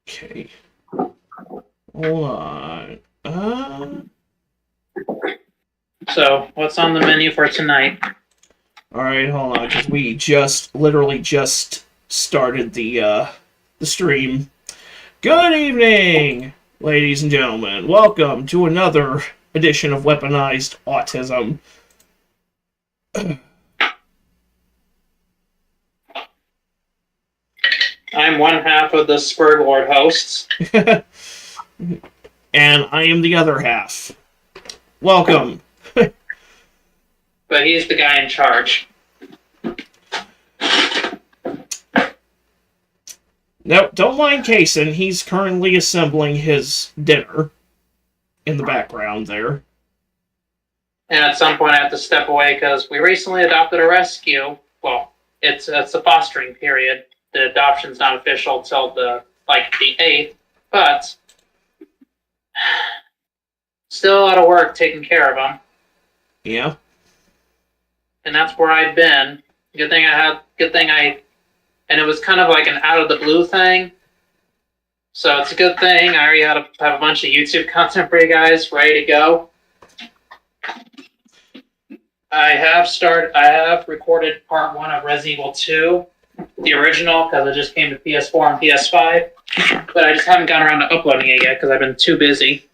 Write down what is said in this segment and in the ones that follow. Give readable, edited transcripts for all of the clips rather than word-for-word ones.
Okay. Hold on. So, what's on the menu for tonight? Alright, hold on, because we literally just started the stream. Good evening, ladies and gentlemen. Welcome to another edition of Weaponized Autism. I'm one half of the Spurglord hosts. And I am the other half. Welcome. But he's the guy in charge. Now, don't mind Kason. He's currently assembling his dinner in the background there. And at some point I have to step away because we recently adopted a rescue. Well, it's a fostering period. The adoption's not official till the 8th, but still a lot of work taking care of him. Yeah. And that's where I've been. And it was kind of like an out of the blue thing. So it's a good thing. I already have a bunch of YouTube content for you guys ready to go. I have recorded part 1 of Resident Evil 2, the original, because it just came to PS4 and PS5. But I just haven't gotten around to uploading it yet because I've been too busy.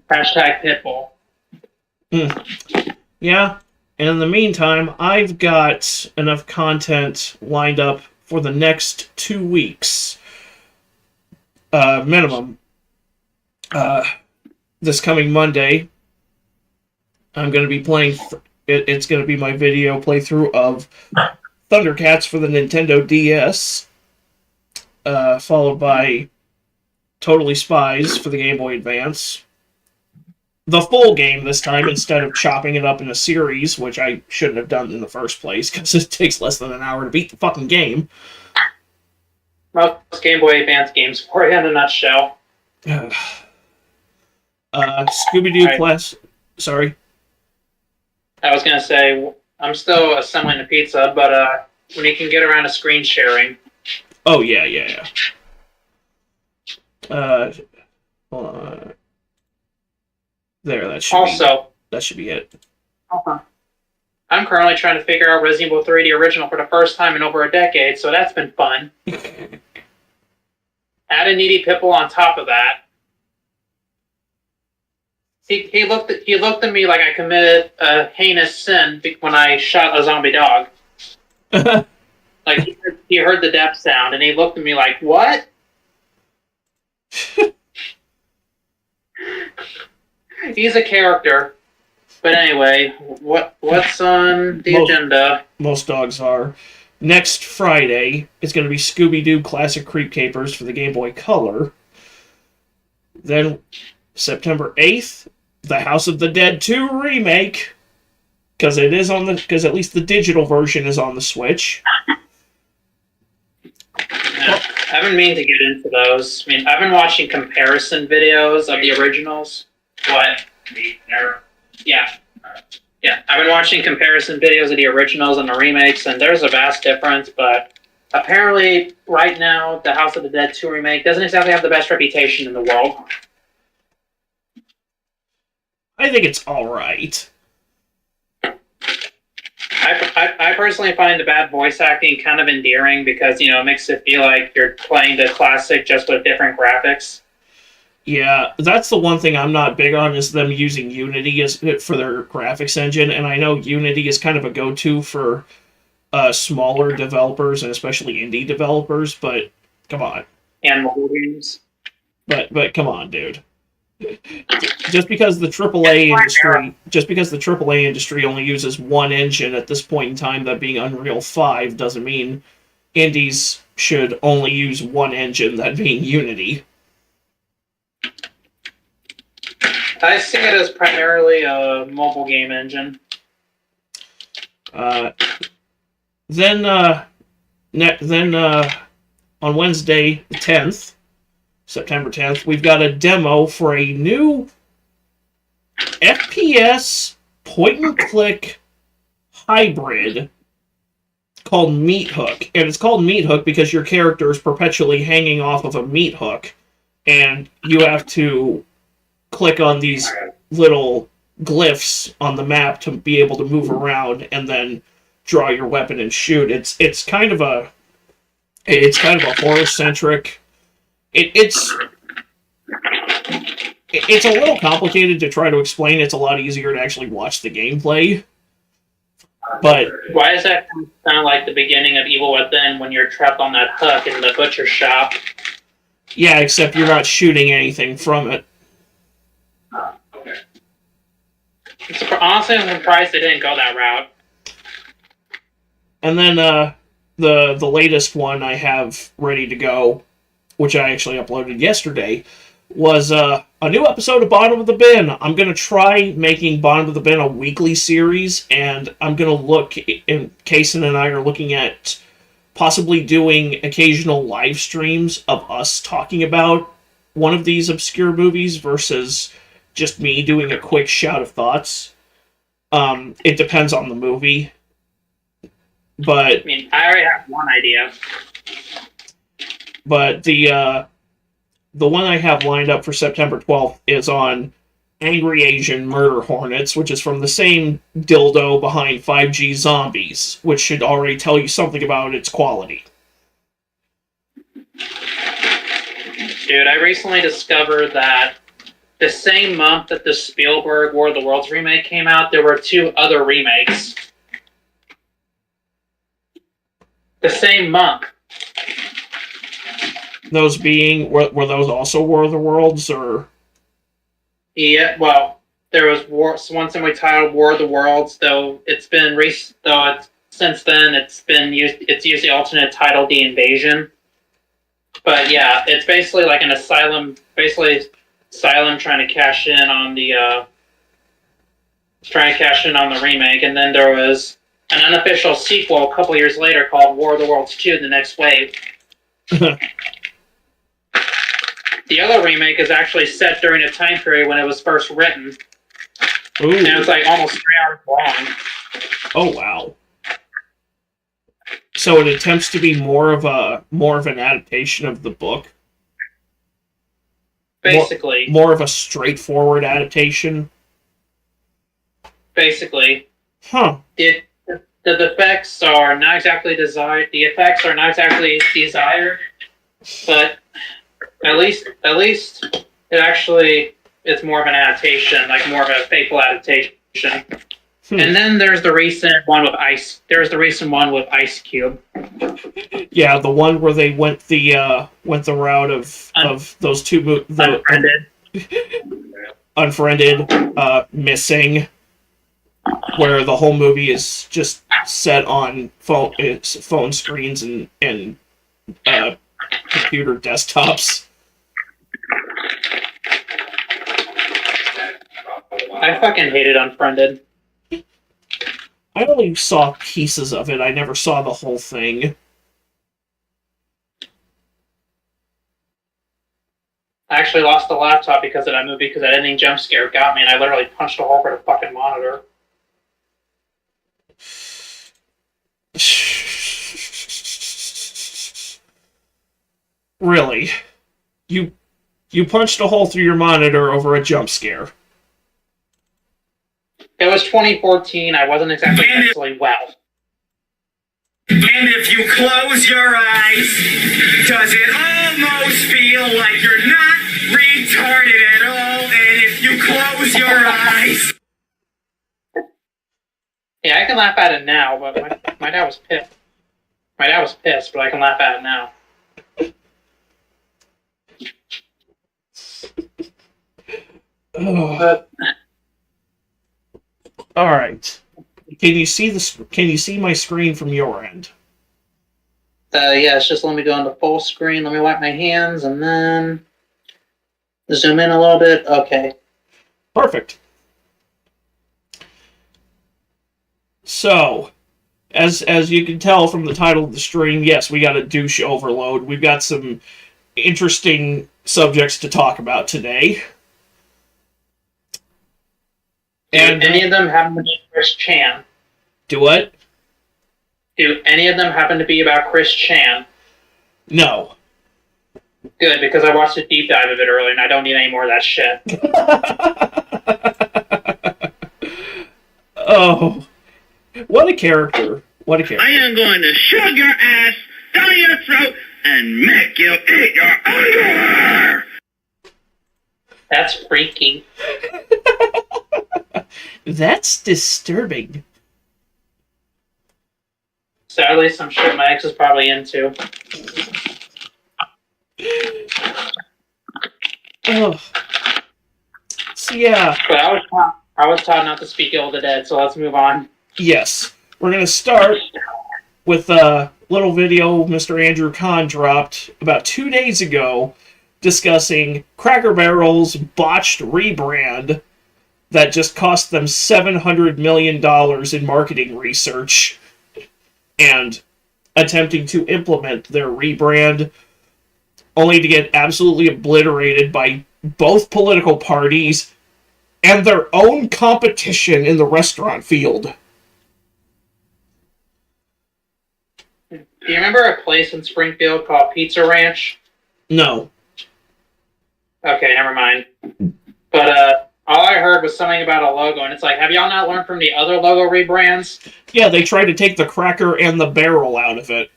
Hashtag Pitbull. Yeah, and in the meantime, I've got enough content lined up for the next 2 weeks. Minimum. This coming Monday, I'm going to be playing... It's going to be my video playthrough of Thundercats for the Nintendo DS, followed by Totally Spies for the Game Boy Advance. The full game this time, instead of chopping it up in a series, which I shouldn't have done in the first place, because it takes less than an hour to beat the fucking game. Most Game Boy Advance games for you in a nutshell. Scooby-Doo Class... Sorry? I was going to say, I'm still assembling the pizza, but when you can get around to screen sharing. Oh, yeah. Hold on. There, that should be it. I'm currently trying to figure out Resident Evil 3, the original, for the first time in over a decade, so that's been fun. Add a needy Pipple on top of that. He looked at me like I committed a heinous sin when I shot a zombie dog. Like, he heard the death sound, and he looked at me like, what? He's a character. But anyway, what's on the agenda? Most dogs are. Next Friday is going to be Scooby-Doo Classic Creep Capers for the Game Boy Color. Then September 8th, the House of the Dead 2 remake, because at least the digital version is on the Switch. Yeah, I've been meaning to get into those. I mean, I've been watching comparison videos of the originals. What? Yeah. I've been watching comparison videos of the originals and the remakes, and there's a vast difference, but apparently right now the House of the Dead 2 remake doesn't exactly have the best reputation in the world. I think it's alright. I personally find the bad voice acting kind of endearing because, it makes it feel like you're playing the classic just with different graphics. Yeah, that's the one thing I'm not big on, is them using Unity for their graphics engine, and I know Unity is kind of a go-to for smaller developers, and especially indie developers, but come on. And mobile games. But come on, dude. Just because the AAA industry only uses one engine at this point in time, that being Unreal 5, doesn't mean indies should only use one engine, that being Unity. I see it as primarily a mobile game engine. Then on Wednesday the 10th, September 10th, we've got a demo for a new FPS point-and-click hybrid called Meat Hook, and it's called Meat Hook because your character is perpetually hanging off of a meat hook, and you have to click on these little glyphs on the map to be able to move around and then draw your weapon and shoot. It's kind of a horror centric. It's a little complicated to try to explain. It's a lot easier to actually watch the gameplay. But why is that kind of like the beginning of Evil Within when you're trapped on that hook in the butcher shop? Yeah, except you're not shooting anything from it. Okay. Honestly, I'm surprised they didn't go that route. And then the latest one I have ready to go, which I actually uploaded yesterday, was a new episode of Bottom of the Bin. I'm going to try making Bottom of the Bin a weekly series, and I'm going to look, and Kason and I are looking at possibly doing occasional live streams of us talking about one of these obscure movies versus just me doing a quick shout of thoughts. It depends on the movie. But I mean, I already have one idea. But the one I have lined up for September 12th is on Angry Asian Murder Hornets, which is from the same dildo behind 5G Zombies, which should already tell you something about its quality. Dude, I recently discovered that the same month that the Spielberg War of the Worlds remake came out, there were 2 other remakes. The same month. Those being, were those also War of the Worlds, or? Yeah, well, there was one simply titled War of the Worlds, though it's been since then it's used the alternate title The Invasion. But yeah, it's basically like an asylum trying to cash in on the remake, and then there was an unofficial sequel a couple years later called War of the Worlds 2: The Next Wave. The other remake is actually set during a time period when it was first written. Ooh. And it was like almost 3 hours long. Oh wow. So it attempts to be more of an adaptation of the book. Basically. More of a straightforward adaptation. Basically. Huh. The effects are not exactly desired. The effects are not exactly desired, but at least it's more of an adaptation, like more of a faithful adaptation. And then there's the recent one with Ice. There's the recent one with Ice Cube. Yeah, the one where they went the route of those two Unfriended, Missing, where the whole movie is just set on phone screens and computer desktops. I fucking hated Unfriended. I only saw pieces of it. I never saw the whole thing. I actually lost the laptop because of that movie because that ending jump scare got me, and I literally punched a hole for the fucking monitor. Really? You punched a hole through your monitor over a jump scare. It was 2014. I wasn't exactly mentally well. And if you close your eyes, does it almost feel like you're not retarded at all? And if you close your eyes... Yeah, I can laugh at it now, but my dad was pissed. My dad was pissed, but I can laugh at it now. But... All right. Can you see my screen from your end? Yeah, it's just let me go into full screen. Let me wipe my hands and then zoom in a little bit. Okay. Perfect. So, as you can tell from the title of the stream, yes, we got a douche overload. We've got some interesting subjects to talk about today. And any of them have mentioned Chris Chan? Do what? Do any of them happen to be about Chris Chan? No. Good, because I watched a deep dive of it earlier, and I don't need any more of that shit. Oh, what a character! What a character! I am going to shove your ass down your throat and make you eat your underwear. That's freaky. That's disturbing. Sadly, some shit my ex is probably into. Oh. So yeah. But I was taught not to speak ill of the dead, so let's move on. Yes. We're gonna start with a little video Mr. Andrew Kahn dropped about 2 days ago discussing Cracker Barrel's botched rebrand that just cost them $700 million in marketing research and attempting to implement their rebrand only to get absolutely obliterated by both political parties and their own competition in the restaurant field. Do you remember a place in Springfield called Pizza Ranch? No. Okay, never mind. But all I heard was something about a logo, and it's like, have y'all not learned from the other logo rebrands? Yeah, they tried to take the cracker and the barrel out of it.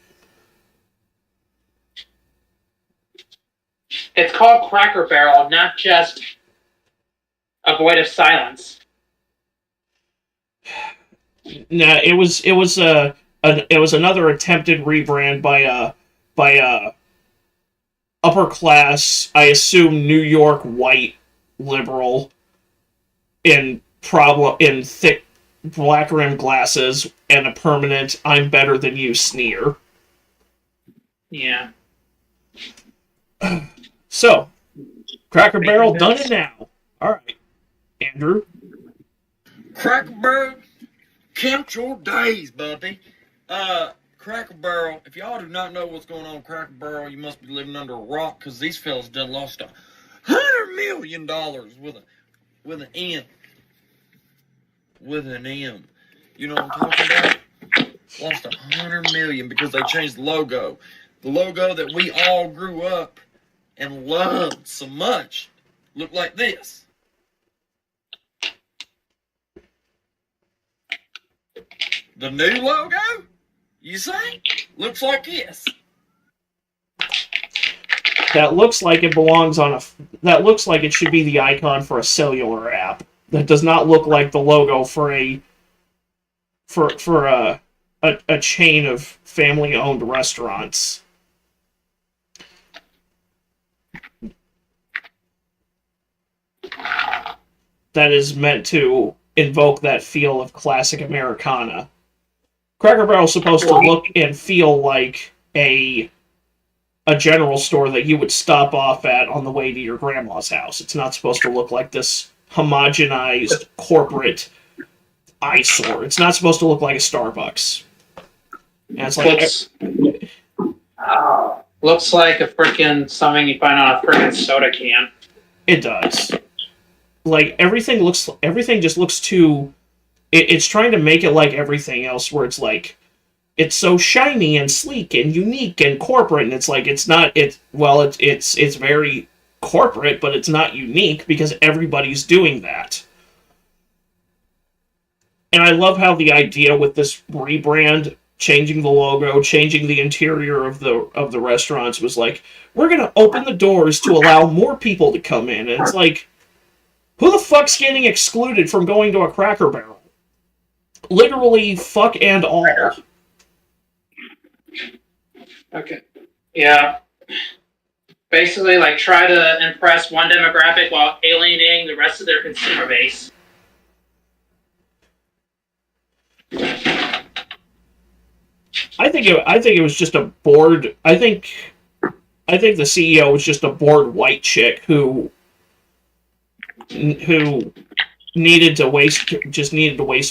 It's called Cracker Barrel, not just a void of silence. Nah, it was another attempted rebrand by a upper class, I assume New York white liberal in thick black rimmed glasses and a permanent "I'm better than you" sneer. Yeah. So, Cracker Barrel done it now. Alright. Andrew? Cracker Barrel, count your days, buddy. Cracker Barrel, if y'all do not know what's going on with Cracker Barrel, you must be living under a rock, because these fellas done lost $100 million with an M. With an M. You know what I'm talking about? Lost $100 million because they changed the logo. The logo that we all grew up and loved so much looked like this. The new logo, you say, looks like this. That looks like it belongs on that looks like it should be the icon for a cellular app. That does not look like the logo for a chain of family-owned restaurants. That is meant to invoke that feel of classic Americana. Cracker Barrel's supposed to look and feel like a general store that you would stop off at on the way to your grandma's house. It's not supposed to look like this homogenized corporate eyesore. It's not supposed to look like a Starbucks. And it's like looks like a freaking something you find on a freaking soda can. It does. Like everything just looks too. It's trying to make it like everything else, where it's like it's so shiny and sleek and unique and corporate, and it's like it's not. It's very corporate, but it's not unique because everybody's doing that. And I love how the idea with this rebrand, changing the logo, changing the interior of the restaurants was like, we're gonna open the doors to allow more people to come in, and it's like, who the fuck's getting excluded from going to a Cracker Barrel? Literally, fuck and all. Okay. Yeah. Basically, like, try to impress one demographic while alienating the rest of their consumer base. I think it was just a bored. I think the CEO was just a bored white chick who needed to waste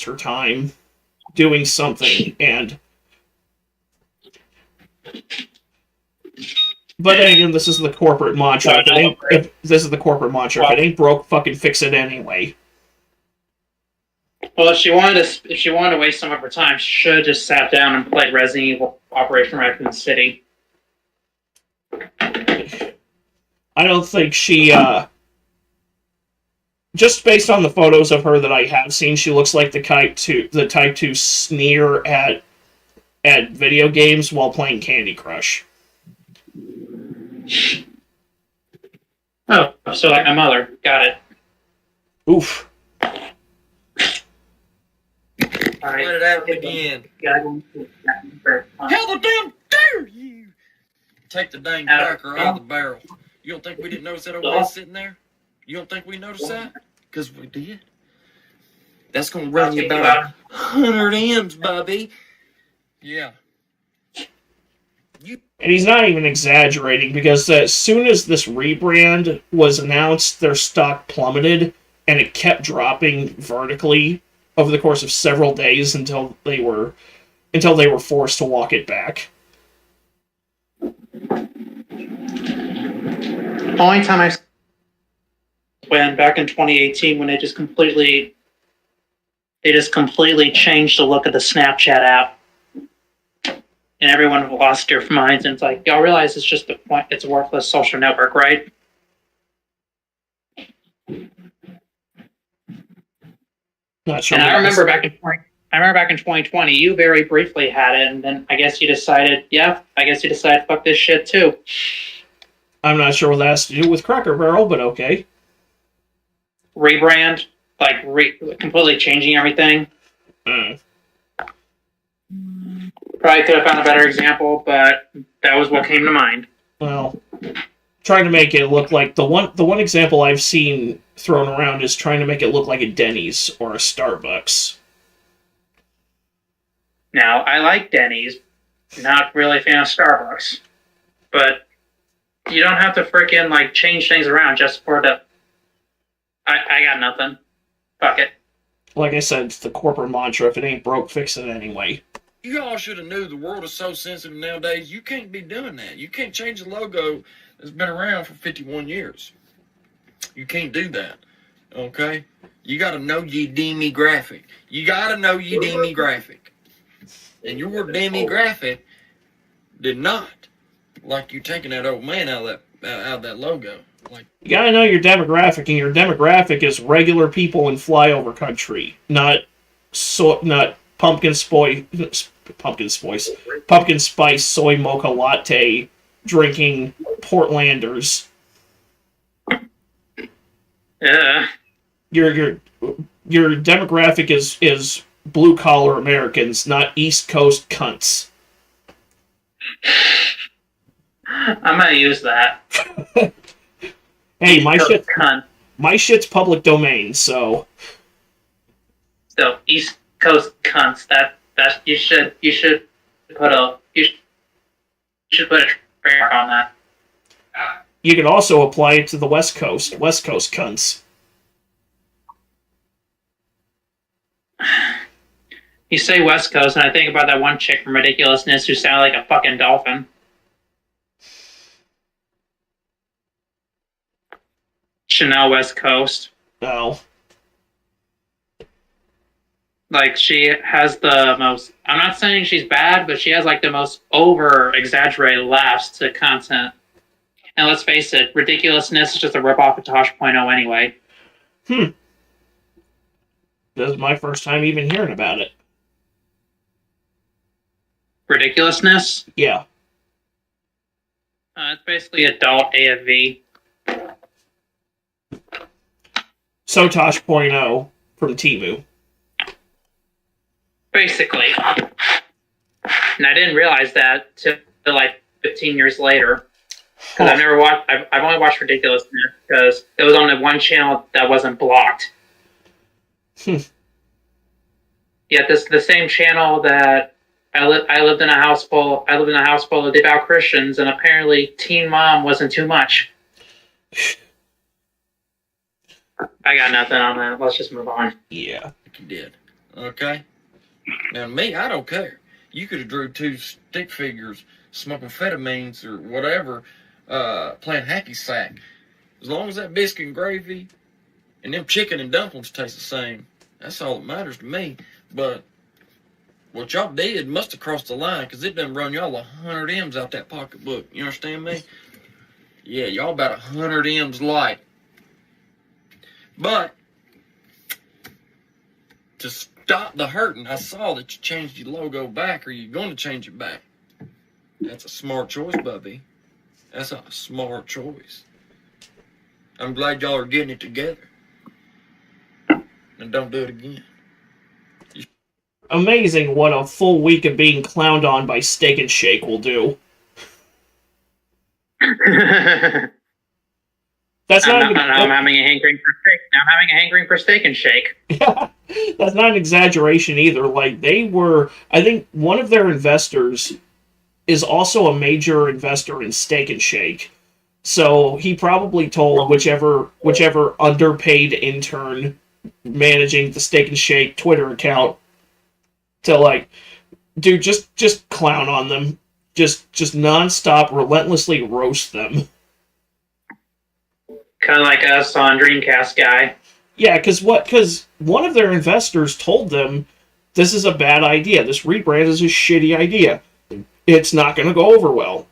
her time doing something, and but then again, this is the corporate mantra. If it ain't broke, fucking fix it anyway. Well, if she wanted to waste some of her time, she should have just sat down and played Resident Evil Operation Raccoon City. I don't think she, just based on the photos of her that I have seen, she looks like the type to sneer at video games while playing Candy Crush. Oh, so like my mother. Got it. Oof. All right. Let it happen again. How the damn dare you take the dang cracker out of the barrel? You don't think we didn't notice that old man sitting there? You don't think we noticed that? Because we did. That's going to run you about 100 M's, Bubby. Yeah. And he's not even exaggerating, because as soon as this rebrand was announced, their stock plummeted, and it kept dropping vertically over the course of several days until they were forced to walk it back. The only time I when back in 2018 when they just completely changed the look of the Snapchat app, and everyone lost their minds. And it's like, y'all realize it's just it's a worthless social network, right? Not sure. And I remember back in 2020, you very briefly had it, and then I guess you decided, fuck this shit too. I'm not sure what that has to do with Cracker Barrel, but okay. Rebrand, like completely changing everything. Probably could have found a better example, but that was what came to mind. Well, trying to make it look like the one example I've seen thrown around is trying to make it look like a Denny's or a Starbucks. Now, I like Denny's, not really a fan of Starbucks, but you don't have to freaking like change things around just for the. I got nothing. Fuck it. Like I said, it's the corporate mantra: if it ain't broke, fix it anyway. You all should have knew the world is so sensitive nowadays. You can't be doing that. You can't change the logo that's been around for 51 years. You can't do that. Okay? You got to know your demographic. You got to know your demographic. And your demographic did not like you taking that old man out of that logo. Like, you gotta know your demographic, and your demographic is regular people in flyover country, not pumpkin spice soy mocha latte drinking Portlanders. Yeah. Your demographic is blue collar Americans, not East Coast cunts. I'm gonna use that. Hey, my shit's public domain, so. So East Coast cunts. That you should put a trademark on that. You can also apply it to the West Coast cunts. You say West Coast, and I think about that one chick from Ridiculousness who sounded like a fucking dolphin. Chanel West Coast. No. Like, she has the most... I'm not saying she's bad, but she has, like, the most over-exaggerated laughs to content. And let's face it, Ridiculousness is just a rip-off of Tosh.0 anyway. This is my first time even hearing about it. Ridiculousness? Yeah. It's basically adult AFV. So Tosh.0 from Temu. Basically. And I didn't realize that till like 15 years later. Because I've never watched... I've only watched Ridiculousness because it was on the one channel that wasn't blocked. Yet the same channel that I lived in a house full of devout Christians, and apparently Teen Mom wasn't too much. I got nothing on that. Let's just move on. Yeah. you did. Okay? Now, me, I don't care. You could have drew two stick figures smoking amphetamines or whatever, playing hacky sack. As long as that biscuit and gravy and them chicken and dumplings taste the same, That's all that matters to me. But what y'all did must have crossed the line, because it done run y'all 100 M's out that pocketbook. You understand me? Yeah, y'all about 100 M's light. But to stop the hurting, I saw that you changed your logo back, or you're going to change it back. That's a smart choice, Bubby. That's a smart choice. I'm glad y'all are getting it together. And don't do it again. Amazing what a full week of being clowned on by Steak and Shake will do. That's I'm having a hankering for steak. Now I'm having a hankering for Steak and Shake. Yeah, that's not an exaggeration either. Like, they were, I think one of their investors is also a major investor in Steak and Shake. So he probably told whichever underpaid intern managing the Steak and Shake Twitter account to, like, dude, just clown on them. Just nonstop, relentlessly roast them. Kind of like us on Dreamcast Guy. Yeah, because one of their investors told them this is a bad idea. This rebrand is a shitty idea. It's not going to go over well.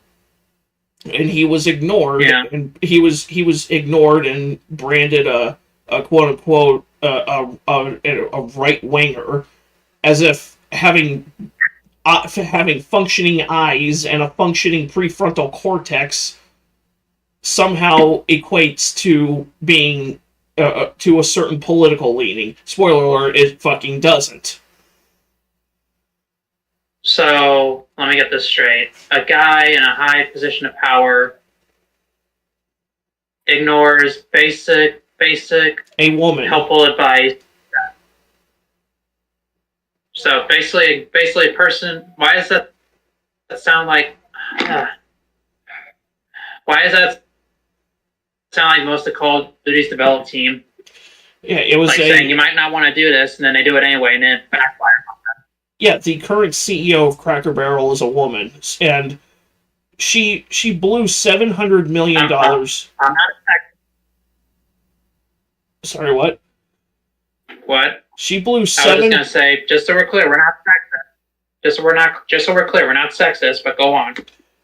And he was ignored. Yeah. And he was ignored and branded a quote unquote a right winger, as if having functioning eyes and a functioning prefrontal cortex somehow equates to being to a certain political leaning. Spoiler alert, it fucking doesn't. So, let me get this straight. A guy in a high position of power ignores basic A woman. helpful advice. So basically a person. Why does that sound like? Why does that sound like most of Call of Duty's developed team? Yeah, it was like saying you might not want to do this, and then they do it anyway, and then it backfires on them. Yeah, the current CEO of Cracker Barrel is a woman, and she blew $700 million. I'm not a Sorry, what? What? She blew I was just gonna say, just so we're clear, we're not sexist. Just so we're clear, we're not sexist. But go on.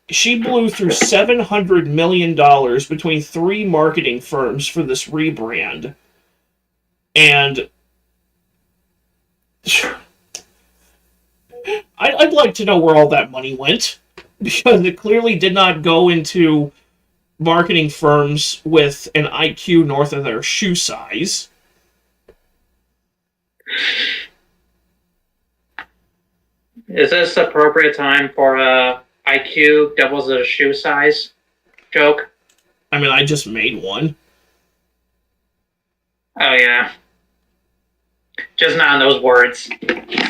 She blew through $700 million between 3 marketing firms for this rebrand, and I'd like to know where all that money went, because it clearly did not go into marketing firms with an IQ north of their shoe size. Is this appropriate time for a IQ doubles as a shoe size joke? I mean, I just made one. Oh yeah, just not in those words.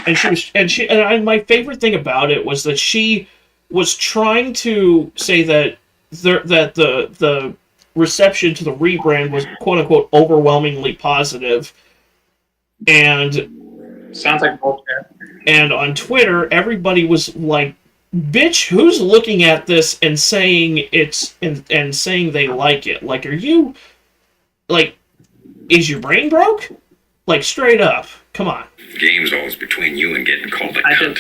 And my favorite thing about it was that she was trying to say that the reception to the rebrand was quote unquote overwhelmingly positive, and sounds like bullshit. And on Twitter, everybody was like, "Bitch, who's looking at this and saying it's and saying they like it? Like, are you like, is your brain broke? Like, straight up, come on." Game's always between you and getting called a cunt.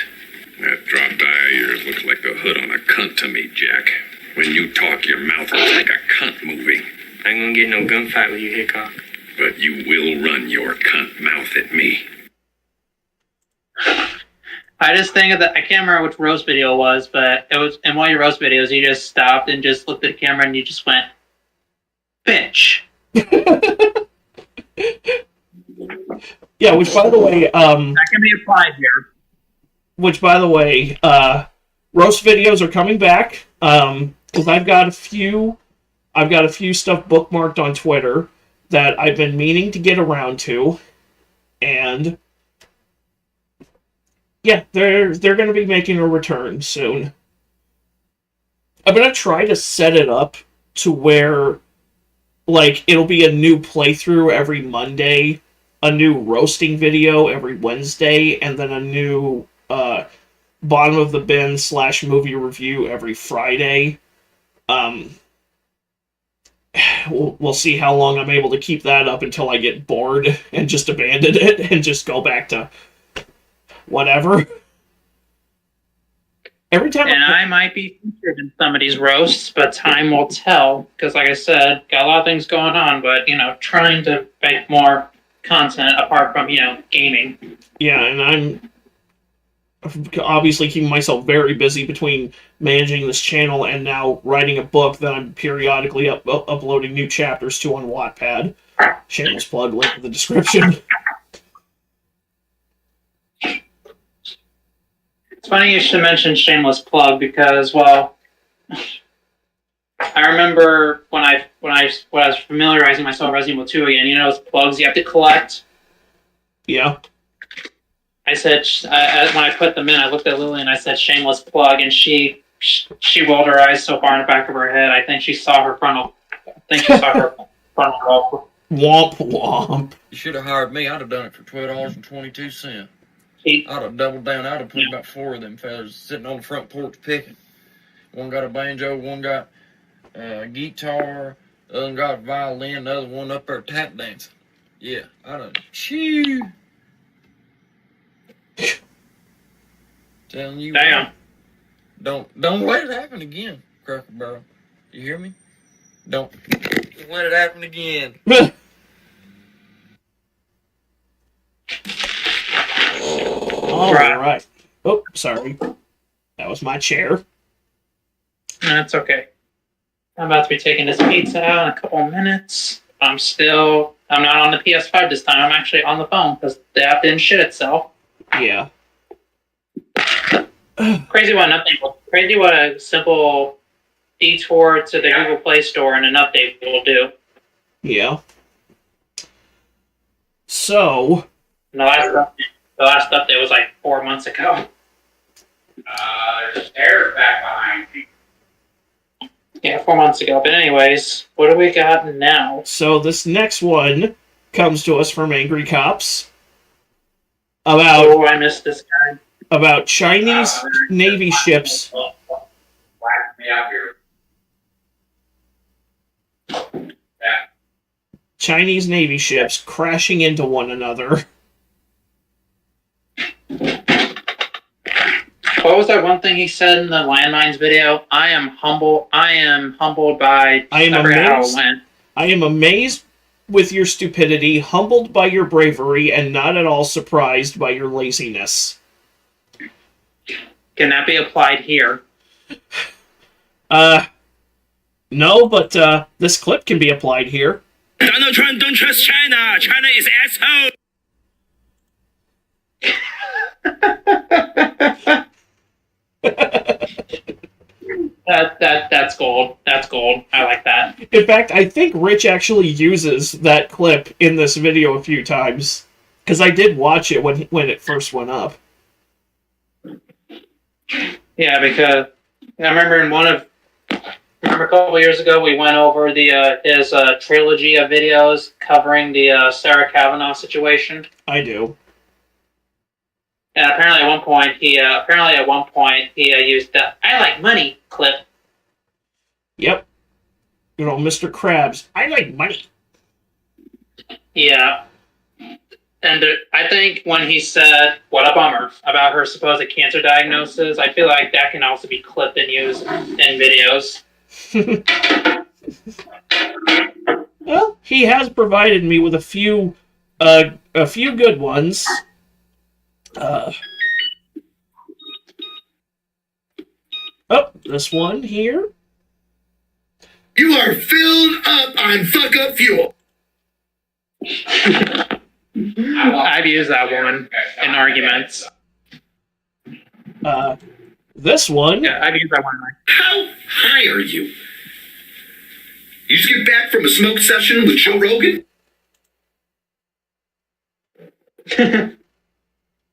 That dropped eye of yours looks like the hood on a cunt to me, Jack. When you talk, your mouth looks like a cunt moving. I ain't gonna get no gunfight with you, Hickok. But you will run your cunt mouth at me. I just think that I can't remember which roast video it was, but it was in one of your roast videos. You just stopped and just looked at the camera and you just went, "Bitch." Yeah, which by the way, that can be applied here. Which by the way, roast videos are coming back. Because I've got a few stuff bookmarked on Twitter that I've been meaning to get around to, and yeah, they're going to be making a return soon. I'm going to try to set it up to where, like, it'll be a new playthrough every Monday, a new roasting video every Wednesday, and then a new bottom of the bin / movie review every Friday. we'll see how long I'm able to keep that up until I get bored and just abandon it and just go back to whatever. Every time. And I might be featured in some of these roasts, but time will tell. Because, like I said, got a lot of things going on, but, trying to make more content apart from, gaming. Yeah, and I'm obviously keeping myself very busy between managing this channel and now writing a book that I'm periodically uploading new chapters to on Wattpad. Shameless plug, link in the description. It's funny you should mention shameless plug because, well, I remember when I was familiarizing myself with Resident Evil 2 again, those plugs you have to collect? Yeah. I said, when I put them in, I looked at Lily and I said, shameless plug, and she rolled her eyes so far in the back of her head, I think she saw her frontal lobe. Womp womp. You should have hired me. I'd have done it for $12.22. He- I'd have doubled down. I'd have put about 4 of them fellas sitting on the front porch picking. One got a banjo, one got a guitar, the other one got a violin, the other one up there tap dancing. Yeah, I'd have chew. Telling you. Damn. Don't let it happen again, Cracker Barrel. You hear me? Don't let it happen again. All right. Oh, sorry. That was my chair. That's okay. I'm about to be taking this pizza out in a couple of minutes. I'm not on the PS5 this time. I'm actually on the phone because the app didn't shit itself. Yeah. Crazy what a simple detour to the Google Play Store and an update will do. Yeah. So. And the last update was like 4 months ago. There's stairs back behind me. Yeah, 4 months ago. But anyways, what do we got now? So this next one comes to us from Angry Cops. Oh, I missed this guy. About Chinese Navy ships. Whack me out here. Yeah. Chinese Navy ships crashing into one another. What was that one thing he said in the landmines video? I am humbled by... I am amazed with your stupidity, humbled by your bravery, and not at all surprised by your laziness. Can that be applied here? No, but this clip can be applied here. Donald Trump, don't trust China. China is asshole. That's gold. That's gold. I like that. In fact, I think Rich actually uses that clip in this video a few times. Because I did watch it when it first went up. Yeah, because I remember a couple years ago we went over his trilogy of videos covering the Sarah Kavanaugh situation. I do. And apparently at one point he used the "I like money" clip. Yep. Mr. Krabs. I like money. Yeah. And I think when he said, "What a bummer," about her supposed cancer diagnosis, I feel like that can also be clipped and used in videos. Well, he has provided me with a few good ones. This one here. You are filled up on fuck up fuel. I've used that one in arguments. This one. Yeah, I've used that one. How high are you? You just get back from a smoke session with Joe Rogan?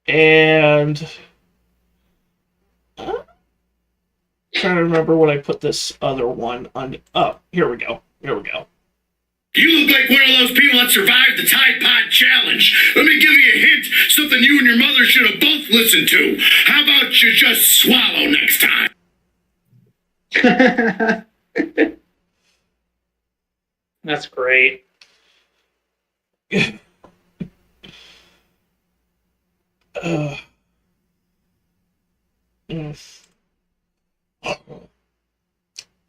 And trying to remember what I put this other one on. Oh, here we go. You look like one of those people that survived the Tide Pod Challenge. Let me give you a hint, something you and your mother should have both listened to. How about you just swallow next time? That's great. Mm.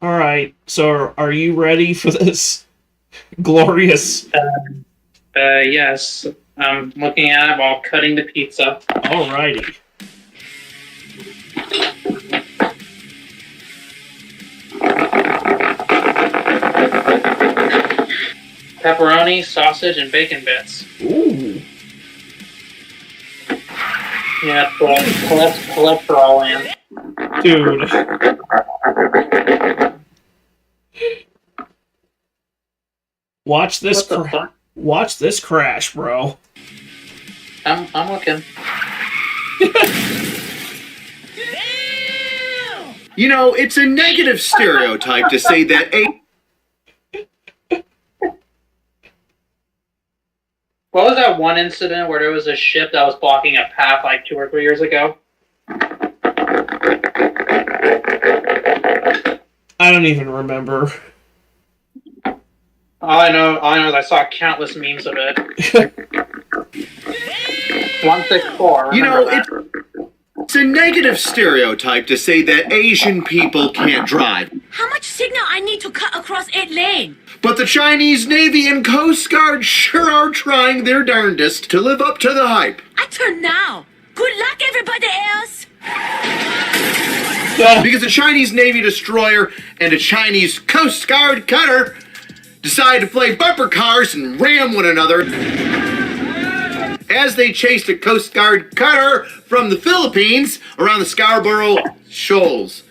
All right, so are you ready for this glorious? Yes. I'm looking at it while cutting the pizza. All righty. Pepperoni, sausage, and bacon bits. Ooh. Yeah, cholesterol land. Dude. Watch this. What the fuck? Watch this crash, bro. I'm looking. You know, it's a negative stereotype to say that What was that one incident where there was a ship that was blocking a path like 2 or 3 years ago? I don't even remember. All I know is I saw countless memes of it. 164. You know, it's a negative stereotype to say that Asian people can't drive. How much signal I need to cut across 8 lane? But the Chinese Navy and Coast Guard sure are trying their darndest to live up to the hype. I turn now. Good luck, everybody else. Because a Chinese Navy destroyer and a Chinese Coast Guard cutter decide to play bumper cars and ram one another as they chased a Coast Guard cutter from the Philippines around the Scarborough Shoals.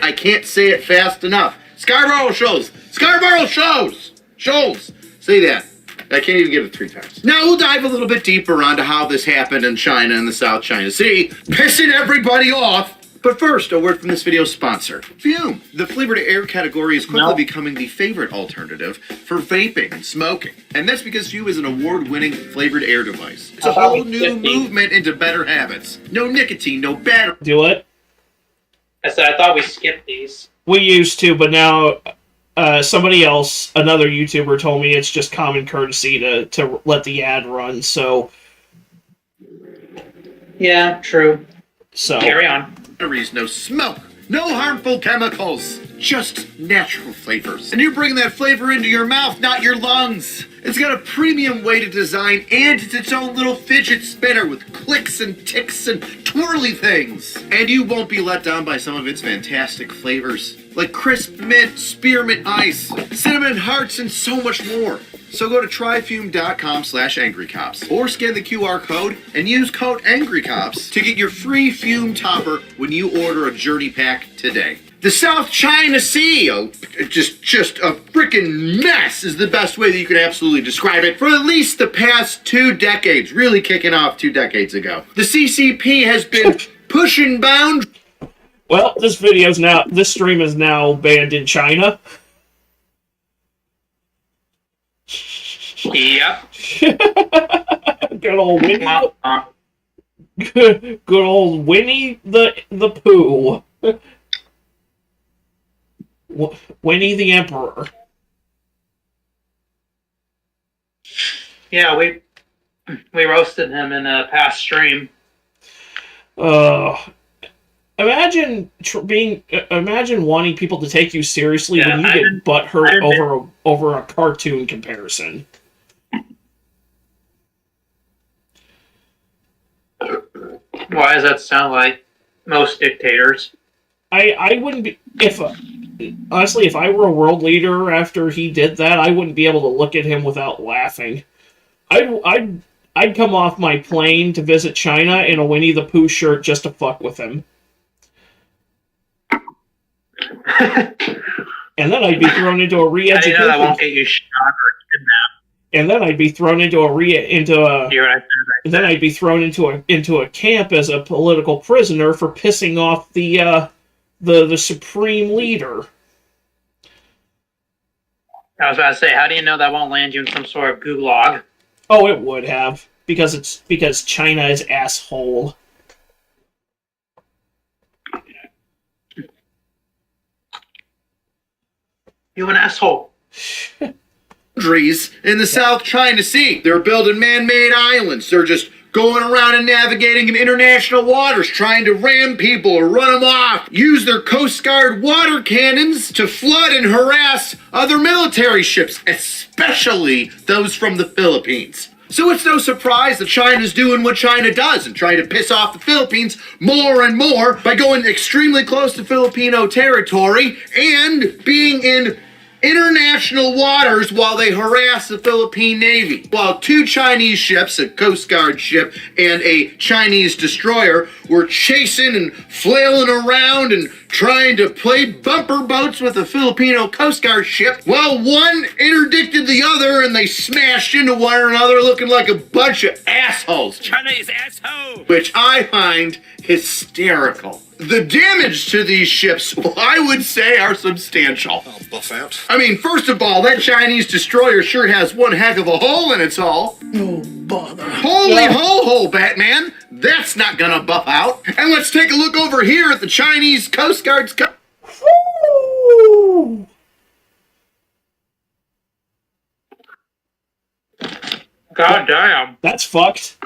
I can't say it fast enough. Scarborough Shoals. Scarborough Shoals. Shoals. Say that. I can't even get it 3 times. Now we'll dive a little bit deeper onto how this happened in China and the South China Sea, pissing everybody off. But first, a word from this video's sponsor, Fume. The flavored air category is quickly becoming the favorite alternative for vaping and smoking. And that's because Fume is an award-winning flavored air device. It's a whole new movement into better habits. No nicotine, no battery. Do it. I said I thought we skipped these. We used to, but now somebody else, another YouTuber, told me it's just common courtesy to let the ad run. So. Yeah, true. So. Carry on. No smoke, no harmful chemicals, just natural flavors. And you bring that flavor into your mouth, not your lungs. It's got a premium way to design, and it's its own little fidget spinner with clicks and ticks and twirly things. And you won't be let down by some of its fantastic flavors, like crisp mint, spearmint ice, cinnamon hearts, and so much more. So go to tryfume.com/angrycops or scan the QR code and use code AngryCops to get your free Fume topper when you order a journey pack today. The South China Sea, just a freaking mess is the best way that you can absolutely describe it for at least the past 2 decades, really kicking off 2 decades ago. The CCP has been pushing boundaries. Well, this stream is now banned in China. Yep. Good old Winnie. Good old Winnie the Pooh. Winnie the Emperor. Yeah, we roasted him in a past stream. Imagine wanting people to take you seriously when you get butthurt over a cartoon comparison. Why does that sound like most dictators? I wouldn't be honestly, if I were a world leader after he did that, I wouldn't be able to look at him without laughing. I'd come off my plane to visit China in a Winnie the Pooh shirt just to fuck with him. And then I'd be thrown into a re-education. I know that won't get you shot or kidnapped. And then I'd be thrown into a camp as a political prisoner for pissing off the supreme leader. I was about to say, how do you know that won't land you in some sort of gulag? Oh, it would have, because China is asshole. You an asshole. boundaries in the South China Sea. They're building man-made islands. They're just going around and navigating in international waters, trying to ram people or run them off, use their Coast Guard water cannons to flood and harass other military ships, especially those from the Philippines. So it's no surprise that China's doing what China does and trying to piss off the Philippines more and more by going extremely close to Filipino territory and being in international waters while they harass the Philippine Navy. While 2 Chinese ships, a Coast Guard ship and a Chinese destroyer, were chasing and flailing around and trying to play bumper boats with a Filipino Coast Guard ship, well, one interdicted the other and they smashed into one another looking like a bunch of assholes. China is asshole. Which I find hysterical. The damage to these ships, well, I would say, are substantial. I'll buff out. I mean, first of all, that Chinese destroyer sure has one heck of a hole in its hull. Oh, bother. Holy hole, Batman! That's not gonna buff out. And let's take a look over here at the Chinese Coast Guard's... Woo! God damn. That's fucked.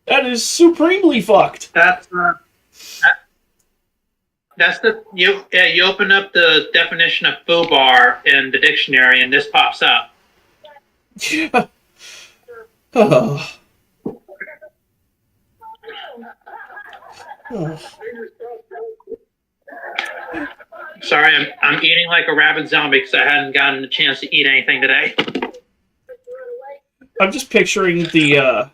That is supremely fucked. That's the you open up the definition of foobar in the dictionary and this pops up. Yeah. Oh. Oh. Sorry, I'm eating like a rabid zombie because I hadn't gotten a chance to eat anything today. I'm just picturing the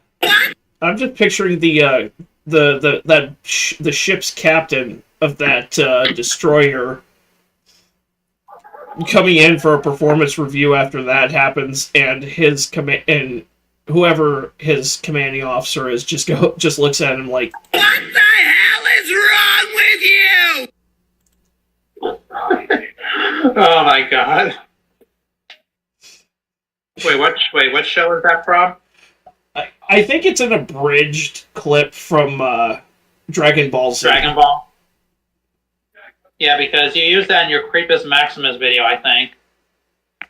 ship's captain of that destroyer coming in for a performance review after that happens, and whoever his commanding officer is just looks at him like, What the hell is wrong with you? Oh my god. Wait, what show is that from? I think it's an abridged clip from Dragon Ball Z. Dragon Ball? Yeah, because you used that in your Creepus Maximus video, I think.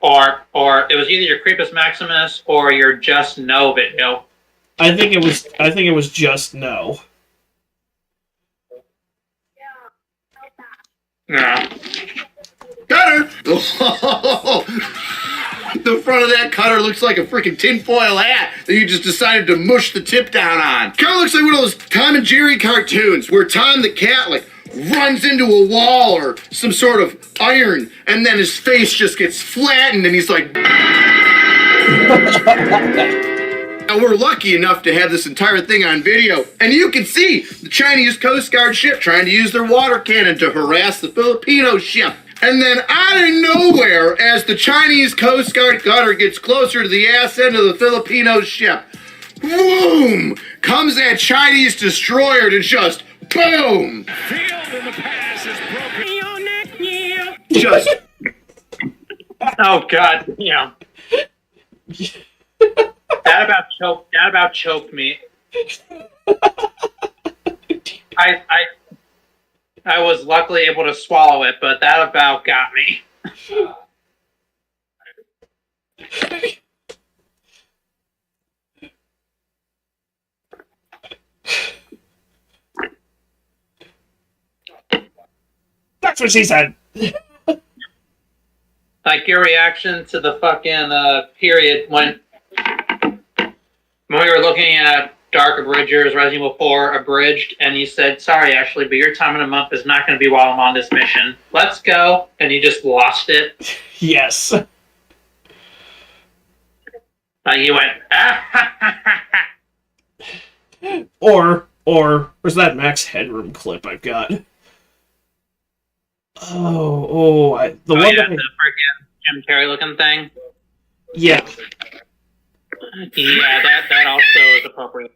Or it was either your Creepus Maximus or your Just No video. I think it was Just No. Yeah. Cutter! The front of that cutter looks like a freaking tinfoil hat that you just decided to mush the tip down on. Kind of looks like one of those Tom and Jerry cartoons where Tom the cat runs into a wall or some sort of iron and then his face just gets flattened and he's like... Now, we're lucky enough to have this entire thing on video, and you can see the Chinese Coast Guard ship trying to use their water cannon to harass the Filipino ship. And then out of nowhere, as the Chinese Coast Guard cutter gets closer to the ass end of the Filipino ship, boom, comes that Chinese destroyer to just boom. Field in the pass is broken. Your neck, yeah. Just Oh god, yeah. That about choked me. I was luckily able to swallow it, but that about got me. That's what she said. Like your reaction to the fucking period when we were looking at Dark Abridgers, Resident Evil 4 Abridged, and you said, sorry, Ashley, but your time in a month is not going to be while I'm on this mission. Let's go. And you just lost it. Yes. You went, Or where's that Max Headroom clip I've got? The one yeah, that the freaking Jim Carrey looking thing. yeah. Yeah, that also is appropriate.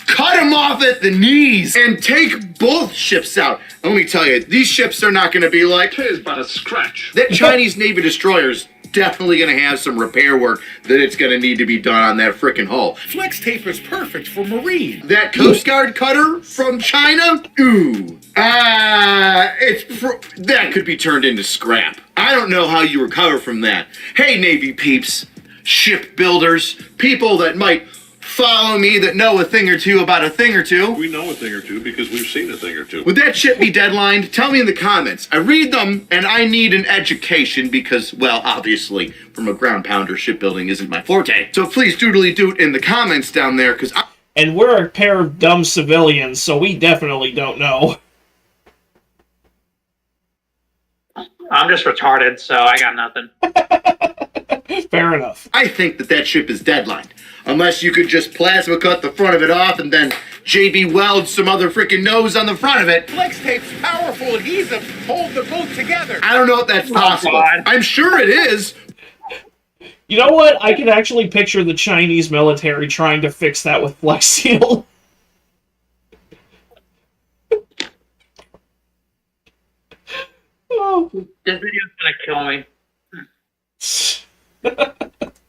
cut him off at the knees and take both ships out. And let me tell you, these ships are not going to be like, Tis but a scratch. that Chinese Navy destroyer's definitely going to have some repair work that it's going to need to be done on that frickin' hull. Flex tape is perfect for marine. That Coast Guard cutter from China? Ooh. That could be turned into scrap. I don't know how you recover from that. Hey, Navy peeps, shipbuilders, people that might follow me that know a thing or two about a thing or two. We know a thing or two because we've seen a thing or two. Would that ship be deadlined? Tell me in the comments. I read them, and I need an education because, well, obviously, from a ground pounder, shipbuilding isn't my forte. So please doodly doot in the comments down there, because And we're a pair of dumb civilians, so we definitely don't know. I'm just retarded, so I got nothing. Fair enough. I think that ship is deadlined. Unless you could just plasma cut the front of it off and then JB weld some other freaking nose on the front of it. Flex tape's powerful adhesive hold the boat together. I don't know if that's possible. God. I'm sure it is. You know what? I can actually picture the Chinese military trying to fix that with Flex Seal. Oh. This video's gonna kill me.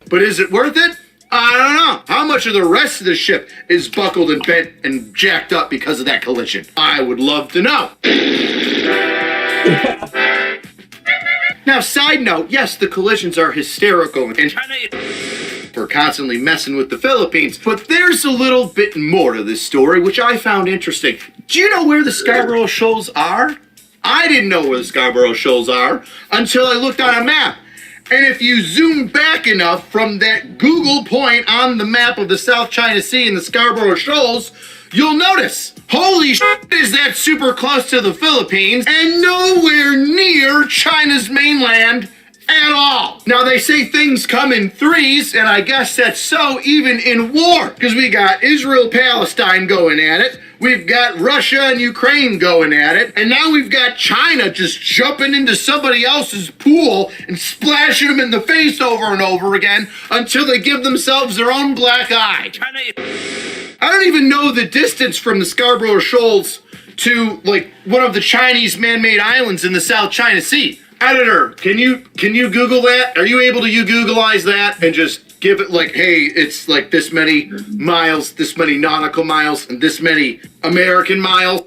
But is it worth it? I don't know. How much of the rest of the ship is buckled and bent and jacked up because of that collision? I would love to know. Now, side note, yes, the collisions are hysterical and we're constantly messing with the Philippines, but there's a little bit more to this story, which I found interesting. Do you know where the Scarborough Shoals are? I didn't know where the Scarborough Shoals are until I looked on a map. And if you zoom back enough from that Google point on the map of the South China Sea and the Scarborough Shoals, you'll notice, holy shit, is that super close to the Philippines and nowhere near China's mainland at all. Now, they say things come in threes, and I guess that's so even in war, because we got Israel-Palestine going at it, we've got Russia and Ukraine going at it, and now we've got China just jumping into somebody else's pool and splashing them in the face over and over again until they give themselves their own black eye. I don't even know the distance from the Scarborough Shoals to, like, one of the Chinese man-made islands in the South China Sea. Editor, can you Google that? Are you able to Googleize that and just give it like, hey, it's like this many miles, this many nautical miles, and this many American miles?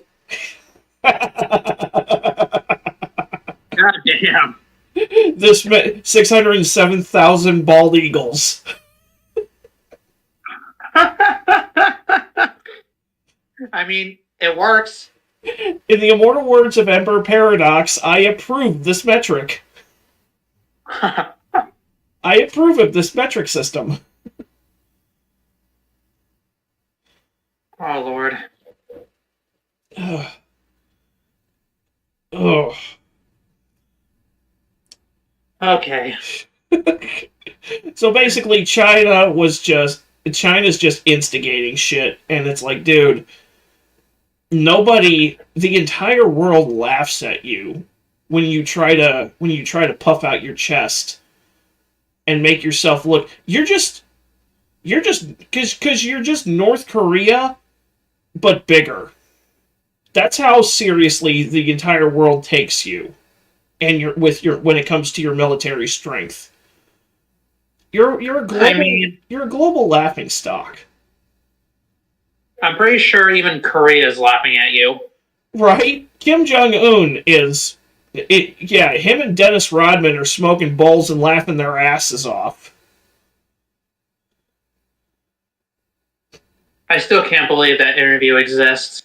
God damn. This 607,000 bald eagles. I mean, it works. In the immortal words of Emperor Paradox, I approve this metric. I approve of this metric system. Oh, Lord. Oh. Okay. So basically, China's just instigating shit, and it's like, dude, the entire world laughs at you when you try to puff out your chest and make yourself look. You're just North Korea, but bigger. That's how seriously the entire world takes you, and when it comes to your military strength. You're a global laughing stock. I'm pretty sure even Korea is laughing at you. Right? Kim Jong-un is... him and Dennis Rodman are smoking bowls and laughing their asses off. I still can't believe that interview exists.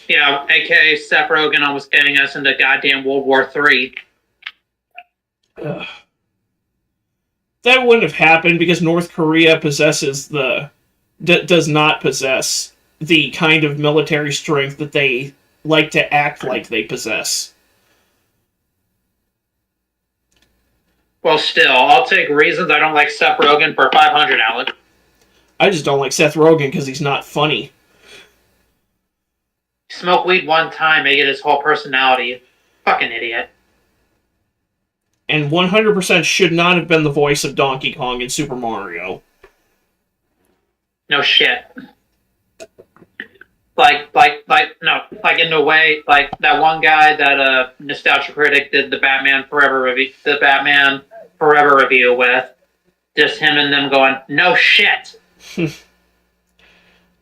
Yeah, aka Seth Rogen almost getting us into goddamn World War III. That wouldn't have happened because North Korea does not possess the kind of military strength that they like to act like they possess. Well, still, I'll take reasons I don't like Seth Rogen for 500, Alec. I just don't like Seth Rogen because he's not funny. Smoke weed one time, make it his whole personality. Fucking idiot. And 100% should not have been the voice of Donkey Kong in Super Mario. No shit. like in the way, like that one guy that Nostalgia Critic did the Batman Forever review with, just him and them going, no shit.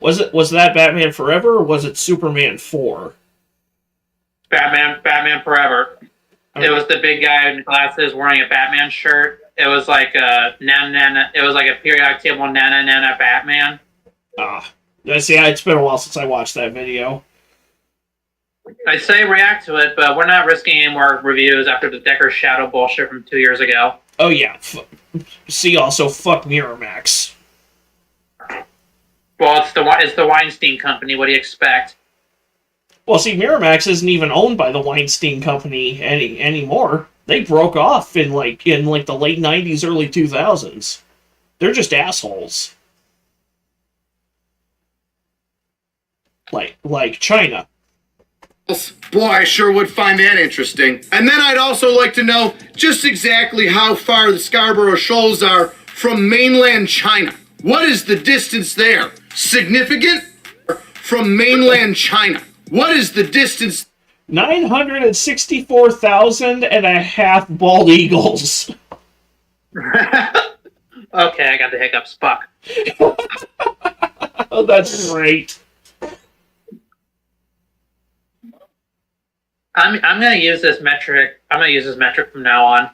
Was that Batman Forever or was it Superman 4? Batman Forever. Okay. It was the big guy in glasses wearing a Batman shirt. It was like a Nana. It was like a periodic table Nana Batman. See, it's been a while since I watched that video. I say react to it, but we're not risking any more reviews after the Decker Shadow bullshit from 2 years ago. Oh yeah. See, also fuck Miramax. Well, it's the Weinstein Company. What do you expect? Well, see, Miramax isn't even owned by the Weinstein Company anymore. They broke off in the late 90s, early 2000s. They're just assholes. Like China. Boy, I sure would find that interesting. And then I'd also like to know just exactly how far the Scarborough Shoals are from mainland China. What is the distance there? Significant? From mainland China. What is the distance? 964,000 and a half bald eagles. Okay, I got the hiccups. Fuck. Oh, that's great. I'm gonna use this metric. I'm gonna use this metric from now on.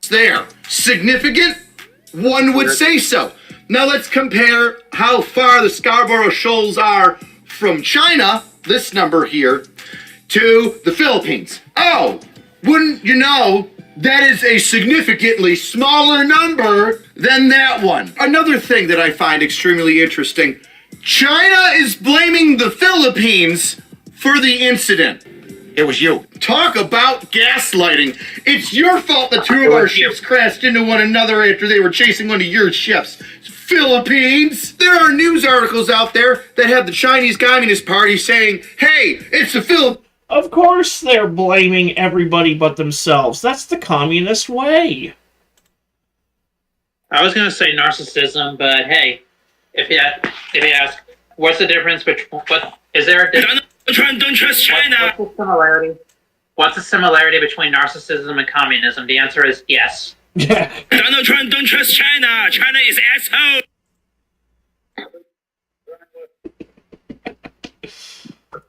There. Significant? One would say so. Now let's compare how far the Scarborough Shoals are from China, this number here, to the Philippines. Oh, wouldn't you know, that is a significantly smaller number than that one. Another thing that I find extremely interesting, China is blaming the Philippines for the incident. It was you. Talk about gaslighting. It's your fault the two of our ships crashed into one another after they were chasing one of your ships. Philippines! There are news articles out there that have the Chinese Communist Party saying, hey, it's the Philippines. Of course they're blaming everybody but themselves. That's the communist way. I was gonna say narcissism, but hey, if you ask, what's the difference between is there a difference? Don't trust China. What's the similarity? What's the similarity between narcissism and communism? The answer is yes. Donald Trump don't trust China. China is asshole.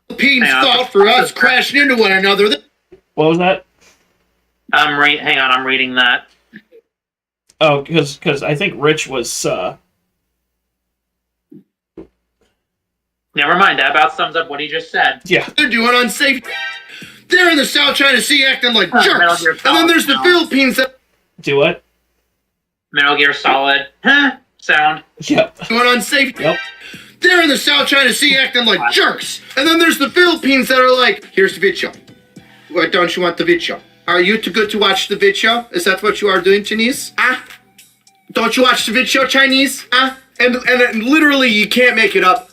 Philippines fault for us crashing into one another. What was that? Hang on, I'm reading that. Oh, because I think Rich was. Never mind. That about sums up what he just said. Yeah. They're doing unsafe. They're in the South China Sea acting like Metal jerks. Gear And then Solid there's the sound. Philippines that Do what? Metal Gear Solid sound. Yep. doing unsafe. Yep. They're in the South China Sea acting like jerks. And then there's the Philippines that are like, here's the video. Why don't you want the video? Are you too good to watch the video? Is that what you are doing, Chinese? Don't you watch the video, Chinese? And literally, you can't make it up.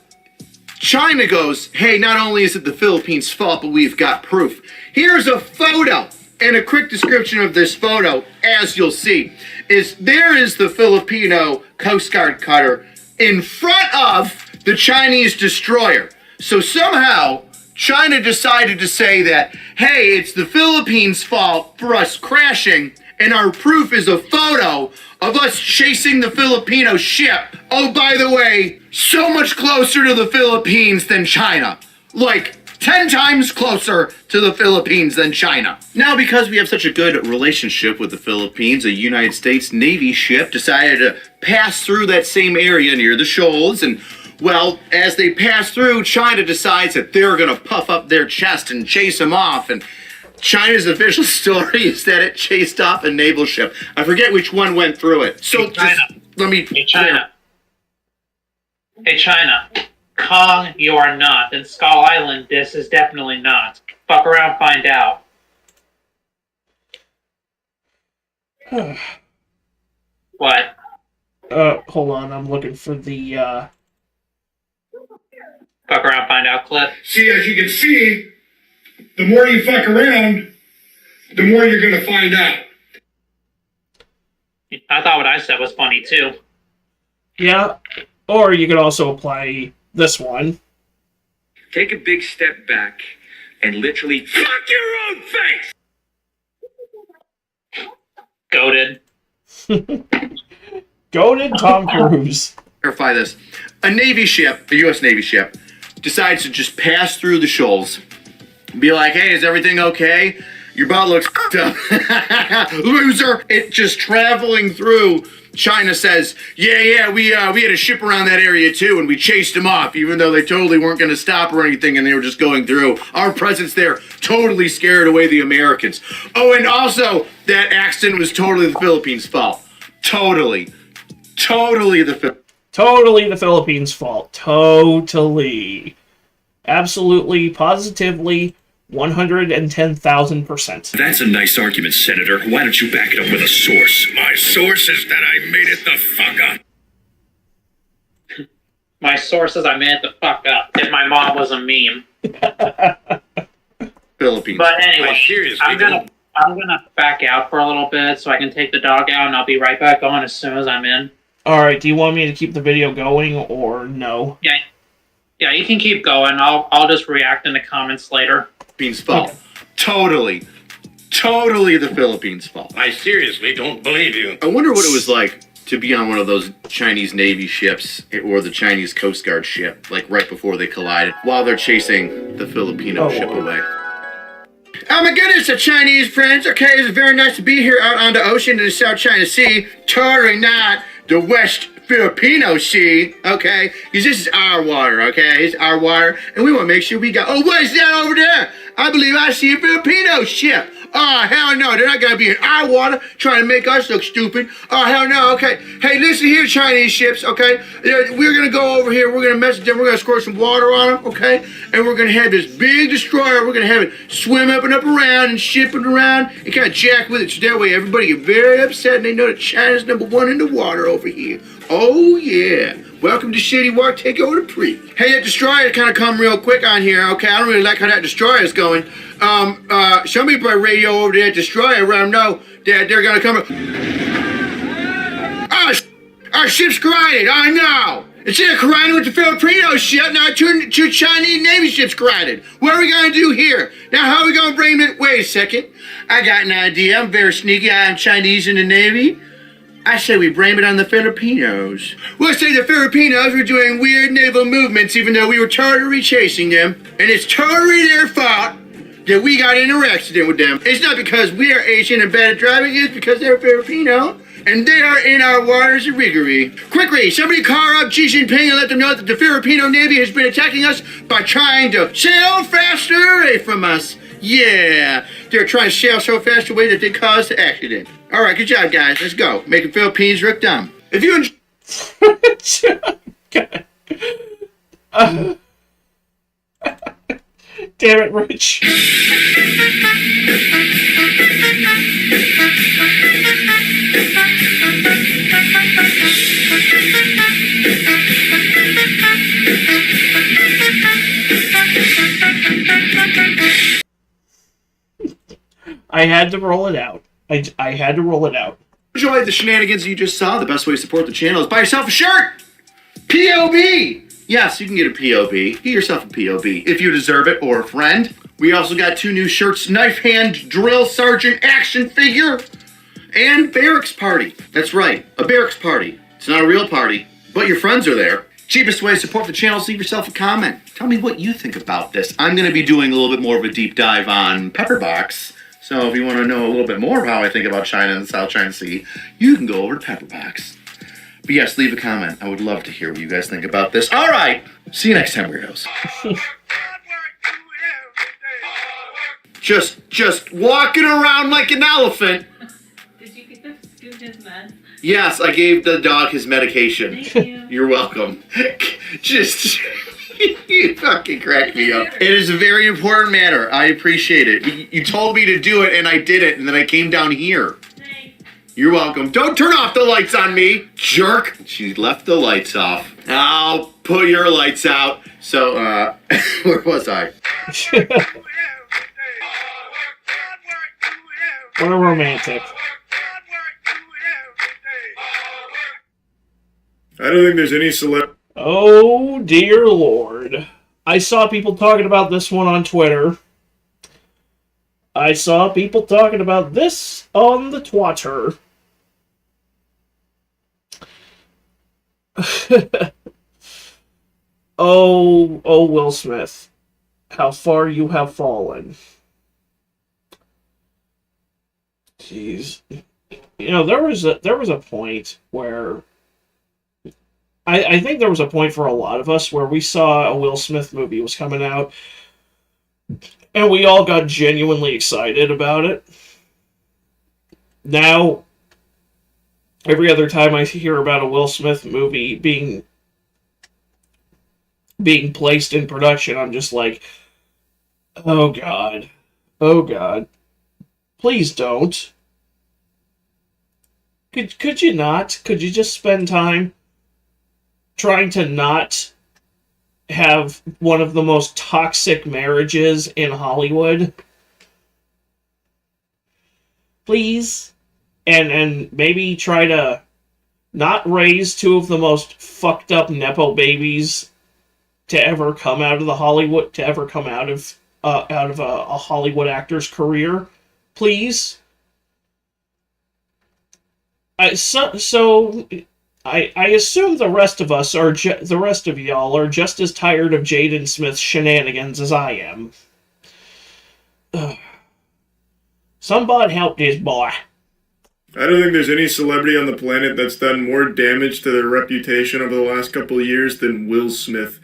China goes, hey, not only is it the Philippines' fault, but we've got proof. Here's a photo. And a quick description of this photo, as you'll see, is there is the Filipino Coast Guard cutter in front of the Chinese destroyer. So somehow, China decided to say that, hey, it's the Philippines' fault for us crashing, and our proof is a photo of us chasing the Filipino ship. Oh, by the way, so much closer to the Philippines than China. Like 10 times closer to the Philippines than China. Now, because we have such a good relationship with the Philippines, a United States Navy ship decided to pass through that same area near the shoals, and well, as they pass through, China decides that they're gonna puff up their chest and chase them off, and China's official story is that it chased off a naval ship. I forget which one went through it. So China. let me... Hey, China. Hey, China. Kong, you are not. And Skull Island, this is definitely not. Fuck around, find out. What? Hold on, I'm looking for the, Fuck around, find out clip. See, as you can see, the more you fuck around, the more you're gonna find out. I thought what I said was funny, too. Yeah, Or you could also apply this one. Take a big step back and literally fuck your own face. Goated. Goated Tom Cruise. Verify this. A Navy ship, a U.S. Navy ship, decides to just pass through the shoals. Be like, hey, is everything okay? Your boat looks f***ed up. Loser. It just traveling through. China says, yeah, we had a ship around that area too, and we chased them off, even though they totally weren't going to stop or anything, and they were just going through. Our presence there totally scared away the Americans. Oh, and also, that accident was totally the Philippines' fault. Totally the Totally the Philippines' fault. Totally. Absolutely, positively, 110,000%. That's a nice argument, Senator. Why don't you back it up with a source? My source is that I made it the fuck up. My source is I made it the fuck up. If my mom was a meme. Philippines. But anyway, seriously, I'm gonna back out for a little bit so I can take the dog out, and I'll be right back on as soon as I'm in. Alright, do you want me to keep the video going or no? Yeah, you can keep going. I'll just react in the comments later. Philippines' fault. Totally the Philippines' fault. I seriously don't believe you. I wonder what it was like to be on one of those Chinese Navy ships or the Chinese Coast Guard ship, like right before they collided, while they're chasing the Filipino ship away. Oh my goodness, the Chinese friends. Okay, it's very nice to be here out on the ocean in the South China Sea. Totally not the West Filipino Sea, okay? Because this is our water, okay? It's our water, and we want to make sure we got... Oh, what is that over there? I believe I see a Filipino ship. Oh, hell no. They're not going to be in our water trying to make us look stupid. Oh, hell no. Okay. Hey, listen here, Chinese ships, okay? We're going to go over here. We're going to message them. We're going to squirt some water on them, okay? And we're going to have this big destroyer. We're going to have it swim up and up around and ship it around and kind of jack with it. So that way everybody get very upset and they know that China's #1 in the water over here. Oh, yeah. Welcome to Shitty Water. Take over the pre. Hey, that destroyer kind of come real quick on here, okay? I don't really like how that destroyer is going. Show me by radio over to that destroyer, let them know that they're going to come. Oh, our ship's collided. Oh, no. Instead of colliding with the Filipino ship, now two Chinese Navy ships collided. What are we going to do here? Now, how are we going to bring it? Wait a second. I got an idea. I'm very sneaky. I'm Chinese in the Navy. I say we blame it on the Filipinos. We'll say the Filipinos were doing weird naval movements even though we were totally chasing them. And it's totally their fault that we got in an accident with them. It's not because we are Asian and bad at driving, it's because they're Filipino. And they are in our waters illegally. Quickly, somebody call up Xi Jinping and let them know that the Filipino Navy has been attacking us by trying to sail faster away from us. Yeah, they're trying to sail so fast away that they caused the accident. All right, good job, guys. Let's go. Make the Philippines look dumb. If you enjoy... Damn it, Rich. I had to roll it out. I had to roll it out. Enjoy the shenanigans you just saw. The best way to support the channel is buy yourself a shirt. POB. Yes, you can get a POB. Get yourself a POB if you deserve it or a friend. We also got 2 new shirts, Knife Hand Drill Sergeant action figure and Barracks Party. That's right, a Barracks Party. It's not a real party, but your friends are there. Cheapest way to support the channel is leave yourself a comment. Tell me what you think about this. I'm going to be doing a little bit more of a deep dive on Pepperbox. So if you want to know a little bit more of how I think about China and the South China Sea, you can go over to Pepperbox. But yes, leave a comment. I would love to hear what you guys think about this. All right. See you next time, weirdos. Just walking around like an elephant. Did you give his meds? Yes, I gave the dog his medication. Thank you. You're welcome. Just... You fucking cracked me up. It is a very important matter. I appreciate it. You told me to do it, and I did it, and then I came down here. Thanks. You're welcome. Don't turn off the lights on me, jerk. She left the lights off. I'll put your lights out. So, where was I? What a romantic. I don't think there's any Oh, dear Lord. I saw people talking about this one on Twitter. I saw people talking about this on the Twitter. Oh, Will Smith. How far you have fallen. Jeez. You know, there was a point where I think there was a point for a lot of us where we saw a Will Smith movie was coming out and we all got genuinely excited about it. Now, every other time I hear about a Will Smith movie being placed in production, I'm just like, oh God. Oh God. Please don't. Could you not? Could you just spend time trying to not have one of the most toxic marriages in Hollywood? Please? And maybe try to not raise two of the most fucked up Nepo babies to ever come out of a Hollywood actor's career. Please? I assume the rest of us the rest of y'all are just as tired of Jaden Smith's shenanigans as I am. Somebody help this boy. I don't think there's any celebrity on the planet that's done more damage to their reputation over the last couple of years than Will Smith.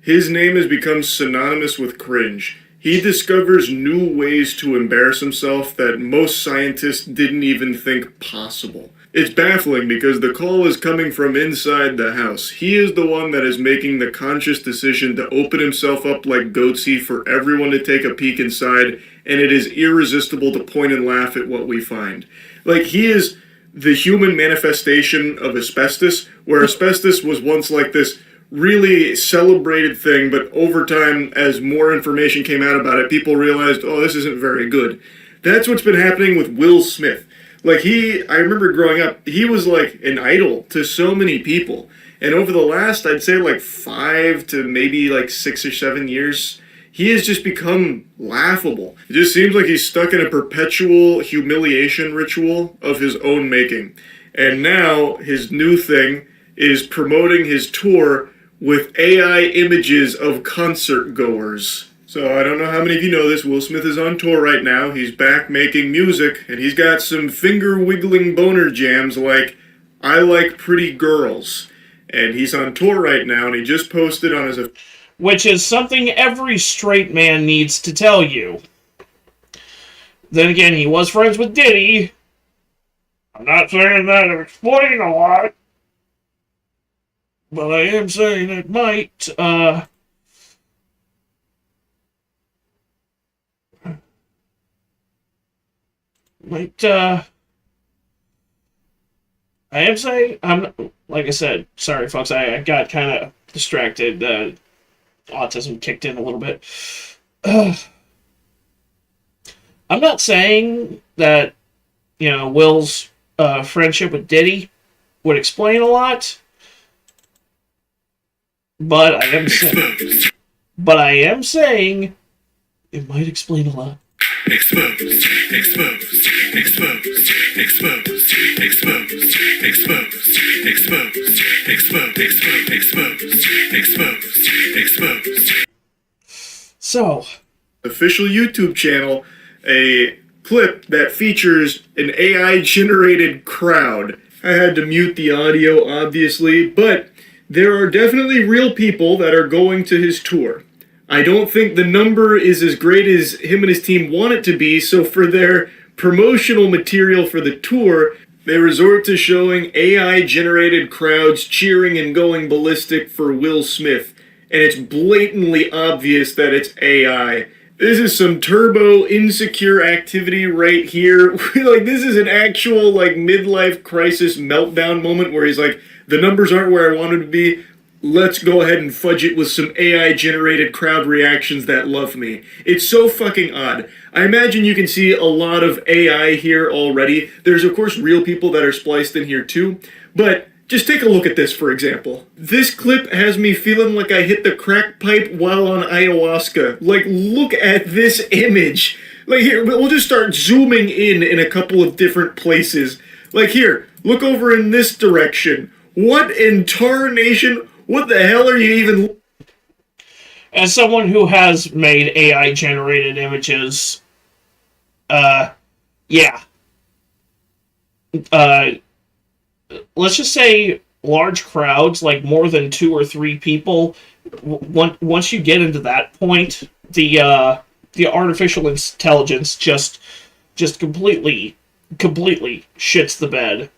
His name has become synonymous with cringe. He discovers new ways to embarrass himself that most scientists didn't even think possible. It's baffling because the call is coming from inside the house. He is the one that is making the conscious decision to open himself up like Goatsy for everyone to take a peek inside, and it is irresistible to point and laugh at what we find. Like, he is the human manifestation of asbestos, where asbestos was once like this really celebrated thing, but over time, as more information came out about it, people realized, oh, this isn't very good. That's what's been happening with Will Smith. Like, I remember growing up, he was like an idol to so many people. And over the last, I'd say like 5 to maybe like 6 or 7 years, he has just become laughable. It just seems like he's stuck in a perpetual humiliation ritual of his own making. And now his new thing is promoting his tour with AI images of concert goers. So I don't know how many of you know this, Will Smith is on tour right now. He's back making music, and he's got some finger-wiggling boner jams like I Like Pretty Girls. And he's on tour right now, and he just posted on his... Which is something every straight man needs to tell you. Then again, he was friends with Diddy. I'm not saying that to explain a lot, but I am saying it might, I am saying, like I said, sorry folks, I got kind of distracted, autism kicked in a little bit. I'm not saying that, Will's friendship with Diddy would explain a lot, but I am saying it might explain a lot. Exposed, exposed, exposed, exposed, exposed, exposed, exposed, exposed, exposed, exposed. So, official YouTube channel, a clip that features an AI-generated crowd. I had to mute the audio, obviously, but there are definitely real people that are going to his tour. I don't think the number is as great as him and his team want it to be, so for their promotional material for the tour, they resort to showing AI-generated crowds cheering and going ballistic for Will Smith. And it's blatantly obvious that it's AI. This is some turbo insecure activity right here. Like, this is an actual, like, midlife crisis meltdown moment where he's like, the numbers aren't where I want them to be. Let's go ahead and fudge it with some AI-generated crowd reactions that love me. It's so fucking odd. I imagine you can see a lot of AI here already. There's, of course, real people that are spliced in here, too. But Just take a look at this, for example. This clip has me feeling like I hit the crack pipe while on ayahuasca. Like, look at this image. Like, here, we'll just start zooming in a couple of different places. Like, here, look over in this direction. What in tarnation? What the hell are you even... As someone who has made AI-generated images, yeah. Let's just say large crowds, like more than 2 or 3 people, once you get into that point, the artificial intelligence just completely shits the bed.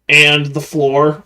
And the floor.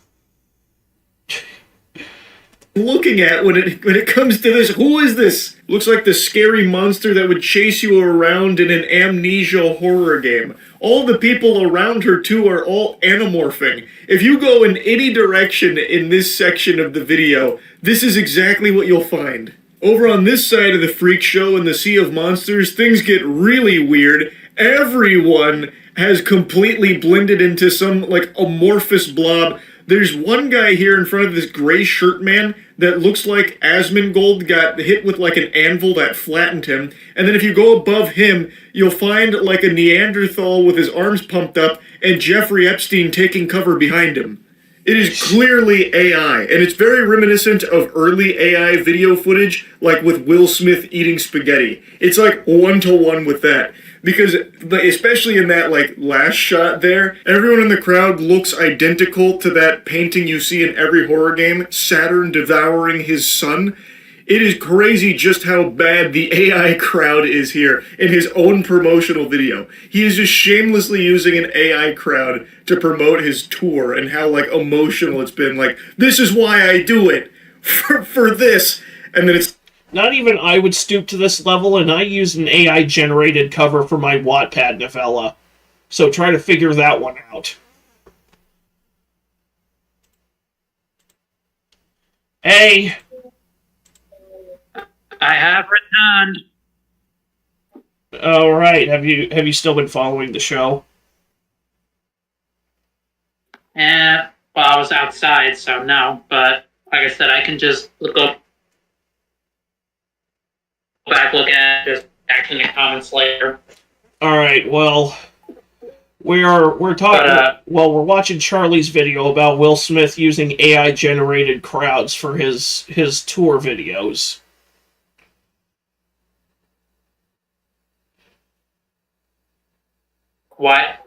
Looking at when it comes to this, who is this? Looks like the scary monster that would chase you around in an amnesia horror game. All the people around her too are all anamorphing. If you go in any direction in this section of the video, this is exactly what you'll find. Over on this side of the freak show in the Sea of Monsters, things get really weird. Everyone has completely blended into some like amorphous blob. There's one guy here in front of this gray shirt man that looks like Asmongold got hit with like an anvil that flattened him. And then if you go above him, you'll find like a Neanderthal with his arms pumped up and Jeffrey Epstein taking cover behind him. It is clearly AI, and it's very reminiscent of early AI video footage, like with Will Smith eating spaghetti. It's like 1-to-1 with that. Because, especially in that, like, last shot there, everyone in the crowd looks identical to that painting you see in every horror game, Saturn devouring his son. It is crazy just how bad the AI crowd is here in his own promotional video. He is just shamelessly using an AI crowd to promote his tour and how, like, emotional it's been. Like, this is why I do it, for this. And then it's... Not even I would stoop to this level, and I used an AI-generated cover for my Wattpad novella. So try to figure that one out. Hey! I have returned. Alright, have you still been following the show? Well, I was outside, so no. But, like I said, I can just look look at just back in the comments later. Alright, well, we're talking, we're watching Charlie's video about Will Smith using AI-generated crowds for his tour videos. What?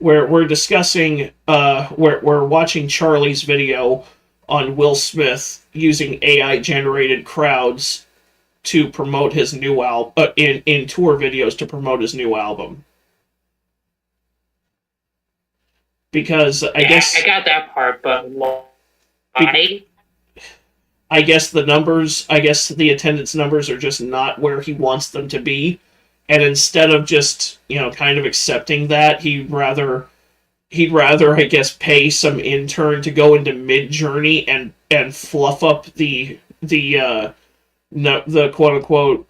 We're discussing, we're watching Charlie's video on Will Smith using AI-generated crowds to promote his new album, in tour videos to promote his new album. Because I guess... I got that part, but why? I guess the attendance numbers are just not where he wants them to be. And instead of just, kind of accepting that, he'd rather, I guess, pay some intern to go into Mid-Journey and fluff up the quote-unquote,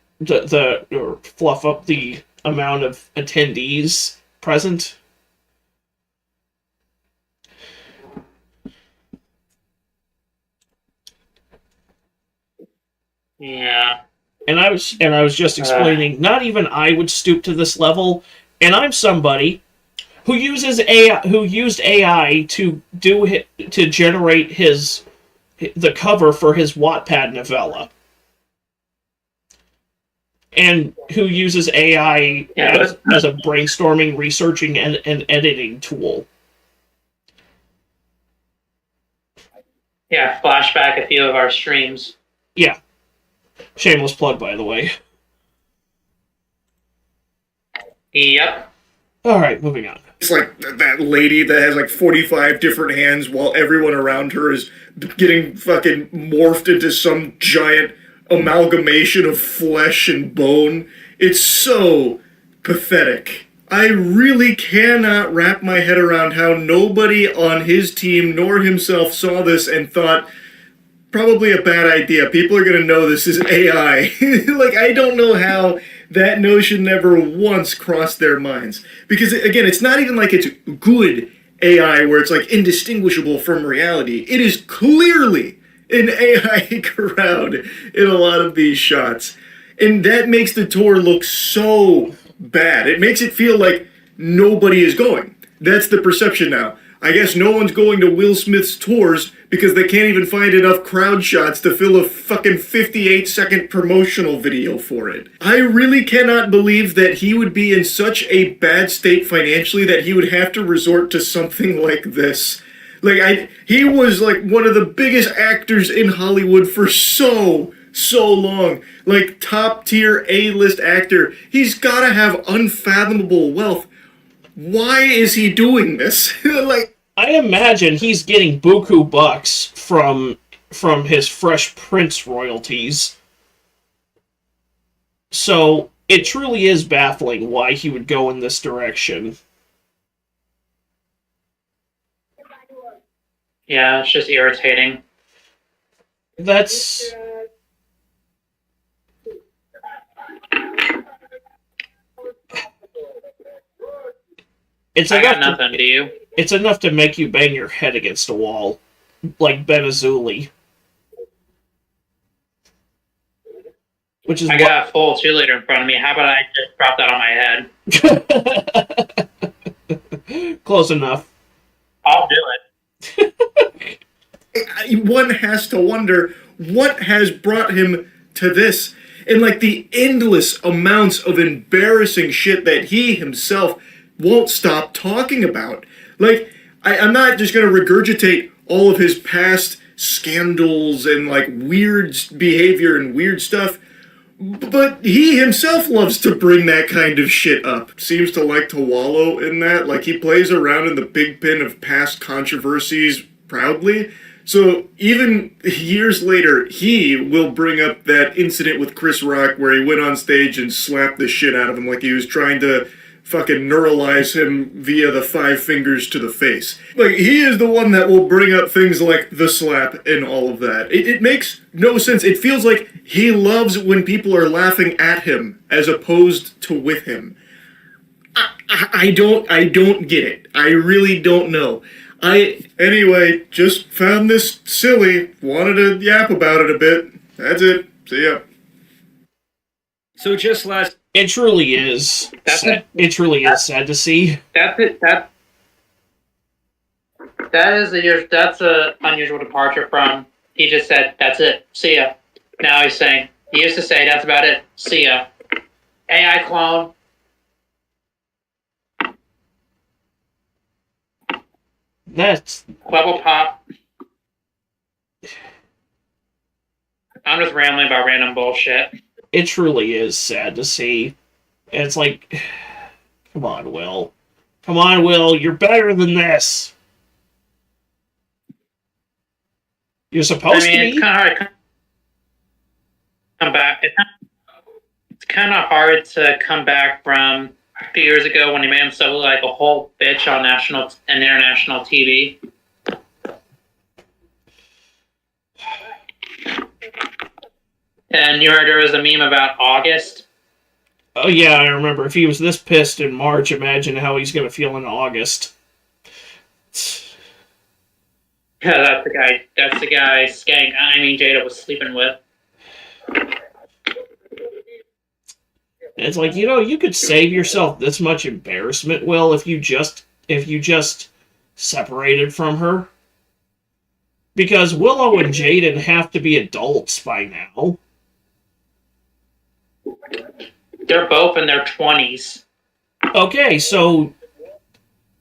or fluff up the amount of attendees present. Yeah. And I was just explaining, not even I would stoop to this level, and I'm somebody who used AI to generate the cover for his Wattpad novella. And who uses AI as a brainstorming, researching, and editing tool. Yeah, flashback a few of our streams. Yeah. Shameless plug, by the way. Yep. Alright, moving on. It's like that lady that has like 45 different hands while everyone around her is getting fucking morphed into some giant amalgamation of flesh and bone. It's so pathetic. I really cannot wrap my head around how nobody on his team nor himself saw this and thought, probably a bad idea. People are going to know this is AI. Like, I don't know how that notion never once crossed their minds. Because, again, it's not even like it's good AI where it's like indistinguishable from reality. It is clearly an AI crowd in a lot of these shots. And that makes the tour look so bad. It makes it feel like nobody is going. That's the perception now. I guess no one's going to Will Smith's tours because they can't even find enough crowd shots to fill a fucking 58-second promotional video for it. I really cannot believe that he would be in such a bad state financially that he would have to resort to something like this. Like, he was like one of the biggest actors in Hollywood for so long. Like, top tier A-list actor. He's gotta have unfathomable wealth. Why is he doing this? Like, I imagine he's getting buku bucks from his Fresh Prince royalties. So it truly is baffling why he would go in this direction. Yeah, it's just irritating. That's... I got nothing, do you? It's enough to make you bang your head against a wall, like Ben Azuli. Which is I got a full cheerleader in front of me. How about I just drop that on my head? Close enough. I'll do it. One has to wonder what has brought him to this, and like the endless amounts of embarrassing shit that he himself won't stop talking about. Like, I'm not just going to regurgitate all of his past scandals and, like, weird behavior and weird stuff, but he himself loves to bring that kind of shit up. Seems to like to wallow in that. Like, he plays around in the big pen of past controversies proudly. So even years later, he will bring up that incident with Chris Rock where he went on stage and slapped the shit out of him like he was trying to fucking neuralize him via the 5 fingers to the face. Like, he is the one that will bring up things like the slap and all of that. It makes no sense. It feels like he loves when people are laughing at him as opposed to with him. I don't get it. I really don't know. Anyway, just found this silly. Wanted to yap about it a bit. That's it. See ya. So just last... It truly is. It truly is sad to see. That's a unusual departure from. He just said, "That's it. See ya." Now he's saying, he used to say, "That's about it. See ya." AI clone. That's Quibble pop. I'm just rambling about random bullshit. It truly is sad to see. And it's like, come on, Will. Come on, Will. You're better than this. You're supposed to be. It's kind of hard to come back. It's kind of hard to come back from a few years ago when he made himself look like a whole bitch on national and international TV. And you heard there was a meme about August? Oh yeah, I remember. If he was this pissed in March, imagine how he's going to feel in August. Yeah, that's the guy Skank, Jada was sleeping with. It's like, you could save yourself this much embarrassment, Will, if you just separated from her. Because Willow and Jaden have to be adults by now. They're both in their 20s. Okay, so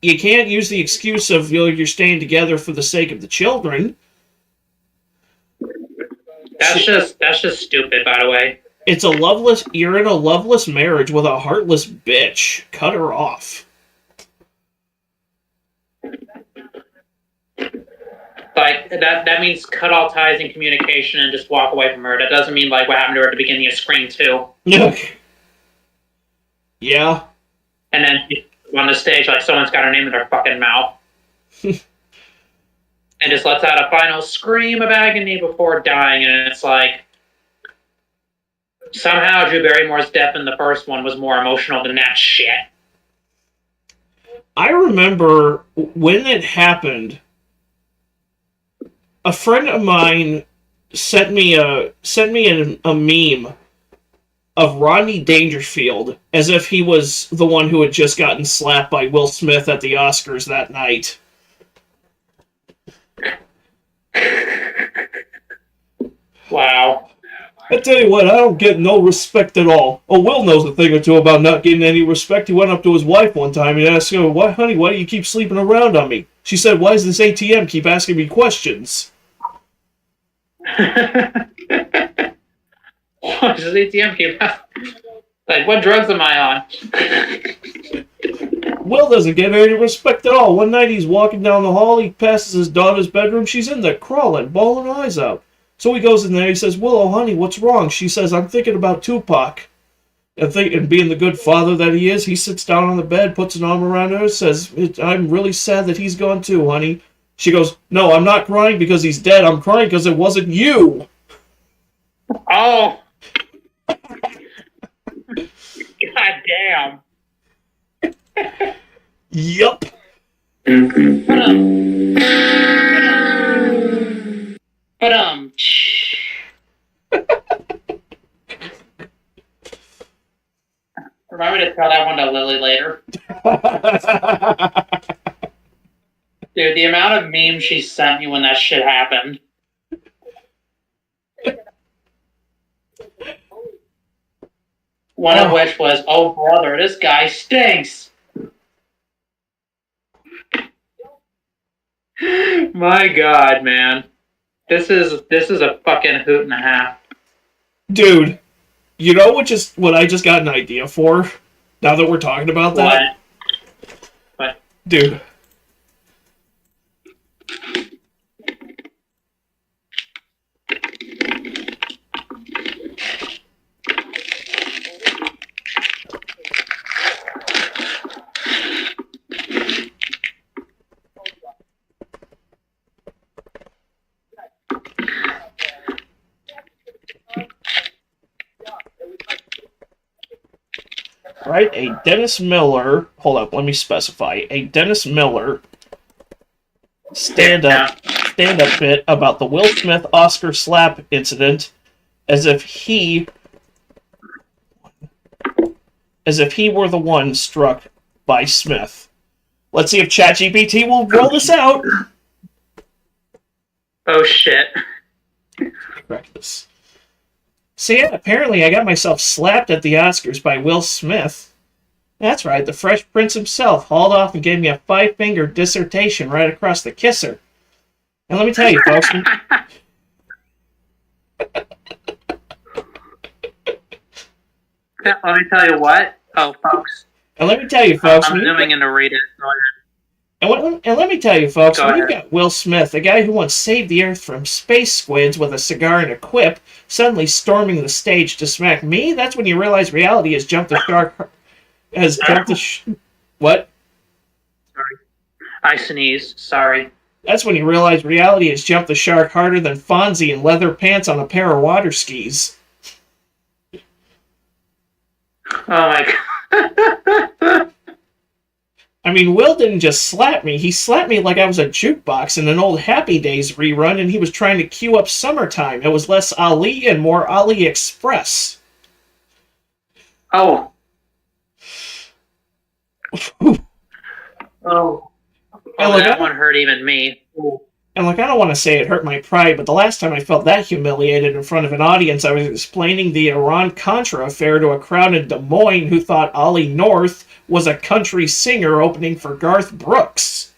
you can't use the excuse of you're staying together for the sake of the children. That's just stupid, by the way. You're in a loveless marriage with a heartless bitch. Cut her off. Like, that means cut all ties in communication and just walk away from her. That doesn't mean, like, what happened to her at the beginning of Scream 2. Yeah. And then on the stage, like, someone's got her name in their fucking mouth. And just lets out a final scream of agony before dying, and it's like... Somehow Drew Barrymore's death in the first one was more emotional than that shit. I remember when it happened, a friend of mine sent me a meme of Rodney Dangerfield as if he was the one who had just gotten slapped by Will Smith at the Oscars that night. Wow. I tell you what, I don't get no respect at all. Oh, Will knows a thing or two about not getting any respect. He went up to his wife one time and asked her, "Why, honey, why do you keep sleeping around on me?" She said, "Why does this ATM keep asking me questions?" What does ATM keep like, what drugs am I on? Will doesn't get any respect at all. One night he's walking down the hall, he passes his daughter's bedroom, she's in there crawling, bawling her eyes out. So he goes in there, he says, "Willow, honey, what's wrong?" She says, "I'm thinking about Tupac." And being the good father that he is, he sits down on the bed, puts an arm around her, says, "I'm really sad that he's gone too, honey." She goes, "No, I'm not crying because he's dead. I'm crying because it wasn't you." Oh. God damn. Yup. Remind me to tell that one to Lily later. Dude, the amount of memes she sent me when that shit happened. One of which was, "Oh brother, this guy stinks." My God, man. This is a fucking hoot and a half. Dude, you know what I just got an idea for? Now that we're talking about that? What? Dude. Right? A Dennis Miller, hold up, let me specify. A Dennis Miller stand-up bit about the Will Smith Oscar slap incident as if he were the one struck by Smith. Let's see if ChatGPT will roll this out. Oh shit. Correct this. So yeah, apparently I got myself slapped at the Oscars by Will Smith. That's right, the Fresh Prince himself hauled off and gave me a 5-finger dissertation right across the kisser. And let me tell you, folks... Let me tell you what. Oh, folks. And let me tell you, folks... I'm zooming in to read it. Go ahead. And let me tell you, folks, Go when you've ahead. got Will Smith, the guy who once saved the Earth from space squids with a cigar and a quip, suddenly storming the stage to smack me, that's when you realize reality has jumped the shark... What? Sorry. I sneezed. Sorry. That's when you realize reality has jumped the shark harder than Fonzie in leather pants on a pair of water skis. Oh my God. I mean, Will didn't just slap me, he slapped me like I was a jukebox in an old Happy Days rerun and he was trying to cue up Summertime. It was less Ali and more Ali Express. Oh. Oh. And Oh, that one hurt even me. Ooh. And I don't want to say it hurt my pride, but the last time I felt that humiliated in front of an audience, I was explaining the Iran-Contra affair to a crowd in Des Moines who thought Ollie North was a country singer opening for Garth Brooks.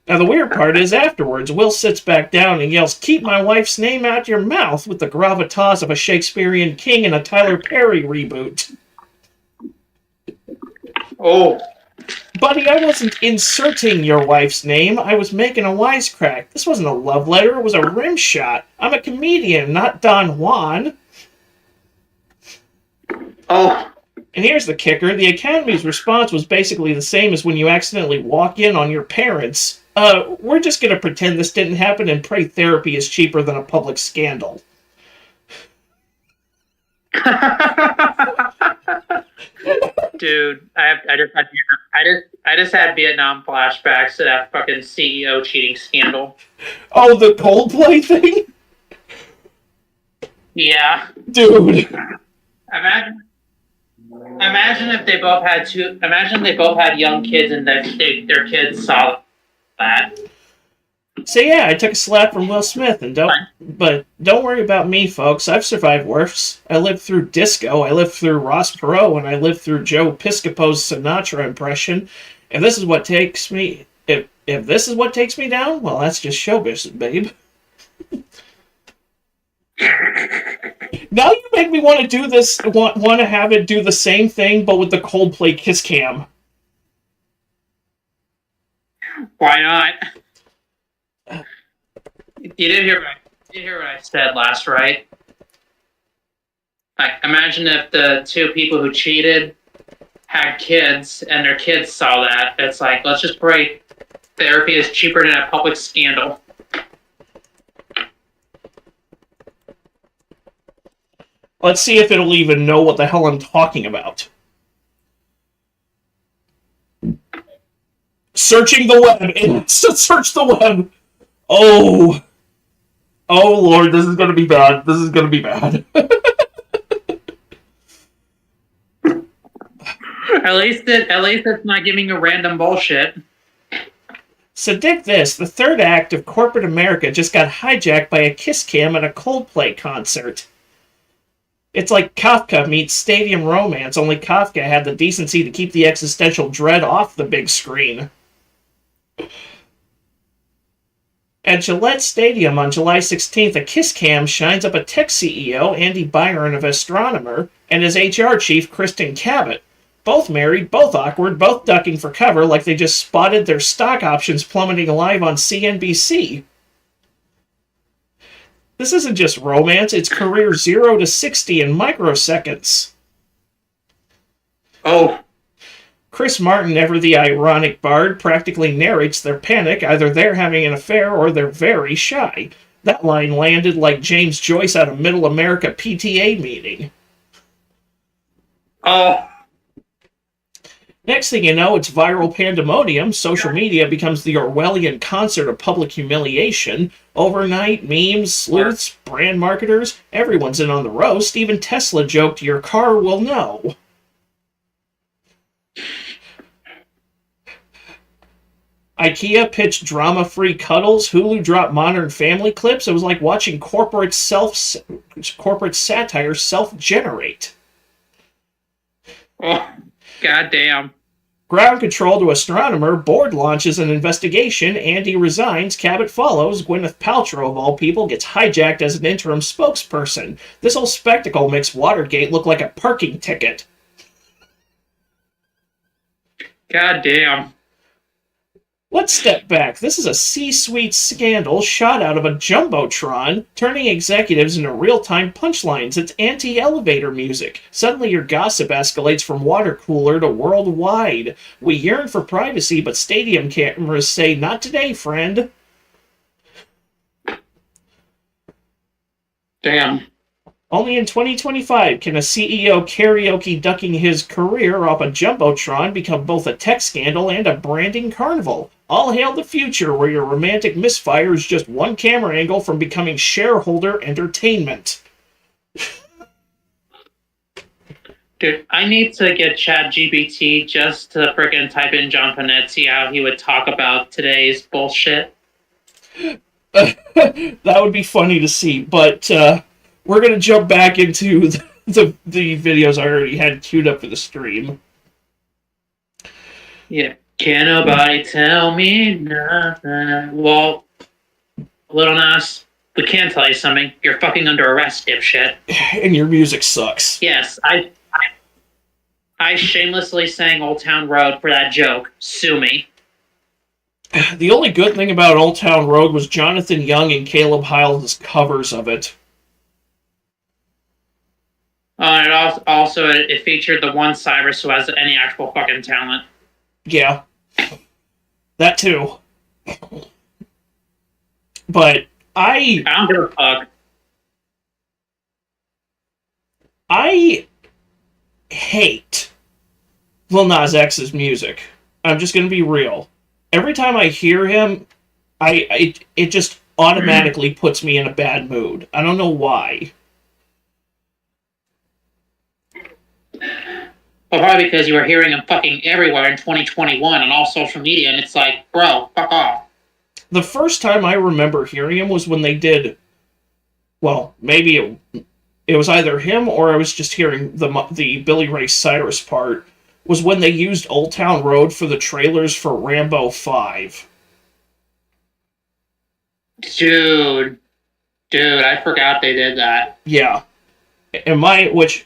Now the weird part is afterwards, Will sits back down and yells, "Keep my wife's name out your mouth," with the gravitas of a Shakespearean king in a Tyler Perry reboot. Oh. Buddy, I wasn't inserting your wife's name. I was making a wisecrack. This wasn't a love letter. It was a rim shot. I'm a comedian, not Don Juan. Oh. And here's the kicker. The Academy's response was basically the same as when you accidentally walk in on your parents. We're just going to pretend this didn't happen and pray therapy is cheaper than a public scandal. Dude, I just had Vietnam flashbacks to that fucking CEO cheating scandal. Oh, the Coldplay thing? Yeah. Dude. Imagine if they both had young kids and their kids saw that. So yeah, I took a slap from Will Smith, but don't worry about me, folks. I've survived worse. I lived through disco, I lived through Ross Perot, and I lived through Joe Piscopo's Sinatra impression. If this is what takes me, if this is what takes me down, well, that's just show business, babe. Now you make me want to do this. Want to have it do the same thing, but with the Coldplay kiss cam. Why not? You didn't hear what I said last, right? Like, imagine if the two people who cheated had kids and their kids saw that. It's like, let's just pray therapy is cheaper than a public scandal. Let's see if it'll even know what the hell I'm talking about. Searching the web. It has to search the web. Oh. Oh, Lord, this is going to be bad. This is going to be bad. At least it's not giving you random bullshit. So dig this. The third act of corporate America just got hijacked by a kiss cam at a Coldplay concert. It's like Kafka meets Stadium Romance, only Kafka had the decency to keep the existential dread off the big screen. At Gillette Stadium on July 16th, a kiss cam shines up a tech CEO, Andy Byron of Astronomer, and his HR chief, Kristen Cabot. Both married, both awkward, both ducking for cover like they just spotted their stock options plummeting live on CNBC. This isn't just romance, it's career 0 to 60 in microseconds. Oh. Chris Martin, ever the ironic bard, practically narrates their panic. Either they're having an affair or they're very shy. That line landed like James Joyce at a Middle America PTA meeting. Oh. Next thing you know, it's viral pandemonium. Social media becomes the Orwellian concert of public humiliation. Overnight, memes, sleuths, brand marketers, everyone's in on the roast. Even Tesla joked, "Your car will know." IKEA pitched drama-free cuddles. Hulu dropped Modern Family clips. It was like watching corporate satire self-generate. Oh, goddamn. Ground control to Astronomer. Board launches an investigation. Andy resigns. Cabot follows. Gwyneth Paltrow, of all people, gets hijacked as an interim spokesperson. This whole spectacle makes Watergate look like a parking ticket. Goddamn. Let's step back. This is a C-suite scandal shot out of a jumbotron, turning executives into real-time punchlines. It's anti-elevator music. Suddenly your gossip escalates from water cooler to worldwide. We yearn for privacy, but stadium cameras say, "Not today, friend." Damn. Only in 2025 can a CEO karaoke ducking his career off a jumbotron become both a tech scandal and a branding carnival. All hail the future where your romantic misfire is just one camera angle from becoming shareholder entertainment. Dude, I need to get ChatGPT just to frickin' type in John Panetta how he would talk about today's bullshit. That would be funny to see, but we're going to jump back into the videos I already had queued up for the stream. Yeah. Can't nobody tell me nothing. Well, Little Nas, we can tell you something. You're fucking under arrest, dipshit. And your music sucks. Yes, I shamelessly sang Old Town Road for that joke. Sue me. The only good thing about Old Town Road was Jonathan Young and Caleb Hyles' covers of it. And it featured the one Cyrus who has any actual fucking talent. Yeah. That too. But I don't give a fuck. I hate Lil Nas X's music. I'm just gonna be real. Every time I hear him, it just automatically puts me in a bad mood. I don't know why. Well, probably because you were hearing him fucking everywhere in 2021 on all social media, and it's like, bro, fuck off. The first time I remember hearing him was when they did. Well, maybe it was either him or I was just hearing the Billy Ray Cyrus part. Was when they used Old Town Road for the trailers for Rambo 5. Dude, I forgot they did that. Yeah. Which,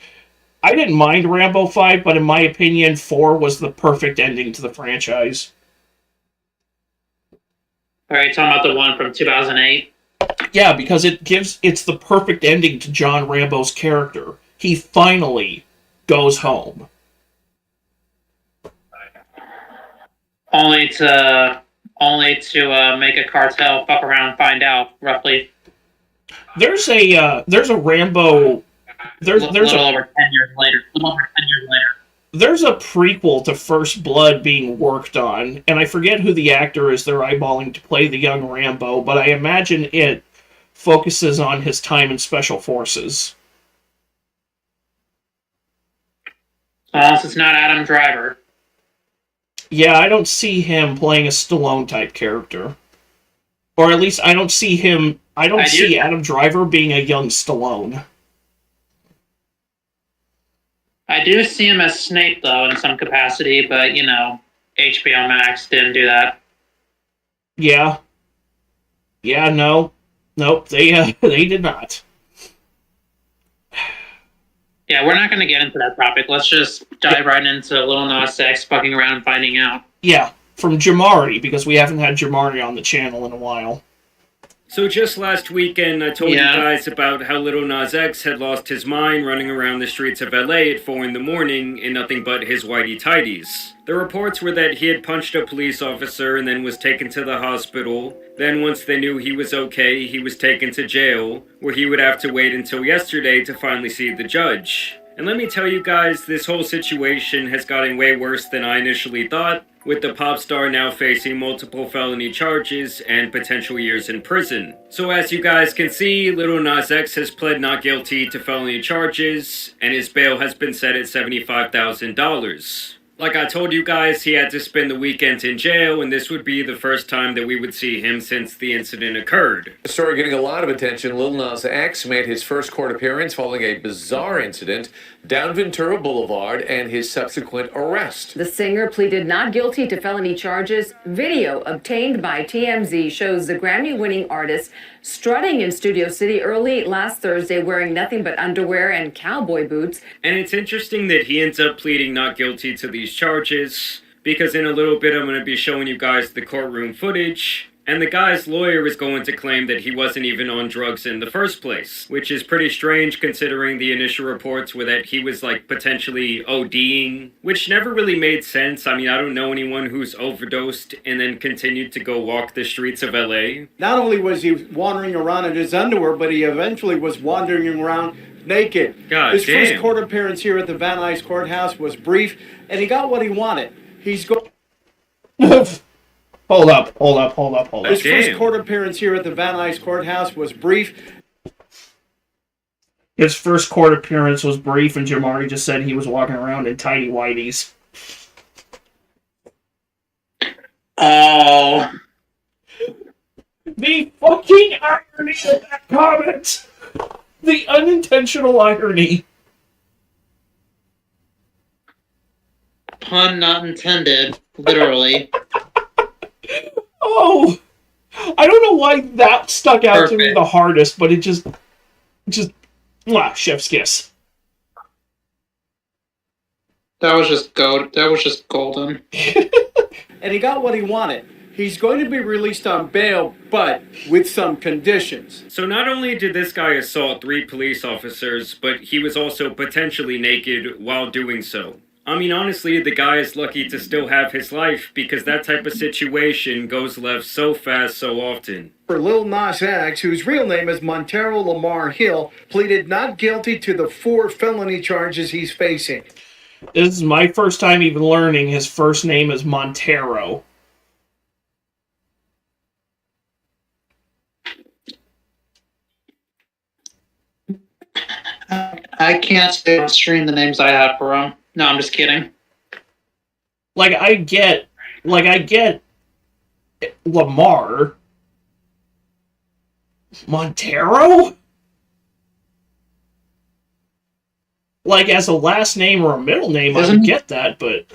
I didn't mind Rambo 5, but in my opinion, 4 was the perfect ending to the franchise. Alright, talking about the one from 2008? Yeah, because it's the perfect ending to John Rambo's character. He finally goes home. Only to make a cartel fuck around and find out, roughly. There's a Rambo. There's a little over 10 years later. There's a prequel to First Blood being worked on, and I forget who the actor is they're eyeballing to play the young Rambo, but I imagine it focuses on his time in Special Forces. Unless it's not Adam Driver. Yeah, I don't see him playing a Stallone-type character. Or at least I don't see Adam Driver being a young Stallone. I do see him as Snape, though, in some capacity, but, HBO Max didn't do that. Yeah. Yeah, no. Nope, they did not. Yeah, we're not going to get into that topic. Let's just dive right into Lil Nas X fucking around and finding out. Yeah, from Jamari, because we haven't had Jamari on the channel in a while. So just last weekend, I told you guys about how Lil Nas X had lost his mind running around the streets of LA at 4 in the morning in nothing but his whitey-tighties. The reports were that he had punched a police officer and then was taken to the hospital. Then once they knew he was okay, he was taken to jail, where he would have to wait until yesterday to finally see the judge. And let me tell you guys, this whole situation has gotten way worse than I initially thought, with the pop star now facing multiple felony charges and potential years in prison. So as you guys can see, Lil Nas X has pled not guilty to felony charges, and his bail has been set at $75,000. Like I told you guys, he had to spend the weekend in jail, and this would be the first time that we would see him since the incident occurred. The story getting a lot of attention. Lil Nas X made his first court appearance following a bizarre incident down Ventura Boulevard and his subsequent arrest. The singer pleaded not guilty to felony charges. Video obtained by TMZ shows the Grammy-winning artist strutting in Studio City early last Thursday wearing nothing but underwear and cowboy boots. And it's interesting that he ends up pleading not guilty to these charges, because in a little bit I'm going to be showing you guys the courtroom footage, and the guy's lawyer is going to claim that he wasn't even on drugs in the first place, which is pretty strange considering the initial reports were that he was potentially ODing, which never really made sense. I mean, I don't know anyone who's overdosed and then continued to go walk the streets of LA. Not only was he wandering around in his underwear, but he eventually was wandering around naked. His first court appearance here at the Van Nuys Courthouse was brief, and he got what he wanted. He's going... Hold up. His first court appearance here at the Van Nuys Courthouse was brief. His first court appearance was brief, and Jamari just said he was walking around in tidy whities. Oh. The fucking irony of that comment! The unintentional irony. Pun not intended, literally. Oh, I don't know why that stuck out to me the hardest, but it just, chef's kiss. That was just golden. And he got what he wanted. He's going to be released on bail, but with some conditions. So not only did this guy assault 3 police officers, but he was also potentially naked while doing so. I mean, honestly, the guy is lucky to still have his life, because that type of situation goes left so fast so often. For Lil Nas X, whose real name is Montero Lamar Hill, pleaded not guilty to the 4 felony charges he's facing. This is my first time even learning his first name is Montero. I can't stay on stream the names I have for him. No, I'm just kidding. Like I get Lamar. Montero? Like as a last name or a middle name, I would get that, but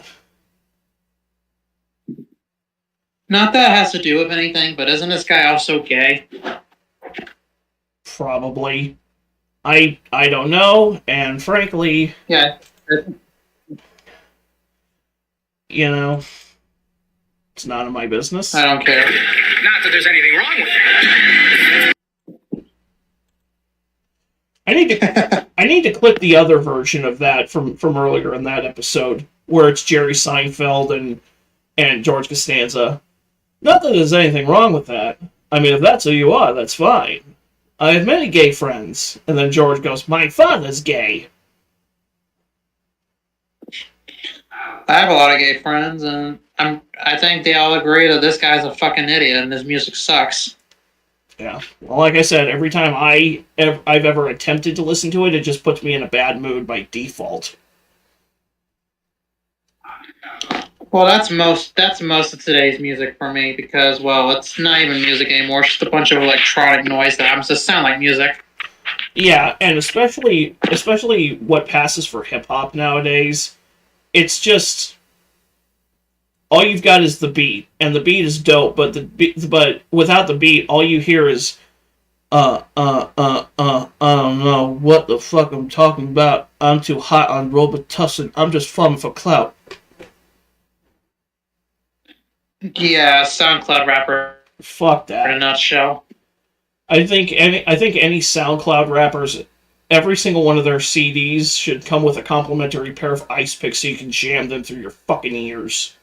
not that it has to do with anything, but isn't this guy also gay? Probably. I don't know, and frankly, yeah, you know, it's none of my business. I don't care. Not that there's anything wrong with that. I need to clip the other version of that from earlier in that episode, where it's Jerry Seinfeld and George Costanza. Not that there's anything wrong with that. I mean, if that's who you are, that's fine. I have many gay friends. And then George goes, my father's gay. I have a lot of gay friends, and I think they all agree that this guy's a fucking idiot and his music sucks. Yeah. Well, like I said, every time I've ever attempted to listen to it, it just puts me in a bad mood by default. Well, that's most of today's music for me because, well, it's not even music anymore. It's just a bunch of electronic noise that happens to sound like music. Yeah, and especially what passes for hip hop nowadays, it's just all you've got is the beat, and the beat is dope, but but without the beat, all you hear is I don't know what the fuck I'm talking about. I'm too hot on Robitussin. I'm just farming for clout. Yeah, SoundCloud rapper. Fuck that. In a nutshell. I think any SoundCloud rappers, every single one of their CDs should come with a complimentary pair of ice picks so you can jam them through your fucking ears.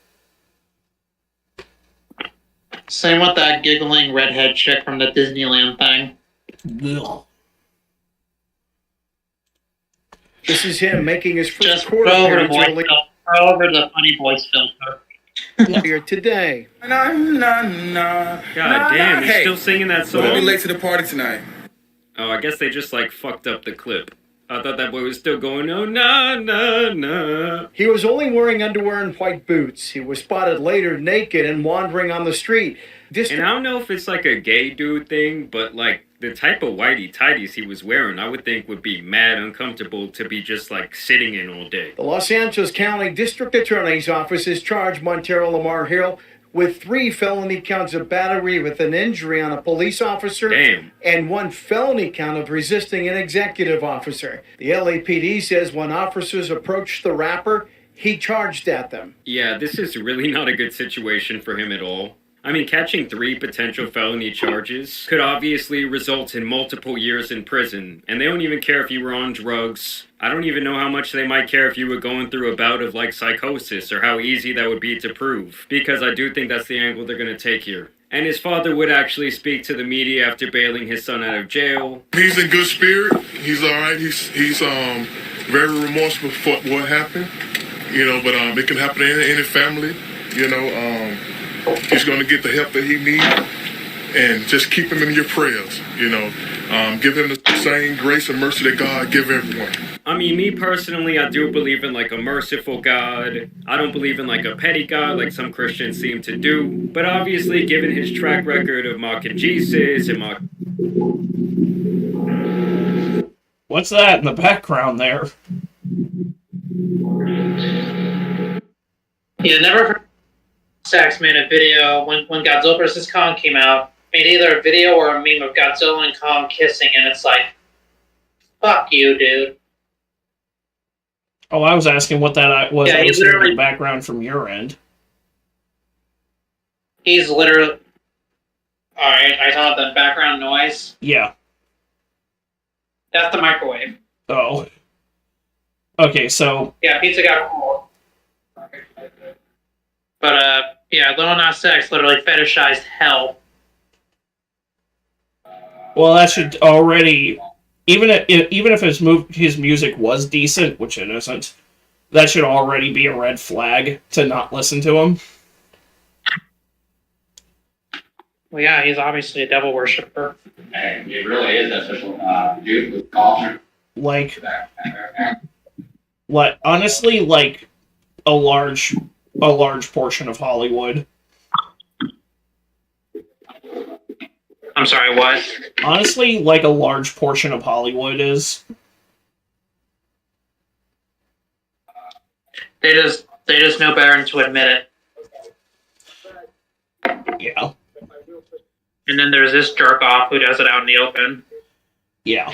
Same with that giggling redhead chick from the Disneyland thing. Ugh. This is him making his first Just quarter over appearance the funny voice filter. here today. God damn, he's still singing that song. We'll be late to the party tonight. Oh, I guess they just fucked up the clip. I thought that boy was still going, oh, nah, nah, nah. He was only wearing underwear and white boots. He was spotted later naked and wandering on the street. And I don't know if it's a gay dude thing, but the type of whitey tighties he was wearing, I would think would be mad uncomfortable to be just sitting in all day. The Los Angeles County District Attorney's Office has charged Montero Lamar Hill with 3 felony counts of battery with an injury on a police officer. Damn. And 1 felony count of resisting an executive officer. The LAPD says when officers approached the rapper, he charged at them. Yeah, this is really not a good situation for him at all. I mean, catching 3 potential felony charges could obviously result in multiple years in prison, and they don't even care if you were on drugs. I don't even know how much they might care if you were going through a bout of psychosis, or how easy that would be to prove, because I do think that's the angle they're going to take here. And his father would actually speak to the media after bailing his son out of jail. He's in good spirit. He's all right. He's very remorseful for what happened. But it can happen to any family. He's going to get the help that he needs, and just keep him in your prayers. Give him the same grace and mercy that God give everyone. I mean, me personally, I do believe in a merciful God. I don't believe in a petty God like some Christians seem to do. But obviously, given his track record of mocking Jesus and What's that in the background there? Yeah, never heard. Sachs made a video when Godzilla vs. Kong came out. Made either a video or a meme of Godzilla and Kong kissing, and it's fuck you, dude. Oh, I was asking what that was. Yeah, I he's was literally the background from your end. He's literally. All right, I saw the background noise. Yeah. That's the microwave. Oh. Okay, so. Yeah, pizza got cold. But yeah, Lil Nas X literally fetishized hell. Well, that should already, even if his music was decent, which it isn't, that should already be a red flag to not listen to him. Well, yeah, he's obviously a devil worshiper. Hey, it really is official. Dude with culture. Like, honestly, like a large portion of Hollywood. I'm sorry, what? Honestly, like a large portion of Hollywood is. They just know better than to admit it. Yeah. And then there's this jerk off who does it out in the open. Yeah.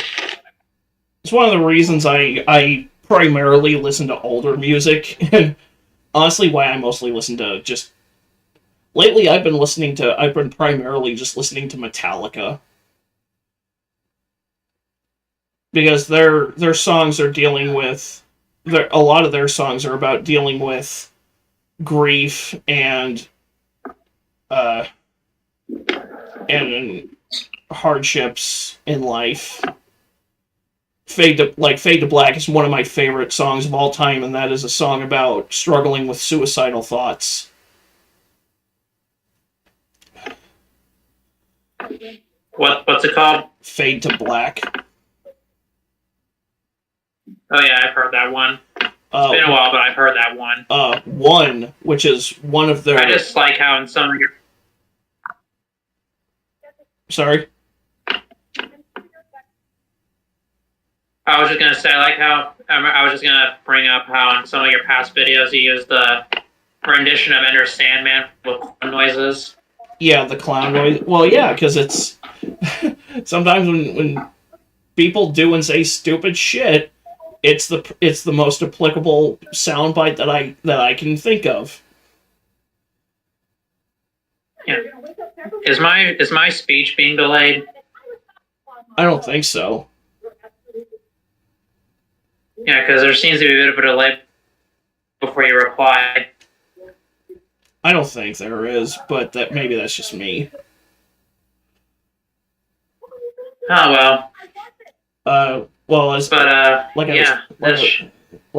It's one of the reasons I primarily listen to older music, and honestly why I mostly listen to just... Lately I've been primarily just listening to Metallica. Because their songs are dealing with... a lot of their songs are about dealing with grief and hardships in life. Fade to Black is one of my favorite songs of all time, and that is a song about struggling with suicidal thoughts. What's it called? Fade to Black. Oh yeah, I've heard that one. It's been a while, but I've heard that one. One, which is one of their... I just like how in some of your... Sorry? I was just gonna say, I was just gonna bring up how in some of your past videos you use the rendition of Enter Sandman with noises. Yeah, the clown noise. Well, yeah, because it's... sometimes when people do and say stupid shit, it's the most applicable soundbite that I can think of. Yeah. Is my speech being delayed? I don't think so. Yeah, because there seems to be a bit of a delay before you reply. I don't think there is, but maybe that's just me. Oh well. Well, like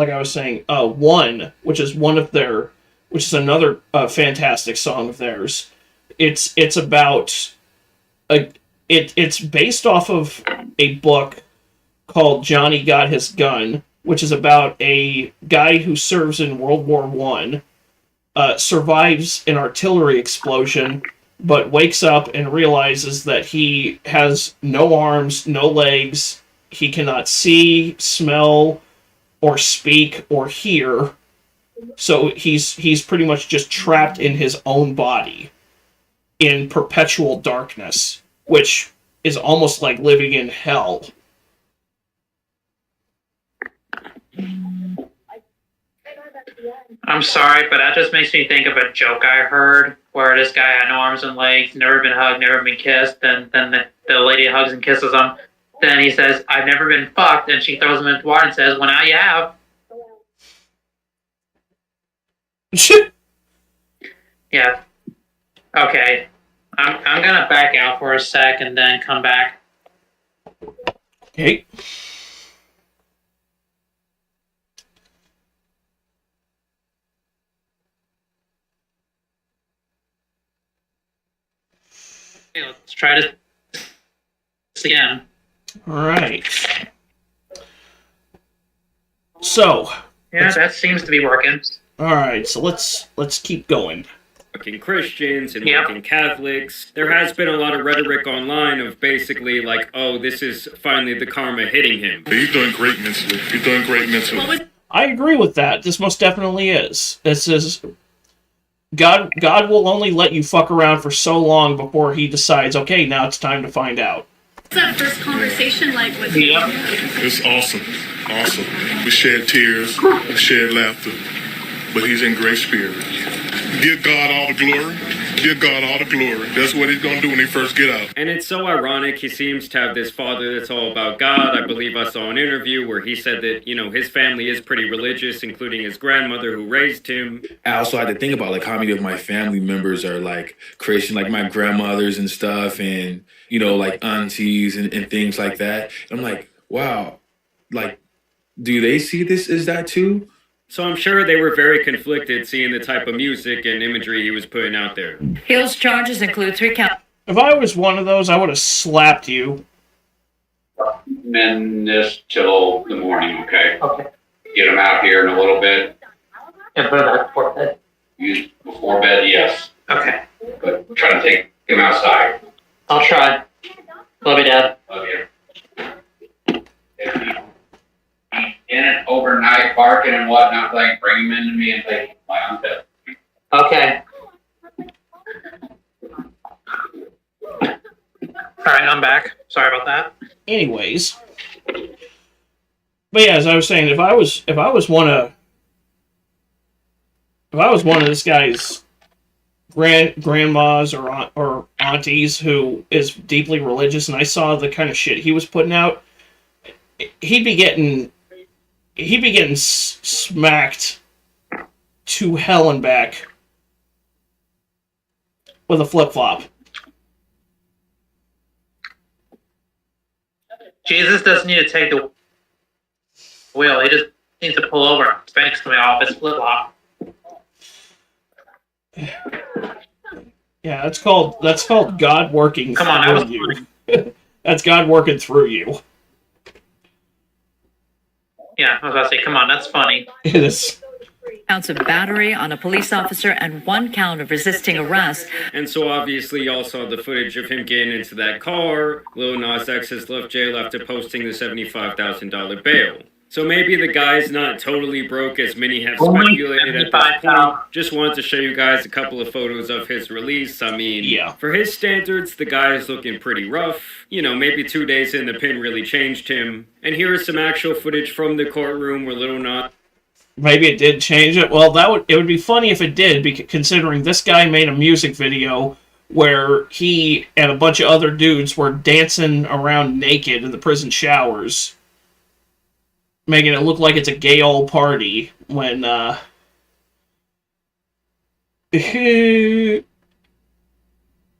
I was saying, One, which is another fantastic song of theirs. It's about it's based off of a book called Johnny Got His Gun, which is about a guy who serves in World War I, survives an artillery explosion, but wakes up and realizes that he has no arms, no legs, he cannot see, smell, or speak, or hear, so he's pretty much just trapped in his own body, in perpetual darkness, which is almost like living in hell. I'm sorry, but that just makes me think of a joke I heard where this guy had no arms and legs, never been hugged, never been kissed. Then the lady hugs and kisses him. Then he says, "I've never been fucked," and she throws him into water and says, "Well, now you have." Yeah. Okay. I'm gonna back out for a sec and then come back. Okay. Let's try this again. All right. So. Yeah, that seems to be working. All right, so let's keep going. Fucking Christians and fucking Catholics. There has been a lot of rhetoric online of basically like, oh, this is finally the karma hitting him. He's doing great mentally. He's doing great mentally. I agree with that. This most definitely is. This is... God will only let you fuck around for so long before he decides, okay, now it's time to find out. What's that first conversation like with you? It's awesome. Awesome. We shared tears, we shared laughter, but he's in great spirits. Give God all the glory. Give God all the glory. That's what he's going to do when he first get out. And it's so ironic. He seems to have this father that's all about God. I believe I saw an interview where he said that, you know, his family is pretty religious, including his grandmother who raised him. I also had to think about, like, how many of my family members are, like, Christian, like my grandmothers and stuff, and, you know, like aunties and things like that. And I'm like, wow, like, do they see this as that too? So I'm sure they were very conflicted seeing the type of music and imagery he was putting out there. Hill's charges include 3 counts. If I was one of those, I would have slapped you. Men this till the morning, okay? Okay. Get them out here in a little bit. And put it back before bed. Use before bed, yes. Okay. But try to take him outside. I'll try. Love you, Dad. Love you. If he's in it overnight, barking and whatnot, like bring him into me and take my own bed. Okay. Alright, I'm back. Sorry about that. Anyways. But yeah, as I was saying, if I was one of this guy's grandmas or aunties who is deeply religious, and I saw the kind of shit he was putting out, he'd be getting smacked to hell and back with a flip-flop. Jesus doesn't need to take the wheel. He just needs to pull over and spank somebody off his flip-flop. Yeah, that's called God working Come on, through you. That's God working through you. Yeah, I was about to say, come on, that's funny. It is. Counts of battery on a police officer and 1 count of resisting arrest. And so obviously y'all saw the footage of him getting into that car. Lil Nas X has left jail after posting the $75,000 bail. So maybe the guy's not totally broke as many have speculated at this point. Just wanted to show you guys a couple of photos of his release. I mean, yeah. For his standards, the guy is looking pretty rough. You know, maybe 2 days in, the pin really changed him. And here is some actual footage from the courtroom where Lil Nas... Maybe it did change it. Well, it would be funny if it did, considering this guy made a music video where he and a bunch of other dudes were dancing around naked in the prison showers, making it look like it's a gay old party when, I mean,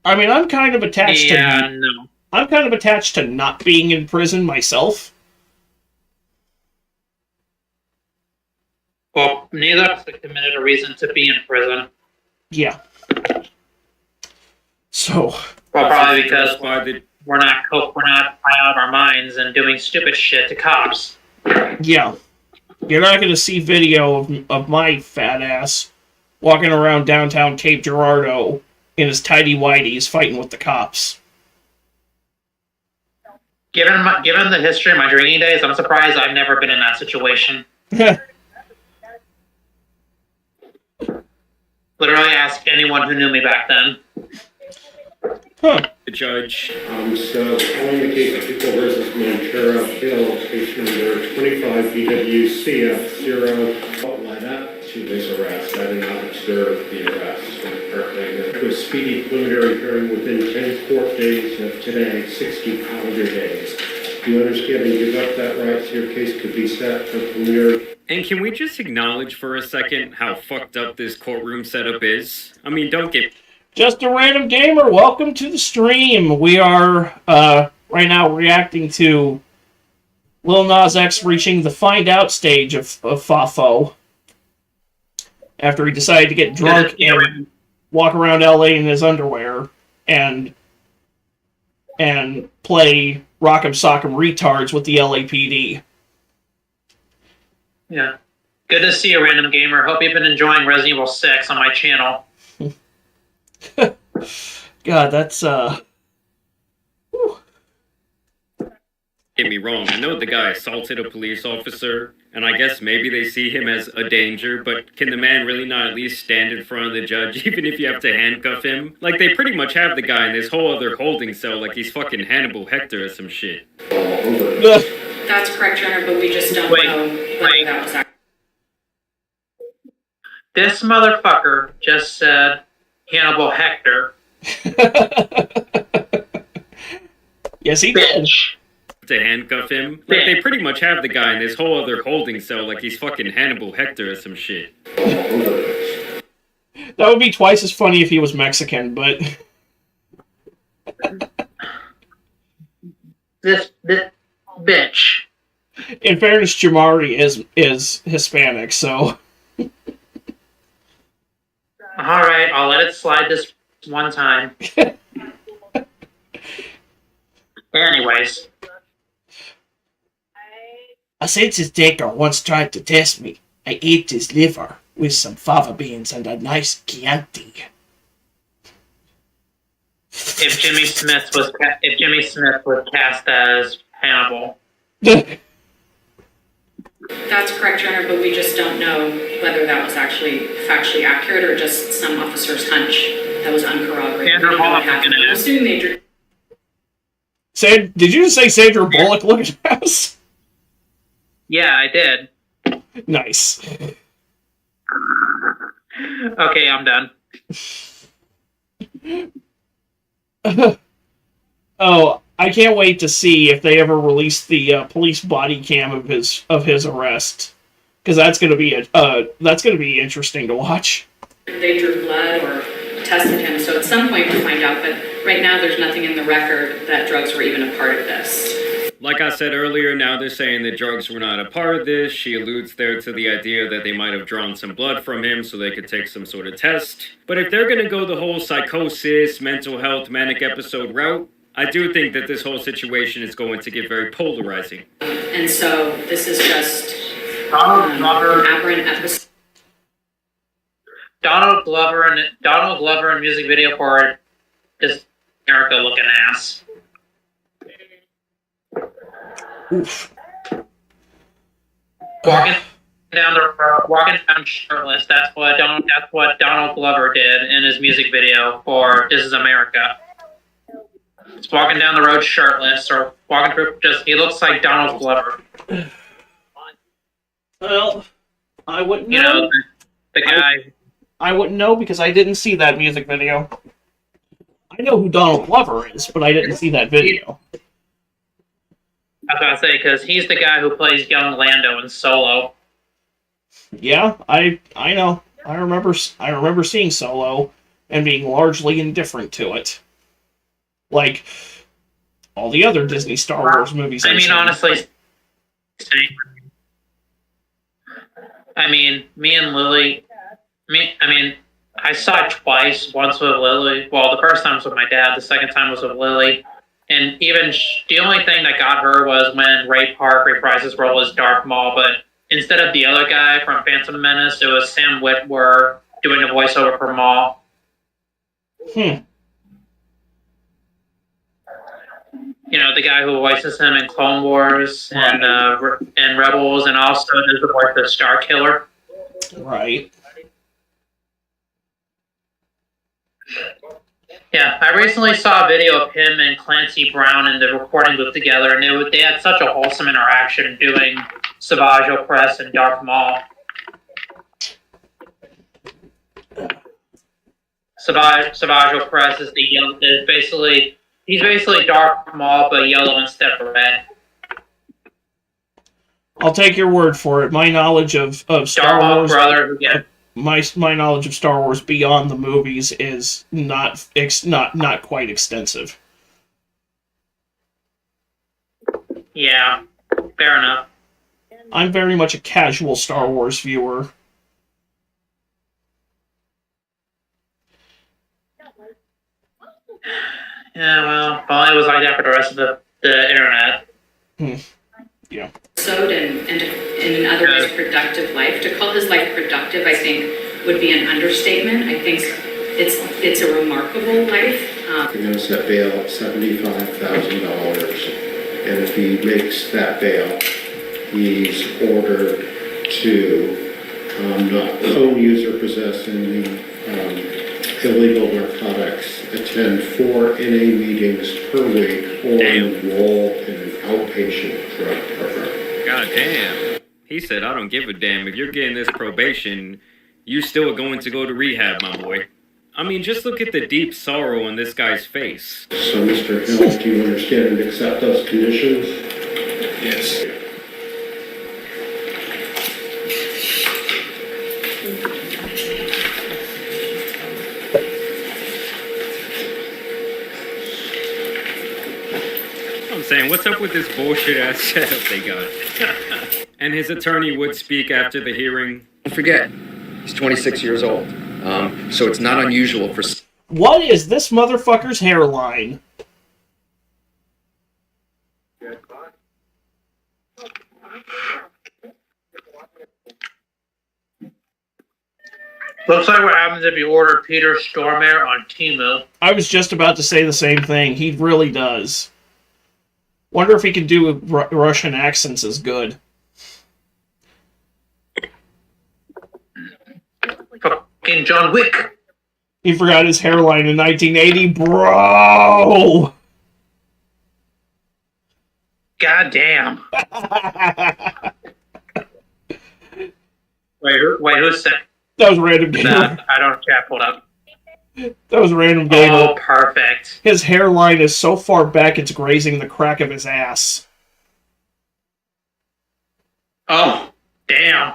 I'm kind of attached I'm kind of attached to not being in prison myself. Well, neither of us have committed a reason to be in prison. Yeah. So. Well, probably because we're not high out of our minds and doing stupid shit to cops. Yeah. You're not going to see video of my fat ass walking around downtown Cape Girardeau in his tidy whities fighting with the cops. Given the history of my drinking days, I'm surprised I've never been in that situation. Literally ask anyone who knew me back then. The judge. So, calling the case of People versus Montero Hill, case number 25 BWCF 0. Why not? To this arrest. I did not observe the arrest. To a speedy preliminary hearing within 10 court days of today, 60 calendar days. Do you understand and give up that right so your case could be set for preliminary? And can we just acknowledge for a second how fucked up this courtroom setup is? I mean, don't get... Just a random gamer, welcome to the stream. We are, right now reacting to Lil Nas X reaching the find out stage of FAFO. After he decided to get drunk and walk around LA in his underwear and play Rock'em Sock'em Retards with the LAPD. Yeah. Good to see you, random gamer. Hope you've been enjoying Resident Evil 6 on my channel. God, that's, Get me wrong, I know the guy assaulted a police officer, and I guess maybe they see him as a danger, but can the man really not at least stand in front of the judge, even if you have to handcuff him? Like, they pretty much have the guy in this whole other holding cell like he's fucking Hannibal Hector or some shit. That's correct, Your Honor, but we just don't know whether that was actually... This motherfucker just said Hannibal Hector. Yes, he did. To handcuff him. Like, they pretty much have the guy in this whole other holding cell like he's fucking Hannibal Hector or some shit. That would be twice as funny if he was Mexican, but... This bitch In fairness, Jamari is Hispanic, so. Alright, I'll let it slide this one time. Anyways. A census taker once tried to test me. I ate his liver with some fava beans and a nice Chianti. If Jimmy Smith was cast as Hannibal. That's correct, Your Honor, but we just don't know whether that was actually factually accurate or just some officer's hunch that was uncorroborated. We don't know what happened. I'm assuming they drew. Did you just say Sandra Bullock looking ass? Yeah, I did. Nice. Okay, I'm done. Oh, I can't wait to see if they ever release the police body cam of his arrest, because that's gonna be interesting to watch. They drew blood or tested him, so at some point we'll find out, but right now there's nothing in the record that drugs were even a part of this. Like I said earlier, now they're saying that drugs were not a part of this. She alludes there to the idea that they might have drawn some blood from him so they could take some sort of test. But if they're going to go the whole psychosis, mental health, manic episode route, I do think that this whole situation is going to get very polarizing. And so this is just an aberrant episode. Donald Glover in music video for this America looking ass. Oof. Walking down shirtless. That's what Donald Glover did in his music video for "This Is America." He's walking down the road shirtless, or walking through. He looks like Donald Glover. Well, I wouldn't know. You know, the guy. I wouldn't know because I didn't see that music video. I know who Donald Glover is, but I didn't see that video. I was about to say, because he's the guy who plays young Lando in Solo. Yeah, I know. I remember seeing Solo and being largely indifferent to it. Like all the other Disney Star Wars movies. Honestly, me and Lily. I saw it twice. Once with Lily. Well, the first time was with my dad. The second time was with Lily. And even the only thing that got her was when Ray Park reprised his role as Darth Maul, but instead of the other guy from Phantom Menace, it was Sam Witwer doing the voiceover for Maul. You know, the guy who voices him in Clone Wars and Rebels, and also does the voice of Star Killer. Right. Yeah, I recently saw a video of him and Clancy Brown in the recording booth together, and they had such a wholesome interaction doing Savage Opress and Darth Maul. Savage Opress is he's basically Darth Maul but yellow instead of red. I'll take your word for it. My knowledge of Star Wars, brother, my knowledge of Star Wars beyond the movies is not quite extensive. Yeah, fair enough. I'm very much a casual Star Wars viewer. Yeah, well, probably was like that for the rest of the internet. Yeah. And in an otherwise productive life. To call his life productive, I think, would be an understatement. I think it's a remarkable life. He knows that bail of $75,000, and if he makes that bail, he's ordered to not own, use, or possess any illegal narcotics, attend 4 NA meetings per week, or enroll in an outpatient drug program. God damn. He said, I don't give a damn. If you're getting this probation, you still are going to go to rehab, my boy. I mean, just look at the deep sorrow on this guy's face. So, Mr. Hill, do you understand and accept those conditions? Yes. I'm saying, man, what's up with this bullshit ass setup they got? And his attorney would speak after the hearing. Don't forget, he's 26 years old, so it's not unusual for... What is this motherfucker's hairline? Looks like what happens if you order Peter Stormare on Temu. I was just about to say the same thing. He really does. Wonder if he can do Russian accents as good. Fucking John Wick. He forgot his hairline in 1980, bro. God damn. Wait, who's that? That was random gamer. Nah, I don't have pulled up. That was random gamer. Oh, perfect. His hairline is so far back it's grazing the crack of his ass. Oh, damn.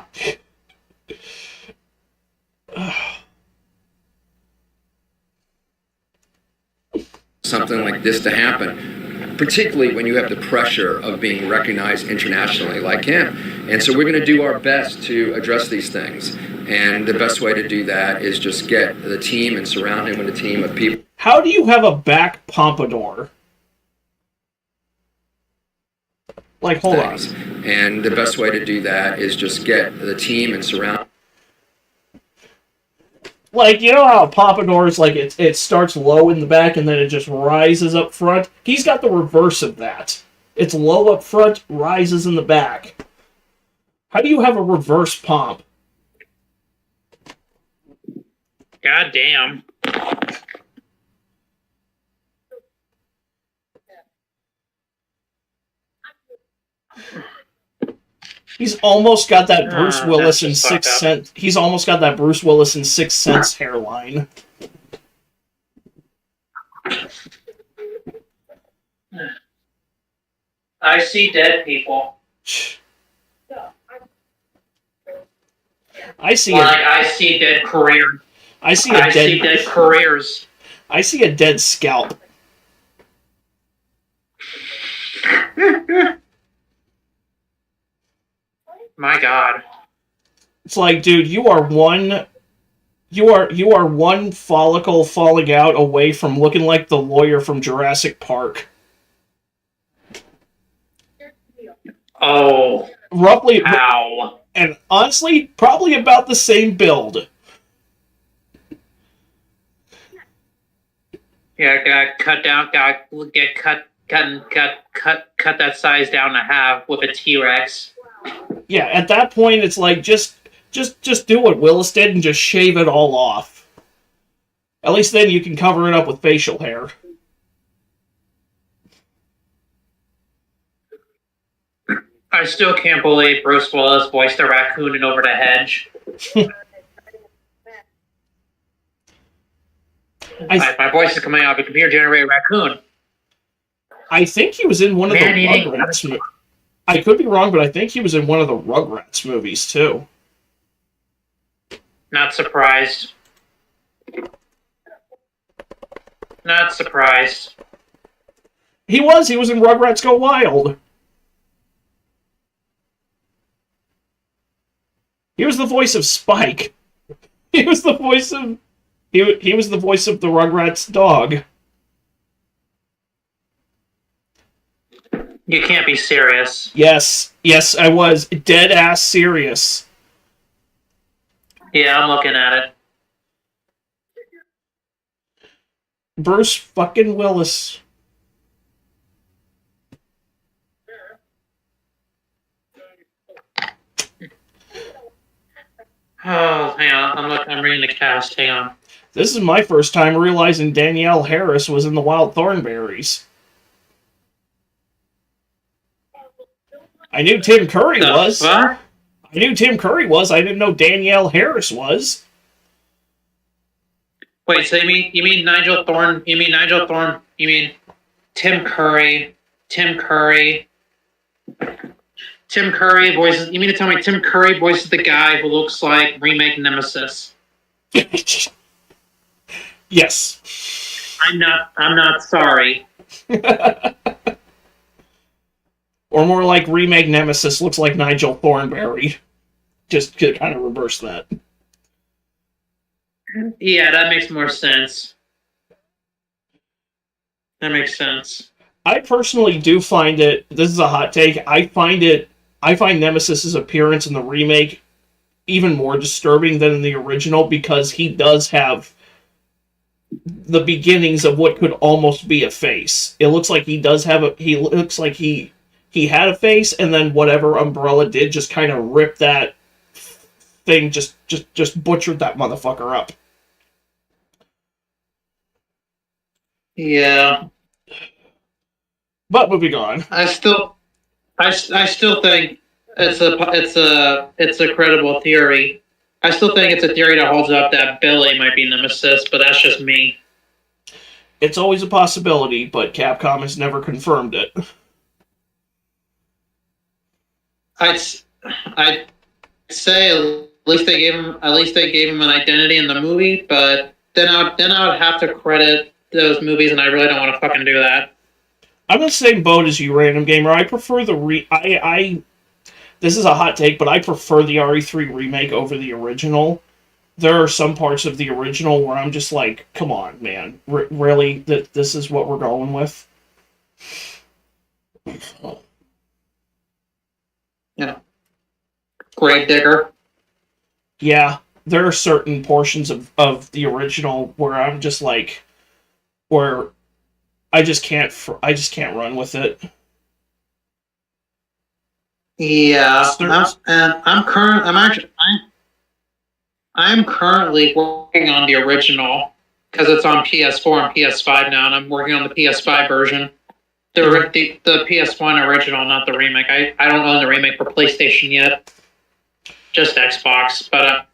something like this to happen, particularly when you have the pressure of being recognized internationally like him. And so we're going to do our best to address these things. And the best way to do that is just get the team and surround him with a team of people. How do you have a back pompadour? Like, hold on. And the best way to do that is just get the team and surround. Like, you know how a pompadour is like it starts low in the back and then it just rises up front? He's got the reverse of that. It's low up front, rises in the back. How do you have a reverse pomp? God damn. He's almost got that Bruce Willis in Sixth Sense. He's almost got that Bruce Willis in Sixth Sense hairline. I see dead people. I see I see dead careers. I see dead careers. I see a dead scalp. My God. It's like, dude, you are one follicle falling out away from looking like the lawyer from Jurassic Park. Oh. Roughly. Ow. And honestly, probably about the same build. Yeah, got cut down. Got get cut that size down to half with a T-Rex. Yeah, at that point, it's like just do what Willis did and just shave it all off. At least then you can cover it up with facial hair. I still can't believe Bruce Willis voiced the raccoon in Over the Hedge. My voice is coming out of a computer-generated raccoon. I think he was in one of the Rugrats movies. I could be wrong, but I think he was in one of the Rugrats movies, too. Not surprised. Not surprised. He was in Rugrats Go Wild. He was the voice of Spike. He was the voice of... He was the voice of the Rugrats dog. You can't be serious. Yes, I was. Dead-ass serious. Yeah, I'm looking at it. Bruce fucking Willis. Oh, hang on. I'm reading the cast. Hang on. This is my first time realizing Danielle Harris was in the Wild Thornberrys. I knew Tim Curry was. What? I knew Tim Curry was. I didn't know Danielle Harris was. Wait, so you mean Nigel Thorne? You mean Nigel Thorne? You mean Tim Curry? Tim Curry voices. You mean to tell me Tim Curry voices the guy who looks like remake Nemesis? Yes. I'm not sorry. Or more like remake Nemesis looks like Nigel Thornberry. Just to kind of reverse that. Yeah, that makes more sense. That makes sense. I personally do find it, this is a hot take, I find Nemesis's appearance in the remake even more disturbing than in the original because he does have the beginnings of what could almost be a face. It looks like he had a face, and then whatever Umbrella did just kind of ripped that thing, just butchered that motherfucker up. Yeah. But moving on. I still think it's a credible theory. I still think it's a theory that holds up that Billy might be Nemesis, but that's just me. It's always a possibility, but Capcom has never confirmed it. I'd say at least they gave him an identity in the movie, but then I would have to credit those movies, and I really don't want to fucking do that. I'm in the same boat as you, Random Gamer. I prefer the this is a hot take, but I prefer the RE3 remake over the original. There are some parts of the original where I'm just like, come on, man. Really? This is what we're going with? Yeah. Grave digger. Yeah, there are certain portions of the original where I'm just like, where I just can't run with it. Yeah, I'm currently working on the original because it's on PS4 and PS5 now, and I'm working on the PS5 version. The PS1 original, not the remake. I don't own the remake for PlayStation yet, just Xbox. But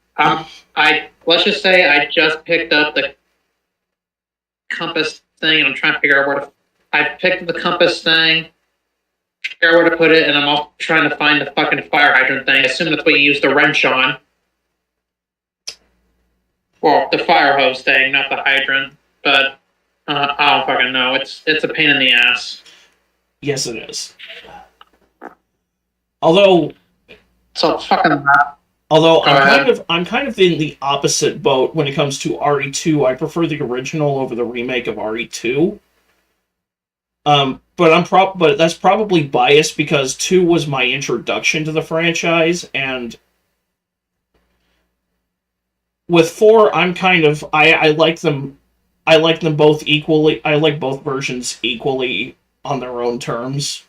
let's just say I just picked up the compass thing, and I'm trying to figure out I picked up the compass thing, figure out where to put it, and I'm also trying to find the fucking fire hydrant thing. I assume that's what you use the wrench on. Well, the fire hose thing, not the hydrant. But I don't fucking know. It's a pain in the ass. Yes, it is. Although I'm kind of in the opposite boat when it comes to RE2. I prefer the original over the remake of RE2. But that's probably biased because 2 was my introduction to the franchise, and with 4, I'm kind of I like them both equally. I like both versions equally on their own terms.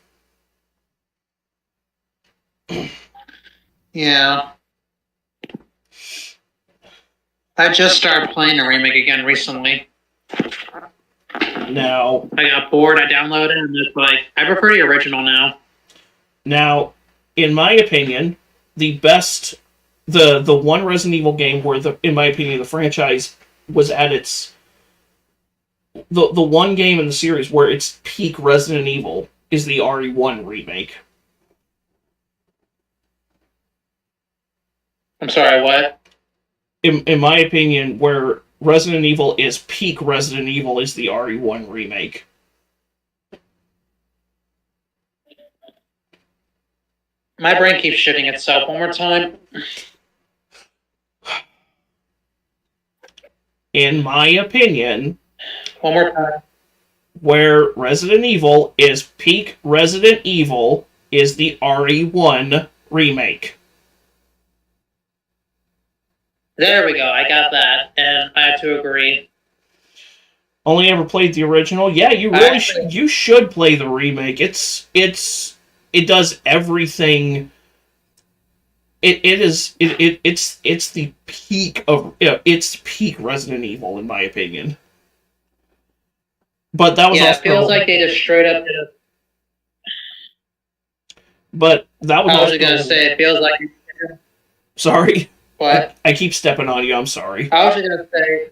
Yeah. I just started playing the remake again recently. Now, I got bored, I downloaded it, and it's like, I prefer the original now. Now, in my opinion, the one Resident Evil game where in my opinion, the franchise was at its... The one game in the series where it's peak Resident Evil is the RE1 remake. I'm sorry, what? In my opinion, where Resident Evil is peak Resident Evil is the RE1 remake. My brain keeps shitting itself. One more time. In my opinion... One more time. Where Resident Evil is peak Resident Evil is the RE1 remake. There we go, I got that, and I have to agree. Only ever played the original? Yeah, you really you should play the remake. It does everything. It's the peak of it's peak Resident Evil in my opinion. But that was also, it feels like they just straight up did a... But that was I was also, gonna say it feels like... Sorry. What? I keep stepping on you, I'm sorry. I was just gonna say,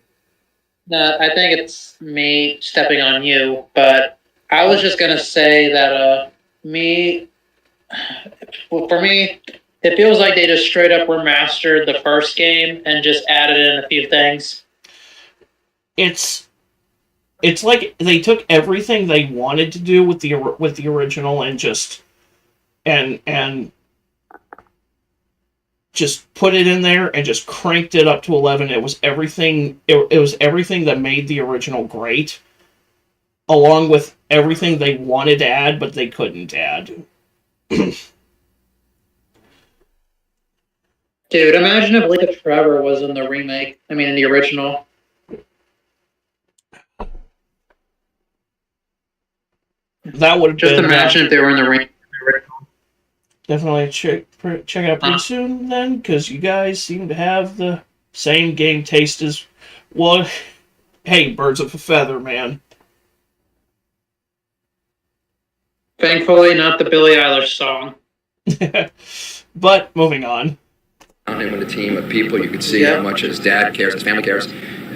no, I think it's me stepping on you, but I was just gonna say that for me, it feels like they just straight up remastered the first game and just added in a few things. It's like they took everything they wanted to do with the original and just and just put it in there and just cranked it up to 11. It was everything. It was everything that made the original great, along with everything they wanted to add but they couldn't add. Dude, imagine if Lake of Forever was in the remake. I mean, in the original. That would have Just been... imagine if they were in the remake. Definitely check out pretty soon then, because you guys seem to have the same game taste as... Well, hey, birds of a feather, man. Thankfully, not the Billie Eilish song. But, moving on. On him with a team of people, you could see how much his dad cares, his family cares,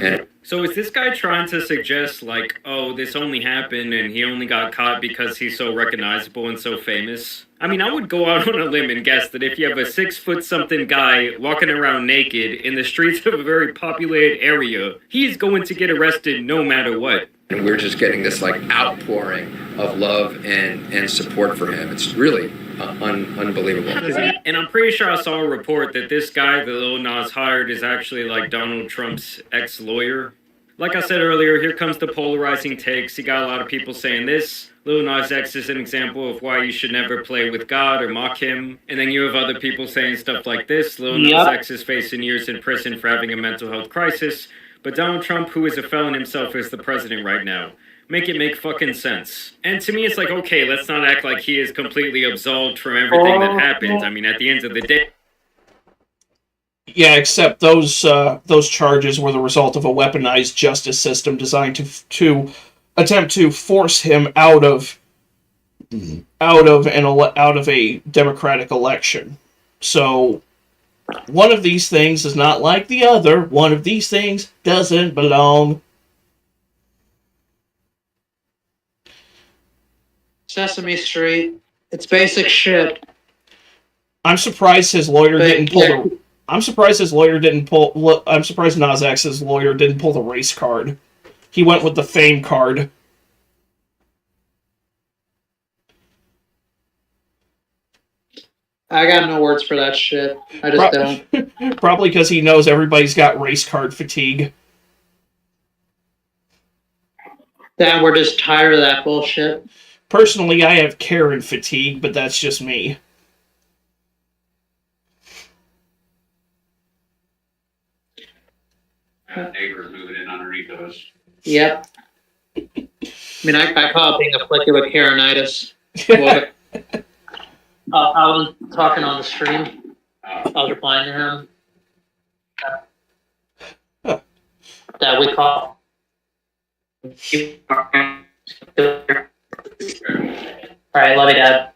and... So is this guy trying to suggest, like, oh, this only happened and he only got caught because he's so recognizable and so famous? I mean, I would go out on a limb and guess that if you have a 6-foot-something guy walking around naked in the streets of a very populated area, he's going to get arrested no matter what. And we're just getting this, like, outpouring of love and support for him. It's really unbelievable. And I'm pretty sure I saw a report that this guy that Lil Nas hired is actually like Donald Trump's ex-lawyer. Like I said earlier, here comes the polarizing takes. You got a lot of people saying this. Lil Nas X is an example of why you should never play with God or mock him. And then you have other people saying stuff like this. Lil Nas X is facing years in prison for having a mental health crisis. But Donald Trump, who is a felon himself, is the president right now. Make it make fucking sense. And to me, it's like, okay, let's not act like he is completely absolved from everything that happened. I mean, at the end of the day... Yeah, except those charges were the result of a weaponized justice system designed to attempt to force him out of a democratic election. So one of these things is not like the other. One of these things doesn't belong. Sesame Street. It's basic shit. I'm surprised his lawyer didn't pull the... I'm surprised his lawyer didn't pull... I'm surprised Nas X's lawyer didn't pull the race card. He went with the fame card. I got no words for that shit. I just don't. Probably because he knows everybody's got race card fatigue. That we're just tired of that bullshit. Personally, I have Karen fatigue, but that's just me. Neighbors moving in underneath us. Yep. I mean, I call it being afflicted with Karenitis. I was talking on the stream. I was replying to him. That we call. Alright, love you, Dad.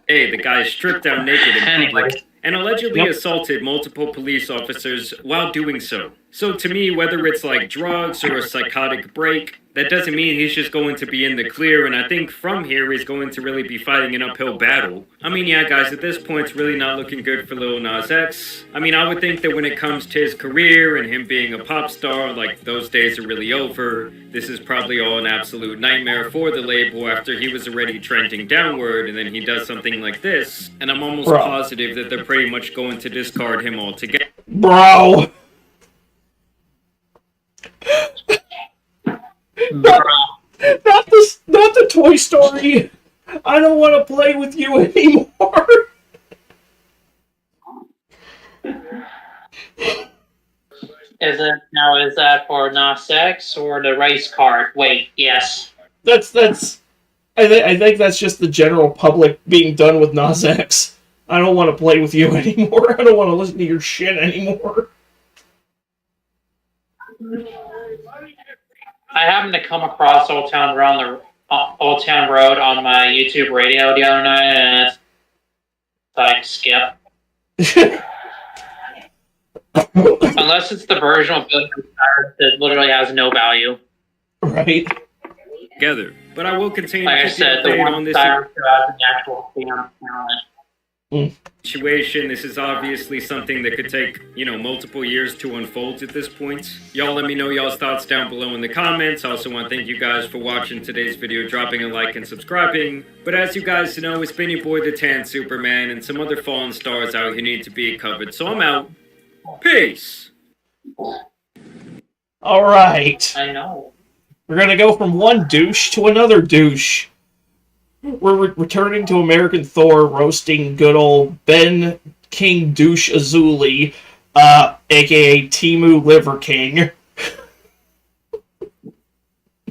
Hey, the guy stripped down naked in public and allegedly assaulted multiple police officers while doing so. So to me, whether it's like drugs or a psychotic break, that doesn't mean he's just going to be in the clear, and I think from here he's going to really be fighting an uphill battle. I mean, yeah, guys, at this point it's really not looking good for Lil Nas X. I mean, I would think that when it comes to his career and him being a pop star, like, those days are really over. This is probably all an absolute nightmare for the label after he was already trending downward, and then he does something like this, and I'm almost positive that they're pretty much going to discard him altogether. Bro! Not the Toy Story. I don't want to play with you anymore. Is that for Nas X or the race card? Wait, yes. I think that's just the general public being done with Nas X. I don't want to play with you anymore. I don't want to listen to your shit anymore. I happened to come across Old Town Road on my YouTube radio the other night, and it's like skip. Unless it's the version of that literally has no value. Right. Together. But I will continue like to I said, the one on this. The actual scam talent. Situation. This is obviously something that could take, multiple years to unfold at this point. Y'all let me know y'all's thoughts down below in the comments. I also want to thank you guys for watching today's video, dropping a like and subscribing. But as you guys know, it's been your boy the Tan Superman and some other fallen stars out here need to be covered. So I'm out. Peace. Alright. I know. We're gonna go from one douche to another douche. We're returning to American Thor, roasting good old Ben King Douche Azuli, aka Timu Liver King.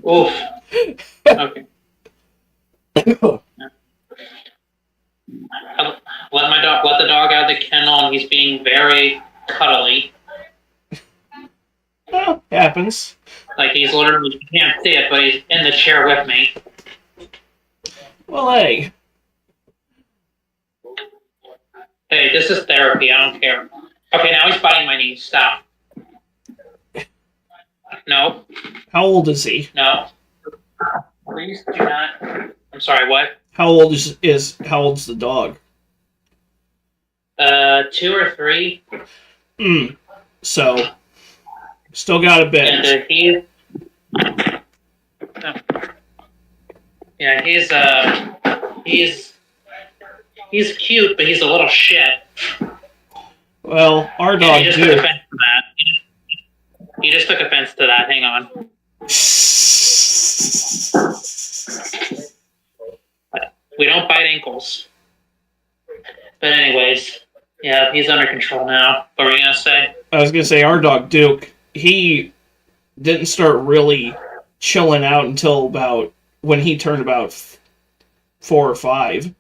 Oof. Okay. Let the dog out of the kennel, and he's being very cuddly. Well, happens. Like he's literally, you can't see it, but he's in the chair with me. Well, hey. Hey, this is therapy. I don't care. Okay, now he's biting my knee. Stop. No. How old is he? No. Please do not. I'm sorry. What? How old's the dog? 2 or 3. So, still got a bit. And he's cute, but he's a little shit. Well, our dog he just took offense to that. He just took offense to that. Hang on. We don't bite ankles. But anyways, yeah, he's under control now. What were you gonna say? I was gonna say our dog Duke. He didn't start really chilling out until about when he turned about 4 or 5,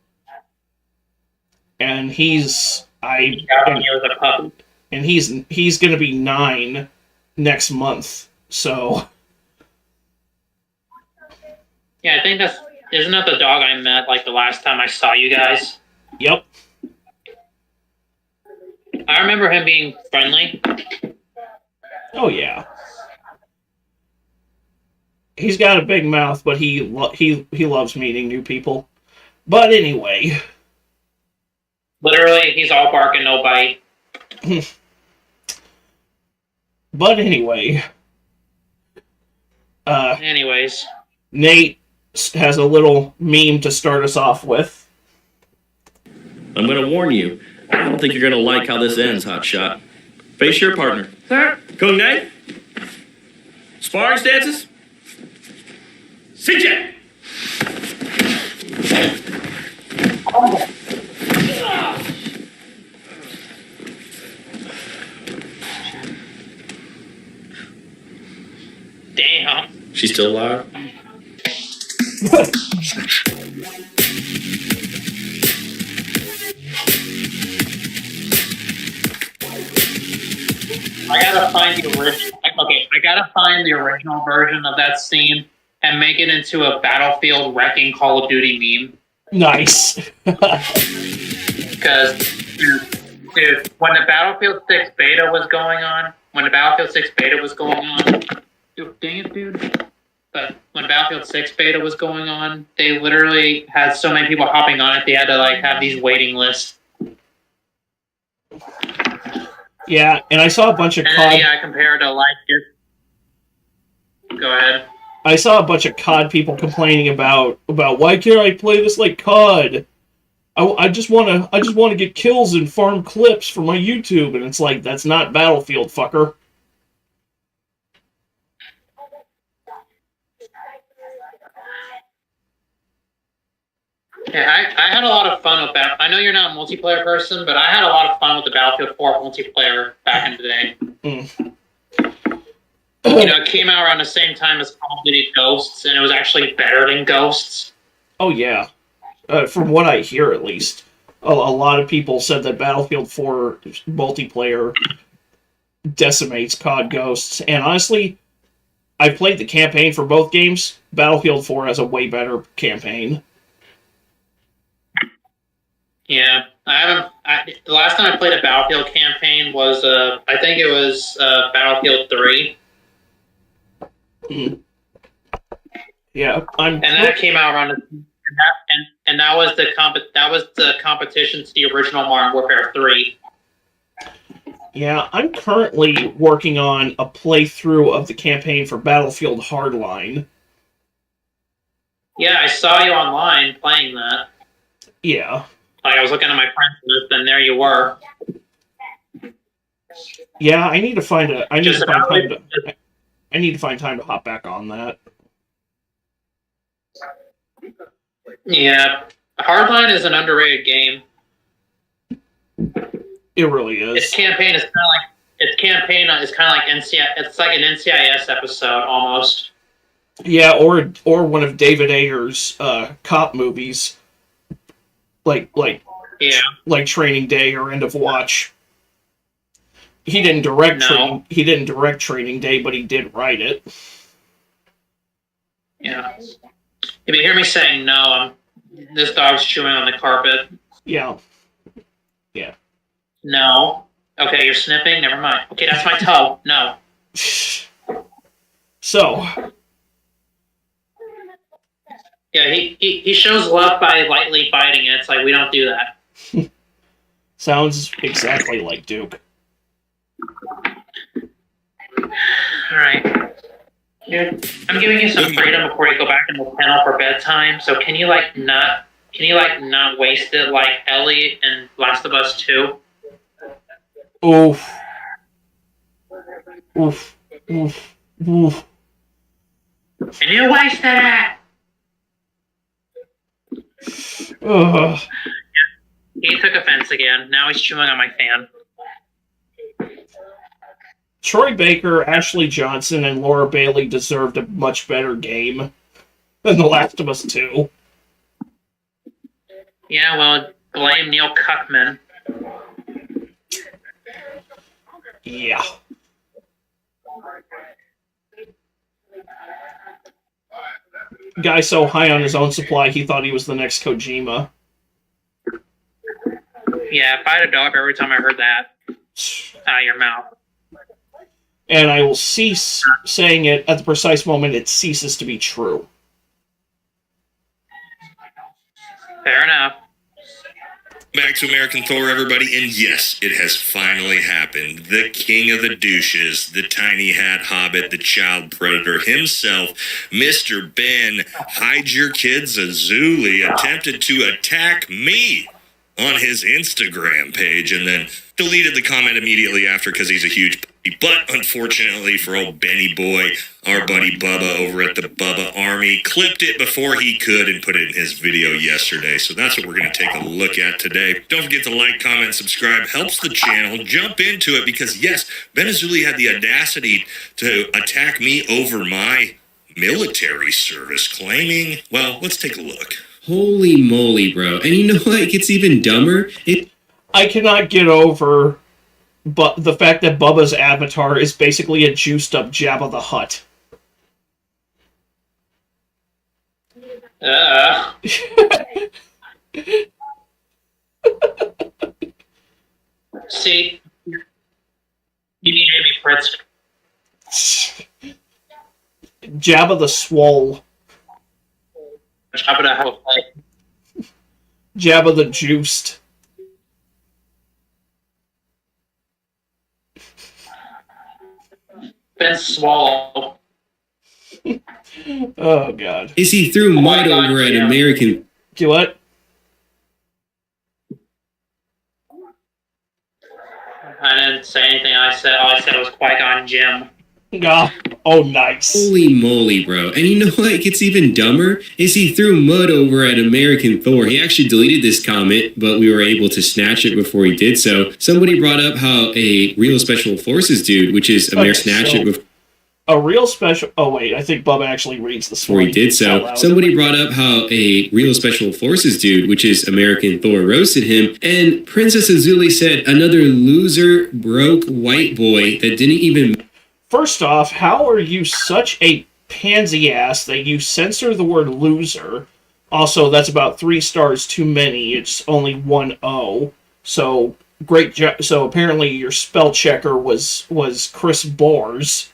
and he's gonna be 9 next month. So yeah, I think isn't that the dog I met like the last time I saw you guys? Yep. I remember him being friendly. Oh yeah. He's got a big mouth, but he loves meeting new people. But anyway. Literally, he's all bark and no bite. But anyway. Anyways. Nate has a little meme to start us off with. I'm going to warn you. I don't think you're going to like how this ends, Hotshot. Face your partner. Sir? Kung Nate? Sparring stances? CJ! Damn. She's still alive? I gotta find the original. Okay, I gotta find the original version of that scene and make it into a Battlefield wrecking Call of Duty meme. Nice. Because, dude, when the Battlefield 6 beta was going on, dude, dang it, dude. But when Battlefield 6 beta was going on, they literally had so many people hopping on it, they had to like have these waiting lists. Yeah, and I saw a bunch of COD. Yeah, compared to like Go ahead. I saw a bunch of COD people complaining about why can't I play this like COD? I just want to get kills and farm clips for my YouTube, and it's like that's not Battlefield, fucker. Yeah, I had a lot of fun with that. I know you're not a multiplayer person, but I had a lot of fun with the Battlefield 4 multiplayer back in the day. It came out around the same time as Call of Duty Ghosts, and it was actually better than Ghosts. Oh, yeah. From what I hear, at least. A lot of people said that Battlefield 4 multiplayer decimates COD Ghosts, and honestly, I played the campaign for both games. Battlefield 4 has a way better campaign. Yeah, the last time I played a Battlefield campaign was, I think it was Battlefield 3. Yeah, and that came out around the And that was the competition to the original Modern Warfare 3. Yeah, I'm currently working on a playthrough of the campaign for Battlefield Hardline. Yeah, I saw you online playing that. Yeah. Like, I was looking at my friends list, and there you were. Yeah, I need to find time to hop back on that. Yeah, Hardline is an underrated game. It really is. Its campaign is kind of like NCIS. It's like an NCIS episode almost. Yeah, or one of David Ayer's cop movies, like Training Day or End of Watch. He didn't direct Training Day, but he did write it. Yeah. If you hear me saying no, this dog's chewing on the carpet. Yeah. Yeah. No. Okay, you're sniffing? Never mind. Okay, that's my toe. No. So. Yeah, he shows love by lightly biting it. It's like, we don't do that. Sounds exactly like Duke. Alright. Dude, I'm giving you some freedom before you go back in the kennel for bedtime, so can you not waste it like Ellie and Last of Us 2? Oof. Oof. Oof. Oof. And you wasted it! Ugh. He took offense again. Now he's chewing on my fan. Troy Baker, Ashley Johnson, and Laura Bailey deserved a much better game than The Last of Us 2. Yeah, well, blame Neil Cuckman. Yeah. Guy so high on his own supply, he thought he was the next Kojima. Yeah, if I had a dog every time I heard that out of your mouth. And I will cease saying it at the precise moment it ceases to be true. Fair enough. Back to American Thor, everybody, and yes, it has finally happened. The king of the douches, the tiny hat hobbit, the child predator himself, Mr. Ben, hide your kids, Azuli, attempted to attack me on his Instagram page and then deleted the comment immediately after because he's a huge puppy. But unfortunately for old Benny boy, our buddy Bubba over at the Bubba Army clipped it before he could and put it in his video yesterday. So that's what we're going to take a look at today. Don't forget to like, comment, subscribe. Helps the channel. Jump into it because, yes, Ben Azuli had the audacity to attack me over my military service, claiming, well, let's take a look. Holy moly, bro. And you know what? It gets even dumber. I cannot get over the fact that Bubba's avatar is basically a juiced up Jabba the Hutt. See? You need to be Fritz. Jabba the Swole. Jabba the Hutt. Jabba the Juiced. Ben Swallow. Oh, God. Is he threw mud over at American... Do what? I didn't say anything. All I said was Qui-Gon Jinn. Oh, nice. Holy moly, bro. And you know what gets even dumber? Is he threw mud over at American Thor. He actually deleted this comment, but we were able to snatch it before he did so. Somebody brought up how a real Special Forces dude, which is it before... A real special... Oh, wait. I think Bubba actually reads the story. Before he did so. Somebody brought up how a real Special Forces dude, which is American Thor, roasted him. And Princess Azuli said, another loser, broke white boy that didn't even... First off, how are you such a pansy ass that you censor the word loser? Also, that's about 3 stars too many. It's only 1 O. So, great job. So, apparently your spell checker was Chris Bors.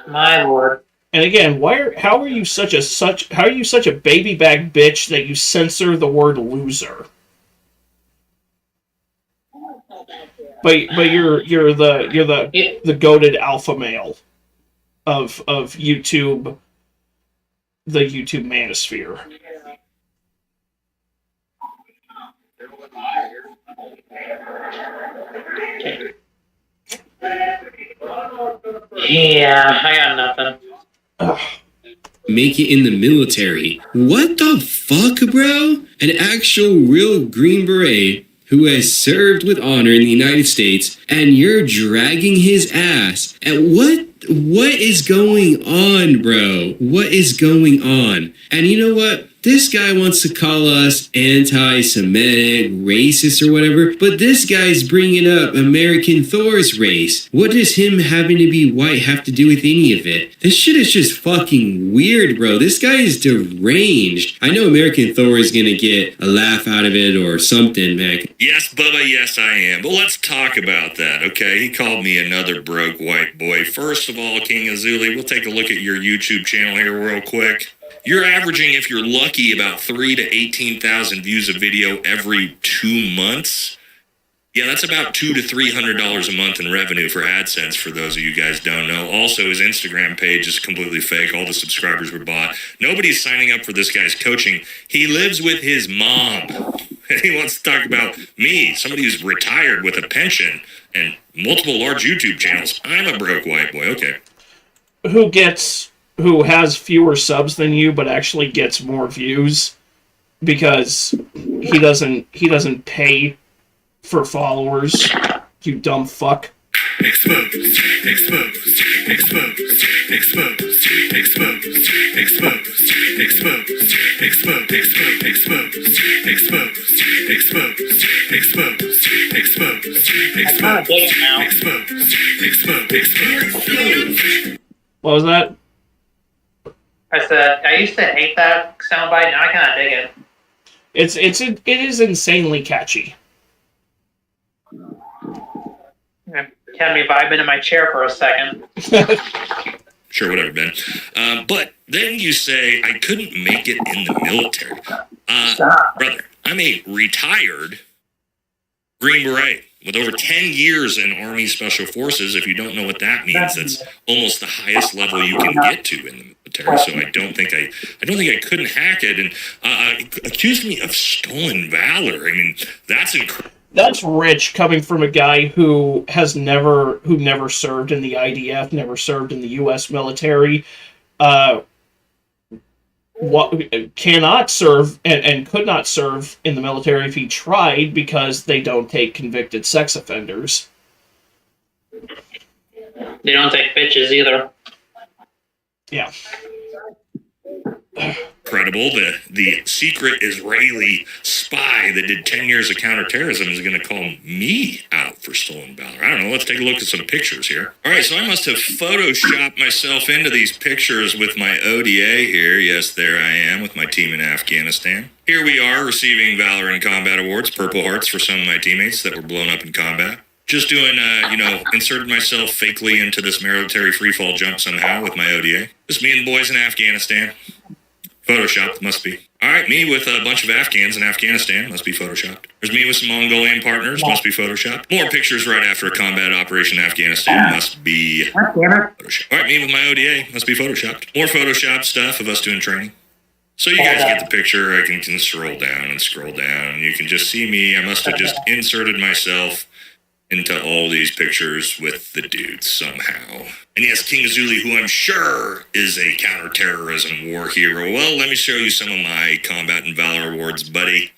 My lord. And again, how are you such a baby back bitch that you censor the word loser? But you're the goated alpha male of YouTube, the YouTube manosphere. Yeah, I got nothing. Make it in the military. What the fuck, bro? An actual real Green Beret who has served with honor in the United States, and you're dragging his ass. And what is going on, bro? What is going on? And you know what? This guy wants to call us anti-Semitic, racist, or whatever, but this guy's bringing up American Thor's race. What does him having to be white have to do with any of it? This shit is just fucking weird, bro. This guy is deranged. I know American Thor is gonna get a laugh out of it or something, man. Yes, Bubba, yes, I am. But let's talk about that, okay? He called me another broke white boy. First of all, King Azuli, we'll take a look at your YouTube channel here real quick. You're averaging, if you're lucky, about 3,000 to 18,000 views a video every 2 months. Yeah, that's about $200 to $300 a month in revenue for AdSense, for those of you guys don't know. Also, his Instagram page is completely fake. All the subscribers were bought. Nobody's signing up for this guy's coaching. He lives with his mom. And he wants to talk about me, somebody who's retired with a pension and multiple large YouTube channels. I'm a broke white boy, okay. Who has fewer subs than you, but actually gets more views because he doesn't pay for followers. You dumb fuck. Exposed, exposed, exposed, exposed, exposed, exposed, exposed, exposed, exposed, exposed, exposed, exposed, exposed, exposed. What was that? I said I used to hate that soundbite. Now I kind of dig it. It is insanely catchy. Had me vibing in my chair for a second. Sure, whatever, Ben. But then you say, I couldn't make it in the military. Brother, I'm a retired Green Beret with over 10 years in Army Special Forces. If you don't know what that means, that's almost the highest level you can get to in the military. So I don't think I couldn't hack it. And accused me of stolen valor. I mean, that's incredible. That's rich coming from a guy who never served in the IDF, never served in the U.S. military, cannot serve and could not serve in the military if he tried because they don't take convicted sex offenders. They don't take bitches either. Yeah. Incredible. The secret Israeli spy that did 10 years of counterterrorism is going to call me out for stolen valor. I don't know. Let's take a look at some pictures here. All right, so I must have photoshopped myself into these pictures with my ODA here. Yes, there I am with my team in Afghanistan. Here we are receiving Valor in Combat Awards, Purple Hearts for some of my teammates that were blown up in combat. Just doing, inserted myself fakely into this military freefall jump somehow with my ODA. Just me and the boys in Afghanistan. Photoshopped, must be. All right, me with a bunch of Afghans in Afghanistan, must be photoshopped. There's me with some Mongolian partners, must be photoshopped. More pictures right after a combat operation in Afghanistan, must be photoshopped. All right, me with my ODA, must be photoshopped. More photoshopped stuff of us doing training. So you guys get the picture. I can scroll down and scroll down. You can just see me. I must have just inserted myself into all these pictures with the dudes somehow. And yes, King Azuli, who I'm sure is a counterterrorism war hero. Well, let me show you some of my Combat and Valor awards, buddy.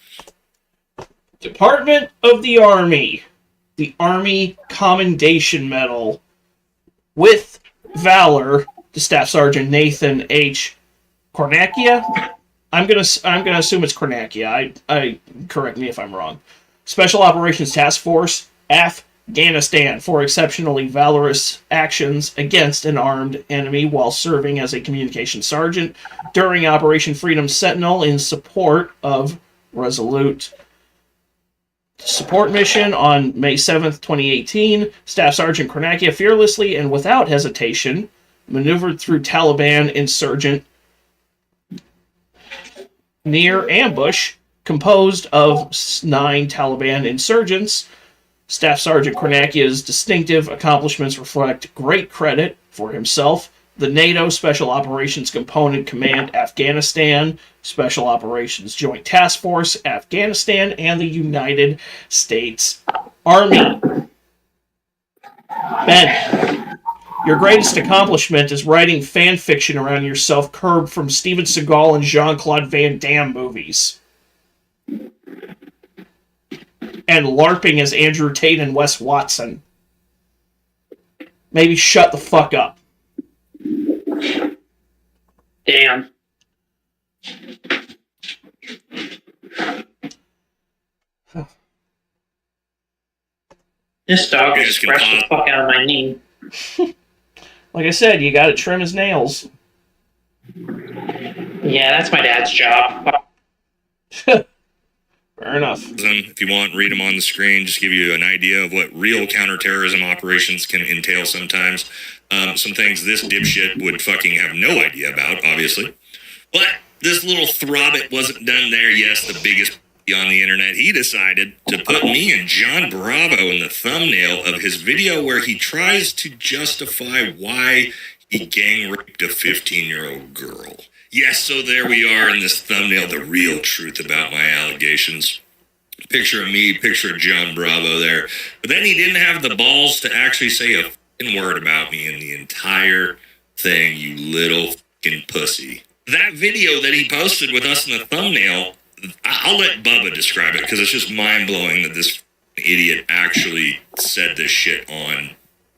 Department of the Army. The Army Commendation Medal. With Valor, to Staff Sergeant Nathan H. Kornakia. I'm gonna assume it's Kornakia. I correct me if I'm wrong. Special Operations Task Force, Afghanistan, for exceptionally valorous actions against an armed enemy while serving as a communications sergeant during Operation Freedom Sentinel in support of Resolute Support Mission on May 7th, 2018. Staff Sergeant Kornakia fearlessly and without hesitation maneuvered through Taliban insurgent near ambush composed of 9 Taliban insurgents. Staff Sergeant Kornakia's distinctive accomplishments reflect great credit for himself, the NATO Special Operations Component Command Afghanistan, Special Operations Joint Task Force Afghanistan, and the United States Army. Ben, your greatest accomplishment is writing fan fiction around yourself curbed from Steven Seagal and Jean-Claude Van Damme movies. And LARPing as Andrew Tate and Wes Watson. Maybe shut the fuck up. Damn. This dog is scratched the fuck out of my knee. Like I said, you gotta trim his nails. Yeah, that's my dad's job. Fair enough. If you want, read them on the screen. Just give you an idea of what real counterterrorism operations can entail sometimes. Some things this dipshit would fucking have no idea about, obviously. But this little throbbit wasn't done there. Yes, the biggest on the internet. He decided to put me and John Bravo in the thumbnail of his video where he tries to justify why he gang raped a 15-year-old girl. Yes, so there we are in this thumbnail, the real truth about my allegations. Picture of me, picture of John Bravo there. But then he didn't have the balls to actually say a fucking word about me in the entire thing, you little fucking pussy. That video that he posted with us in the thumbnail, I'll let Bubba describe it because it's just mind-blowing that this idiot actually said this shit on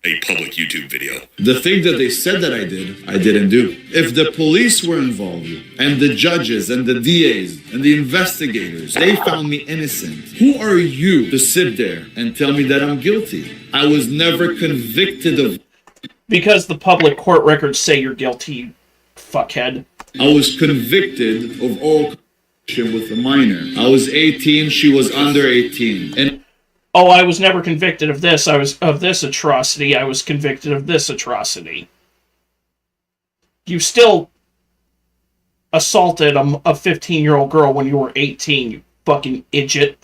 a public YouTube video. The thing that they said that I didn't do. If the police were involved, and the judges, and the DAs, and the investigators, they found me innocent, who are you to sit there and tell me that I'm guilty? I was never convicted of... Because the public court records say you're guilty, you fuckhead. I was convicted of all with a minor. I was 18, she was under 18. And oh, I was never convicted of this. I was of this atrocity. I was convicted of this atrocity. You still assaulted a 15-year-old girl when you were 18, you fucking idiot.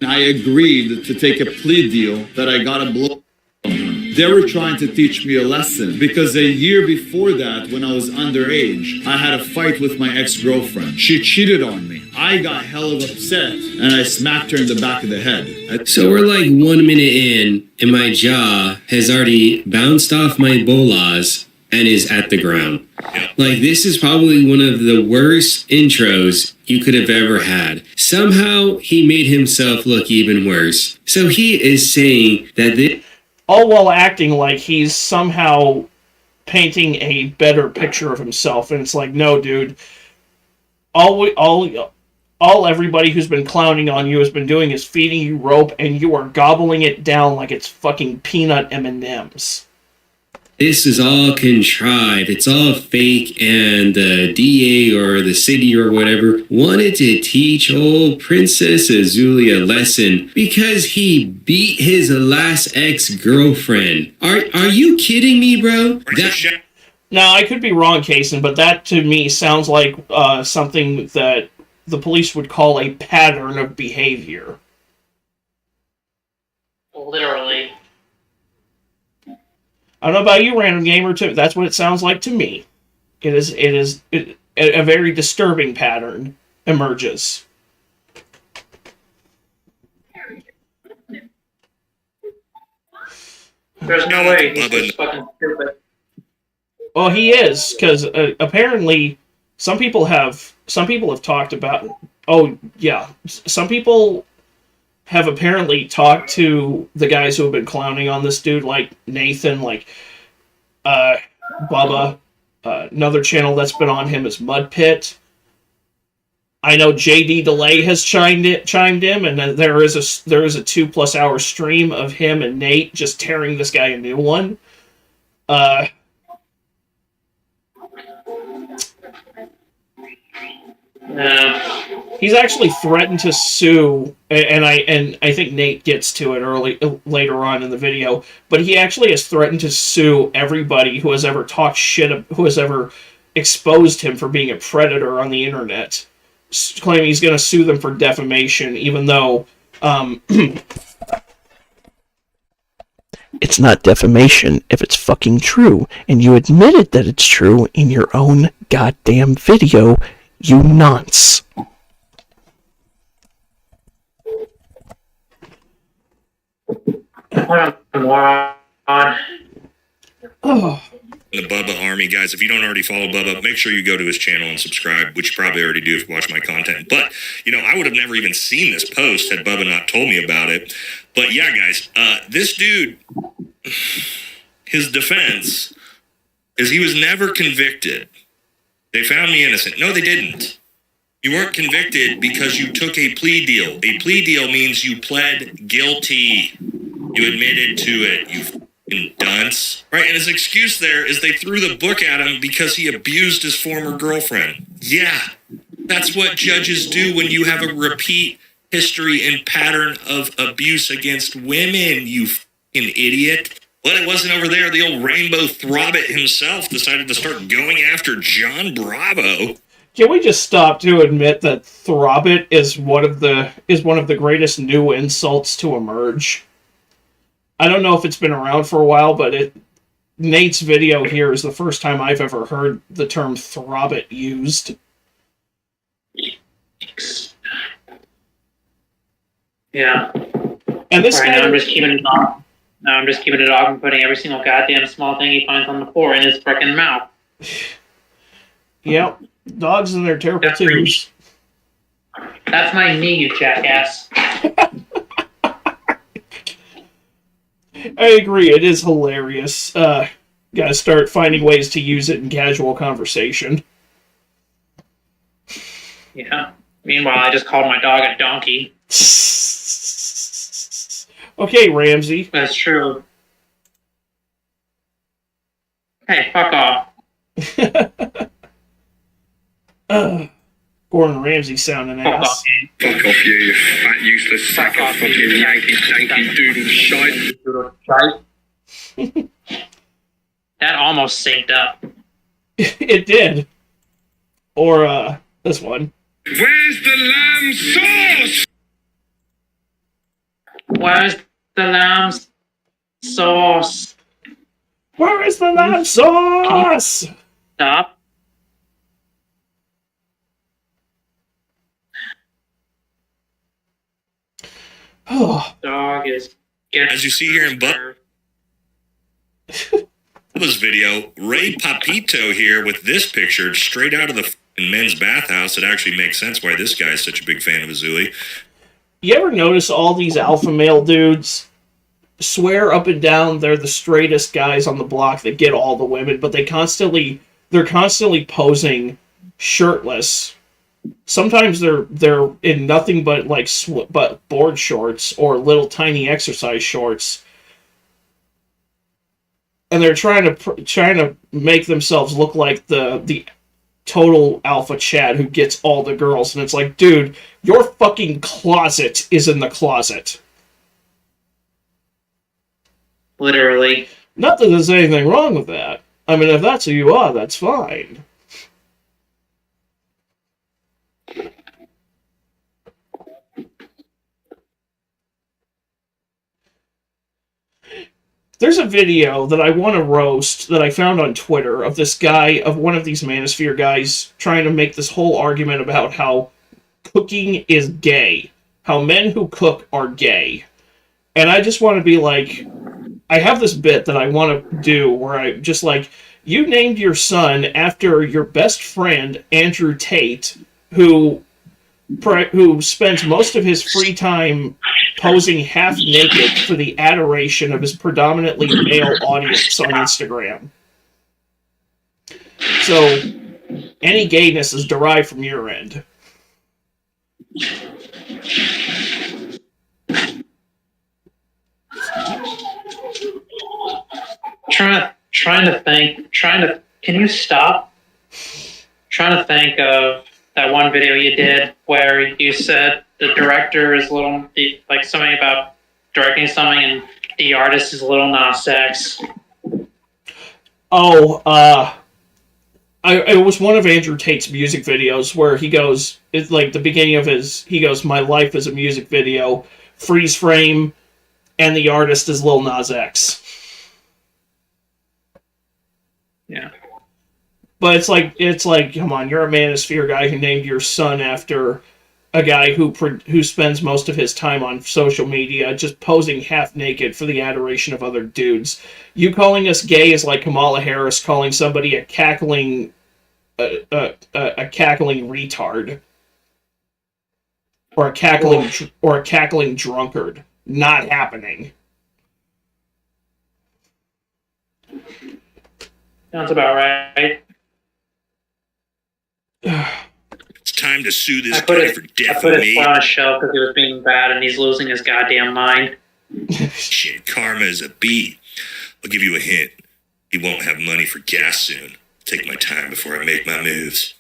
I agreed to take a plea deal that I got a blow. They were trying to teach me a lesson because a year before that, when I was underage, I had a fight with my ex-girlfriend. She cheated on me. I got hell of upset and I smacked her in the back of the head. So we're like 1 minute in and my jaw has already bounced off my bolas and is at the ground. Like, this is probably one of the worst intros you could have ever had. Somehow he made himself look even worse. So he is saying that this... all while acting like he's somehow painting a better picture of himself. And it's like, no, dude. All everybody who's been clowning on you has been doing is feeding you rope, and you are gobbling it down like it's fucking peanut M&Ms. This is all contrived. It's all fake, and the DA or the city or whatever wanted to teach old Princess Azulia a lesson because he beat his last ex-girlfriend. Are you kidding me, bro? Now, I could be wrong, Kason, but that to me sounds like something that the police would call a pattern of behavior. Literally. I don't know about you, Random Gamer, too. That's what it sounds like to me. A very disturbing pattern emerges. There's no way he's just fucking stupid. Well, he is, because apparently some people have talked about... Oh, yeah. Some people have apparently talked to the guys who have been clowning on this dude, like Nathan, like Bubba. Another channel that's been on him is Mud Pit. I know JD Delay has chimed in, and there is a 2+ hour stream of him and Nate just tearing this guy a new one. He's actually threatened to sue, and I think Nate gets to it later on in the video. But he actually has threatened to sue everybody who has ever talked shit, who has ever exposed him for being a predator on the internet, claiming he's going to sue them for defamation, even though it's not defamation if it's fucking true, and you admitted that it's true in your own goddamn video, you nonce. Oh. The Bubba Army, guys, if you don't already follow Bubba, make sure you go to his channel and subscribe, which you probably already do if you watch my content. But, I would have never even seen this post had Bubba not told me about it. But yeah, guys, this dude, his defense is he was never convicted. They found me innocent. No, they didn't. You weren't convicted because you took a plea deal. A plea deal means you pled guilty. You admitted to it, you fucking dunce. Right, and his excuse there is they threw the book at him because he abused his former girlfriend. Yeah, that's what judges do when you have a repeat history and pattern of abuse against women, you fucking idiot. Well, it wasn't over there. The old Rainbow Throbbit himself decided to start going after John Bravo. Can we just stop to admit that Throbbit is one of the greatest new insults to emerge? I don't know if it's been around for a while, but Nate's video here is the first time I've ever heard the term Throbbit used. Yeah. And this guy, I'm just keeping it off. No, I'm just keeping it off and putting every single goddamn small thing he finds on the floor in his frickin' mouth. Yep. Dogs and their terrible twos. That's my knee, you jackass. I agree, it is hilarious. Gotta start finding ways to use it in casual conversation. Yeah. Meanwhile, I just called my dog a donkey. Okay, Ramsey. That's true. Hey, fuck off. Gordon Ramsay sounding ass. Fuck off, you fat, useless sack of fucking Yankee stanky doodle shite. That almost synced up. It did. Or, this one. Where's the lamb sauce? Where's the lamb sauce? Where is the lamb sauce? Stop. Dog is as you see here in Bubba's video, Ray Papito here with this picture straight out of the men's bathhouse. It actually makes sense why this guy is such a big fan of Azuli. You ever notice all these alpha male dudes swear up and down they're the straightest guys on the block that get all the women, but they're constantly posing shirtless. Sometimes they're in nothing but but board shorts or little tiny exercise shorts, and they're trying to make themselves look like the total alpha Chad who gets all the girls. And it's like, dude, your fucking closet is in the closet. Literally. Not that there's anything wrong with that. I mean, if that's who you are, that's fine. There's a video that I want to roast that I found on Twitter of this guy, of one of these Manosphere guys, trying to make this whole argument about how cooking is gay. How men who cook are gay. And I just want to be like, I have this bit that I want to do where I just like, you named your son after your best friend, Andrew Tate, who spends most of his free time posing half naked for the adoration of his predominantly male audience on Instagram. So, any gayness is derived from your end. Can you stop? Trying to think of that one video you did where you said the director is like something about directing something and the artist is Lil Nas X. Oh, it was one of Andrew Tate's music videos where he goes, it's like the beginning of he goes, my life is a music video, freeze frame, and the artist is Lil Nas X. Yeah. But it's like, come on, you're a manosphere guy who named your son after a guy who spends most of his time on social media just posing half naked for the adoration of other dudes. You calling us gay is like Kamala Harris calling somebody a cackling retard or a cackling drunkard. Not happening. Sounds about right. It's time to sue this guy for I put defamation. his foot on a shelf because he was being bad and he's losing his goddamn mind. Shit, karma is a bee. I'll give you a hint. He won't have money for gas soon. Take my time before I make my moves.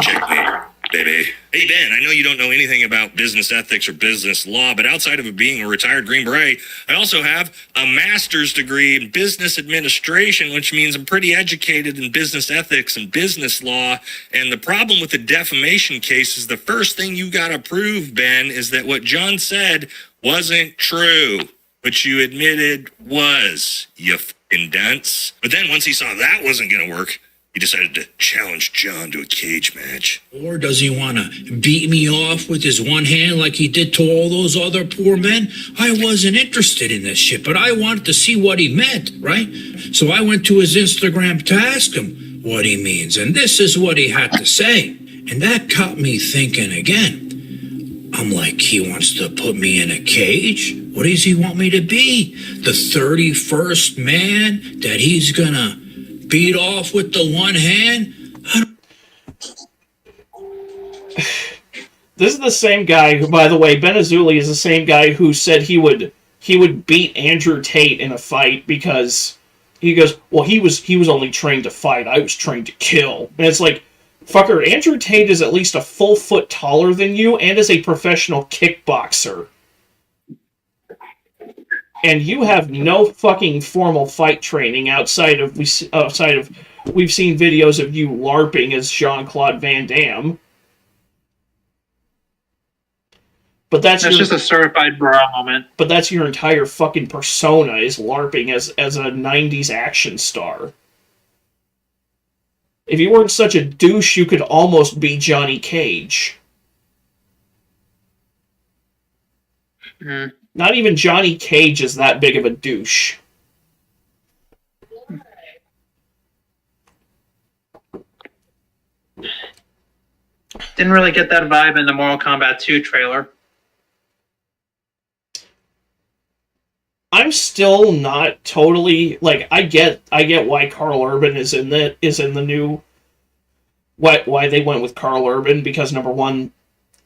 Checkmate, baby. Hey, Ben, I know you don't know anything about business ethics or business law, but outside of being a retired Green Beret, I also have a master's degree in business administration, which means I'm pretty educated in business ethics and business law. And the problem with the defamation case is the first thing you gotta prove, Ben, is that what John said wasn't true, which you admitted was, you f***ing dunce. But then once he saw that wasn't gonna work, he decided to challenge John to a cage match. Or does he want to beat me off with his one hand like he did to all those other poor men? I wasn't interested in this shit, but I wanted to see what he meant, right? So I went to his Instagram to ask him what he means, and this is what he had to say. And that got me thinking again. I'm like, he wants to put me in a cage? What does he want me to be? The 31st man that he's gonna beat off with the one hand? This is the same guy who, by the way, Ben Azuli is the same guy who said he would beat Andrew Tate in a fight because he goes, well, he was only trained to fight. I was trained to kill. And it's like, fucker, Andrew Tate is at least a full foot taller than you and is a professional kickboxer. And you have no fucking formal fight training outside of we've seen videos of you LARPing as Jean-Claude Van Damme. But that's just a certified bra moment. But that's your entire fucking persona is LARPing as a 90s action star. If you weren't such a douche, you could almost be Johnny Cage. Mm. Not even Johnny Cage is that big of a douche. Didn't really get that vibe in the Mortal Kombat 2 trailer. I'm still not totally like I get why Carl Urban is in the new why they went with Carl Urban, because number one,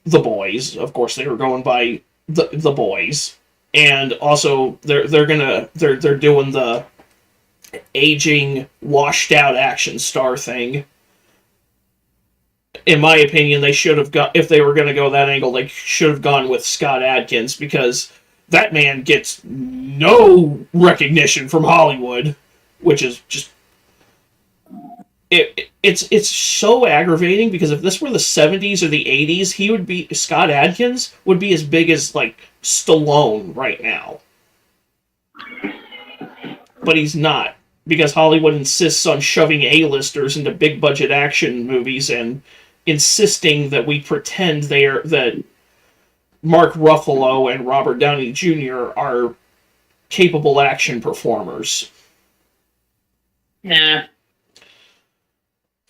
the boys, of course they were going by the boys, and also they're doing the aging washed out action star thing. In my opinion, they should have got, if they were going to go that angle, they should have gone with Scott Adkins, because that man gets no recognition from Hollywood, which is just it's so aggravating, because if this were the 70s or the 80s, Scott Adkins would be as big as like Stallone right now. But he's not, because Hollywood insists on shoving A-listers into big budget action movies and insisting that we pretend that Mark Ruffalo and Robert Downey Jr. are capable action performers. Yeah.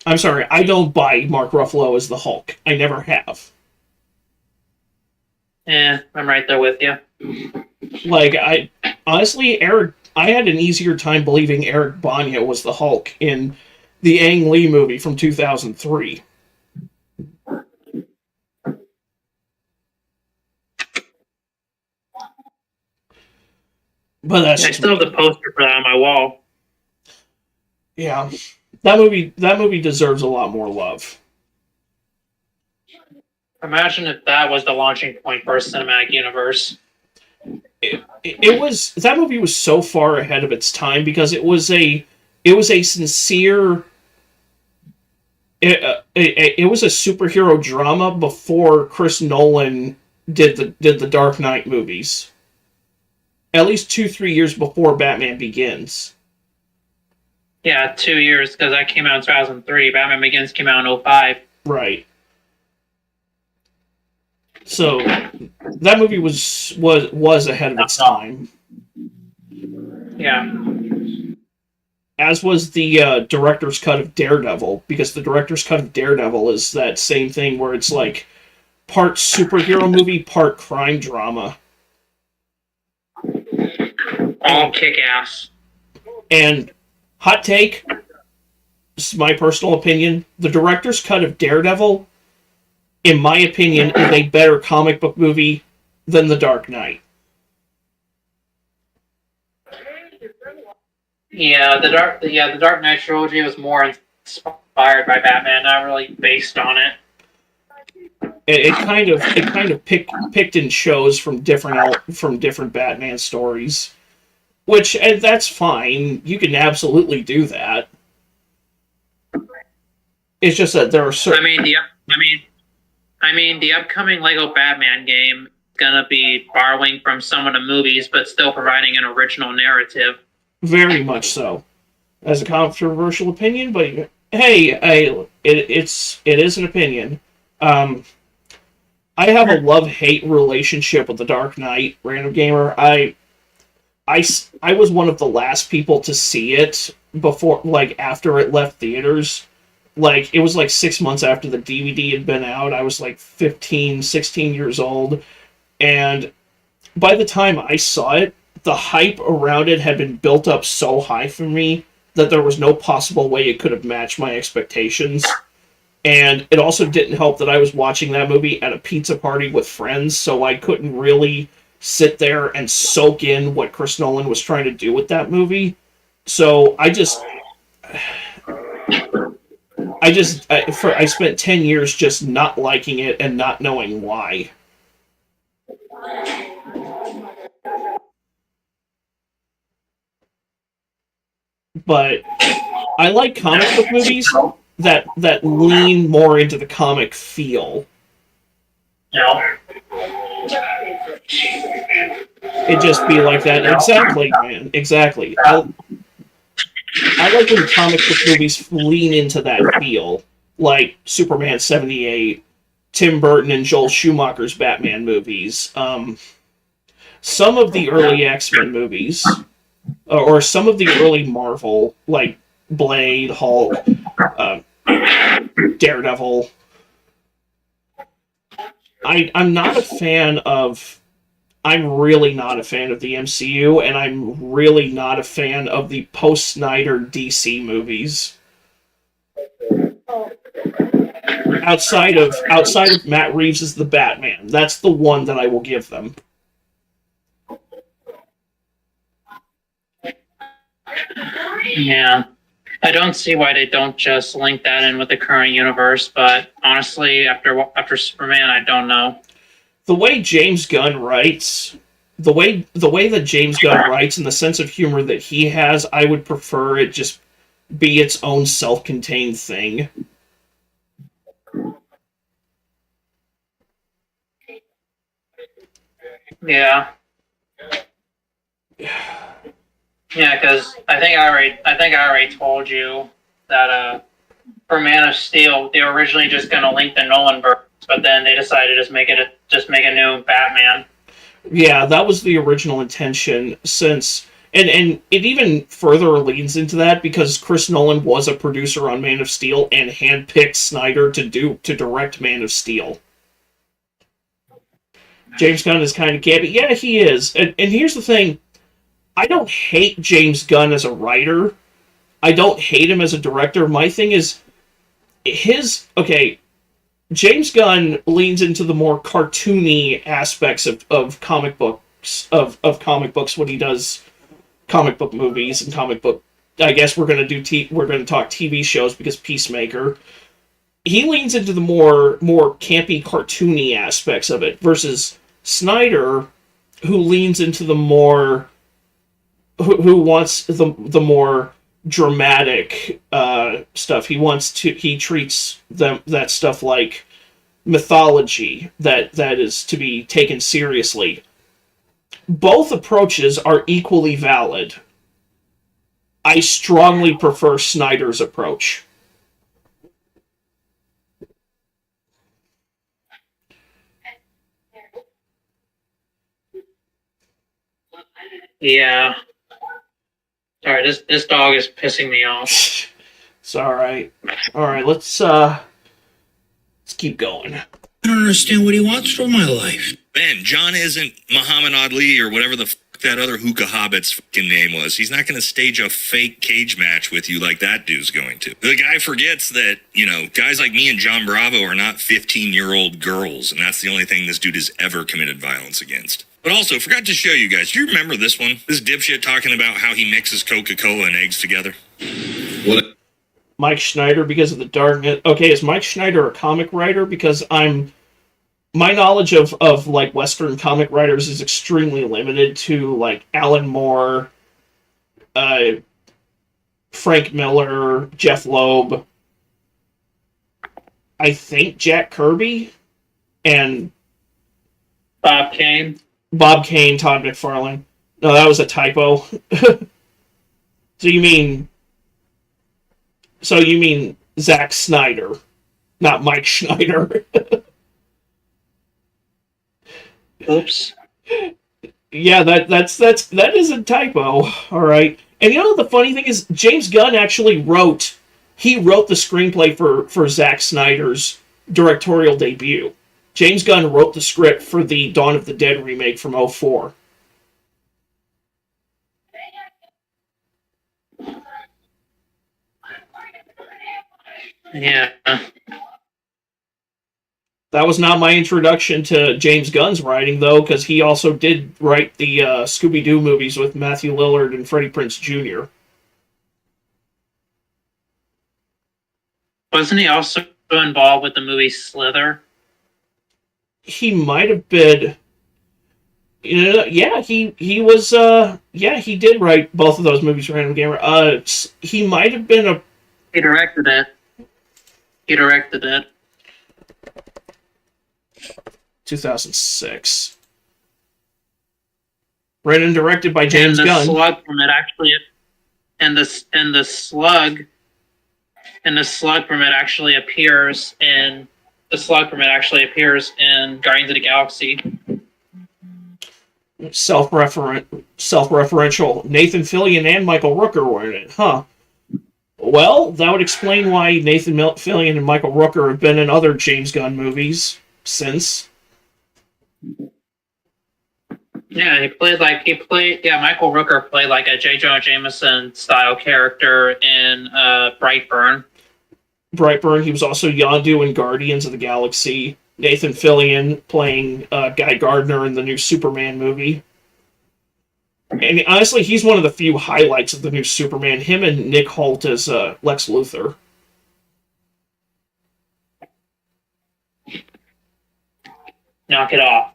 I'm sorry, I don't buy Mark Ruffalo as the Hulk. I never have. Yeah, I'm right there with you. Like, I had an easier time believing Eric Bana was the Hulk in the Ang Lee movie from 2003. But that's I still have the poster for that on my wall. Yeah. That movie deserves a lot more love. Imagine if that was the launching point for a cinematic universe. It was, that movie was so far ahead of its time because it was a sincere. It was a superhero drama before Chris Nolan did the Dark Knight movies. At least 2-3 years before Batman Begins. Yeah, 2 years, because that came out in 2003. Batman Begins came out in 2005. Right. So that movie was ahead of its time. Yeah. As was the director's cut of Daredevil, because the director's cut of Daredevil is that same thing where it's like part superhero movie, part crime drama. All kick-ass. And hot take, this is my personal opinion, the director's cut of Daredevil, in my opinion, is a better comic book movie than The Dark Knight. Yeah, the Dark Knight trilogy was more inspired by Batman, not really based on it. It kind of picked and chose from different Batman stories, which, and that's fine. You can absolutely do that. It's just that there are certain. I mean, the upcoming Lego Batman game is gonna be borrowing from some of the movies, but still providing an original narrative. Very much so. As a controversial opinion, but hey, it is an opinion. I have a love-hate relationship with The Dark Knight, Random Gamer. I was one of the last people to see it before, like, after it left theaters. Like, it was like 6 months after the DVD had been out. I was like 15, 16 years old. And by the time I saw it, the hype around it had been built up so high for me that there was no possible way it could have matched my expectations. And it also didn't help that I was watching that movie at a pizza party with friends, so I couldn't really sit there and soak in what Chris Nolan was trying to do with that movie. So I spent 10 years just not liking it and not knowing why. But I like comic book movies that lean more into the comic feel. Yeah. It just be like that. Exactly, man. Exactly. I like when comic book movies lean into that feel. Like Superman 78, Tim Burton and Joel Schumacher's Batman movies. Some of the early X-Men movies. Or some of the early Marvel, like Blade, Hulk, Daredevil. I'm really not a fan of the MCU, and I'm really not a fan of the post-Snyder DC movies. Outside of Matt Reeves' The Batman, that's the one that I will give them. Yeah. I don't see why they don't just link that in with the current universe, but honestly, after Superman, I don't know. The way James Gunn writes, the way that James Gunn writes and the sense of humor that he has, I would prefer it just be its own self-contained thing. Yeah. Yeah, because I think I already told you that for Man of Steel, they were originally just gonna link the Nolan verse, but then they decided to make a new Batman. Yeah, that was the original intention. Since and it even further leans into that because Chris Nolan was a producer on Man of Steel and handpicked Snyder to direct Man of Steel. James Gunn is kind of campy. Yeah, he is. And here's the thing. I don't hate James Gunn as a writer. I don't hate him as a director. My thing is James Gunn leans into the more cartoony aspects of comic books when he does comic book movies and comic book. I guess we're going to talk TV shows because Peacemaker. he leans into the more campy, cartoony aspects of it, versus Snyder, who leans into the more, who wants the more dramatic stuff. He treats that stuff like mythology that is to be taken seriously. Both approaches are equally valid. I strongly prefer Snyder's approach. Yeah. Sorry, this dog is pissing me off. It's alright. Alright, let's keep going. I don't understand what he wants from my life. Ben, John isn't Muhammad Ali or whatever the fuck that other hookah hobbit's fucking name was. He's not going to stage a fake cage match with you like that dude's going to. The guy forgets that, guys like me and John Bravo are not 15-year-old girls, and that's the only thing this dude has ever committed violence against. But also, forgot to show you guys, do you remember this one? This dipshit talking about how he mixes Coca-Cola and eggs together? What? Mike Schneider, because of the darkness. Okay, is Mike Schneider a comic writer? Because my knowledge of like Western comic writers is extremely limited to like Alan Moore, Frank Miller, Jeff Loeb, I think Jack Kirby, and Bob Kane, Todd McFarlane. No, that was a typo. So you mean Zack Snyder, not Mike Schneider. Oops. Yeah, that is a typo. All right. And the funny thing is, James Gunn actually wrote the screenplay for Zack Snyder's directorial debut. James Gunn wrote the script for the Dawn of the Dead remake from 2004. Yeah. That was not my introduction to James Gunn's writing, though, because he also did write the Scooby-Doo movies with Matthew Lillard and Freddie Prinze Jr. Wasn't he also involved with the movie Slither? He might have been. Yeah, he was. Yeah, he did write both of those movies for Random Gamer. He might have been a. He directed it. 2006. Written and directed by James Gunn. Slug from it actually, and the slug from it actually appears in Guardians of the Galaxy. Self-referential. Nathan Fillion and Michael Rooker were in it, huh? Well, that would explain why Nathan Fillion and Michael Rooker have been in other James Gunn movies since. Yeah, Michael Rooker played like a J. Jonah Jameson style character in Brightburn. He was also Yondu in Guardians of the Galaxy. Nathan Fillion playing Guy Gardner in the new Superman movie. And honestly, he's one of the few highlights of the new Superman. Him and Nick Holt as Lex Luthor. Knock it off.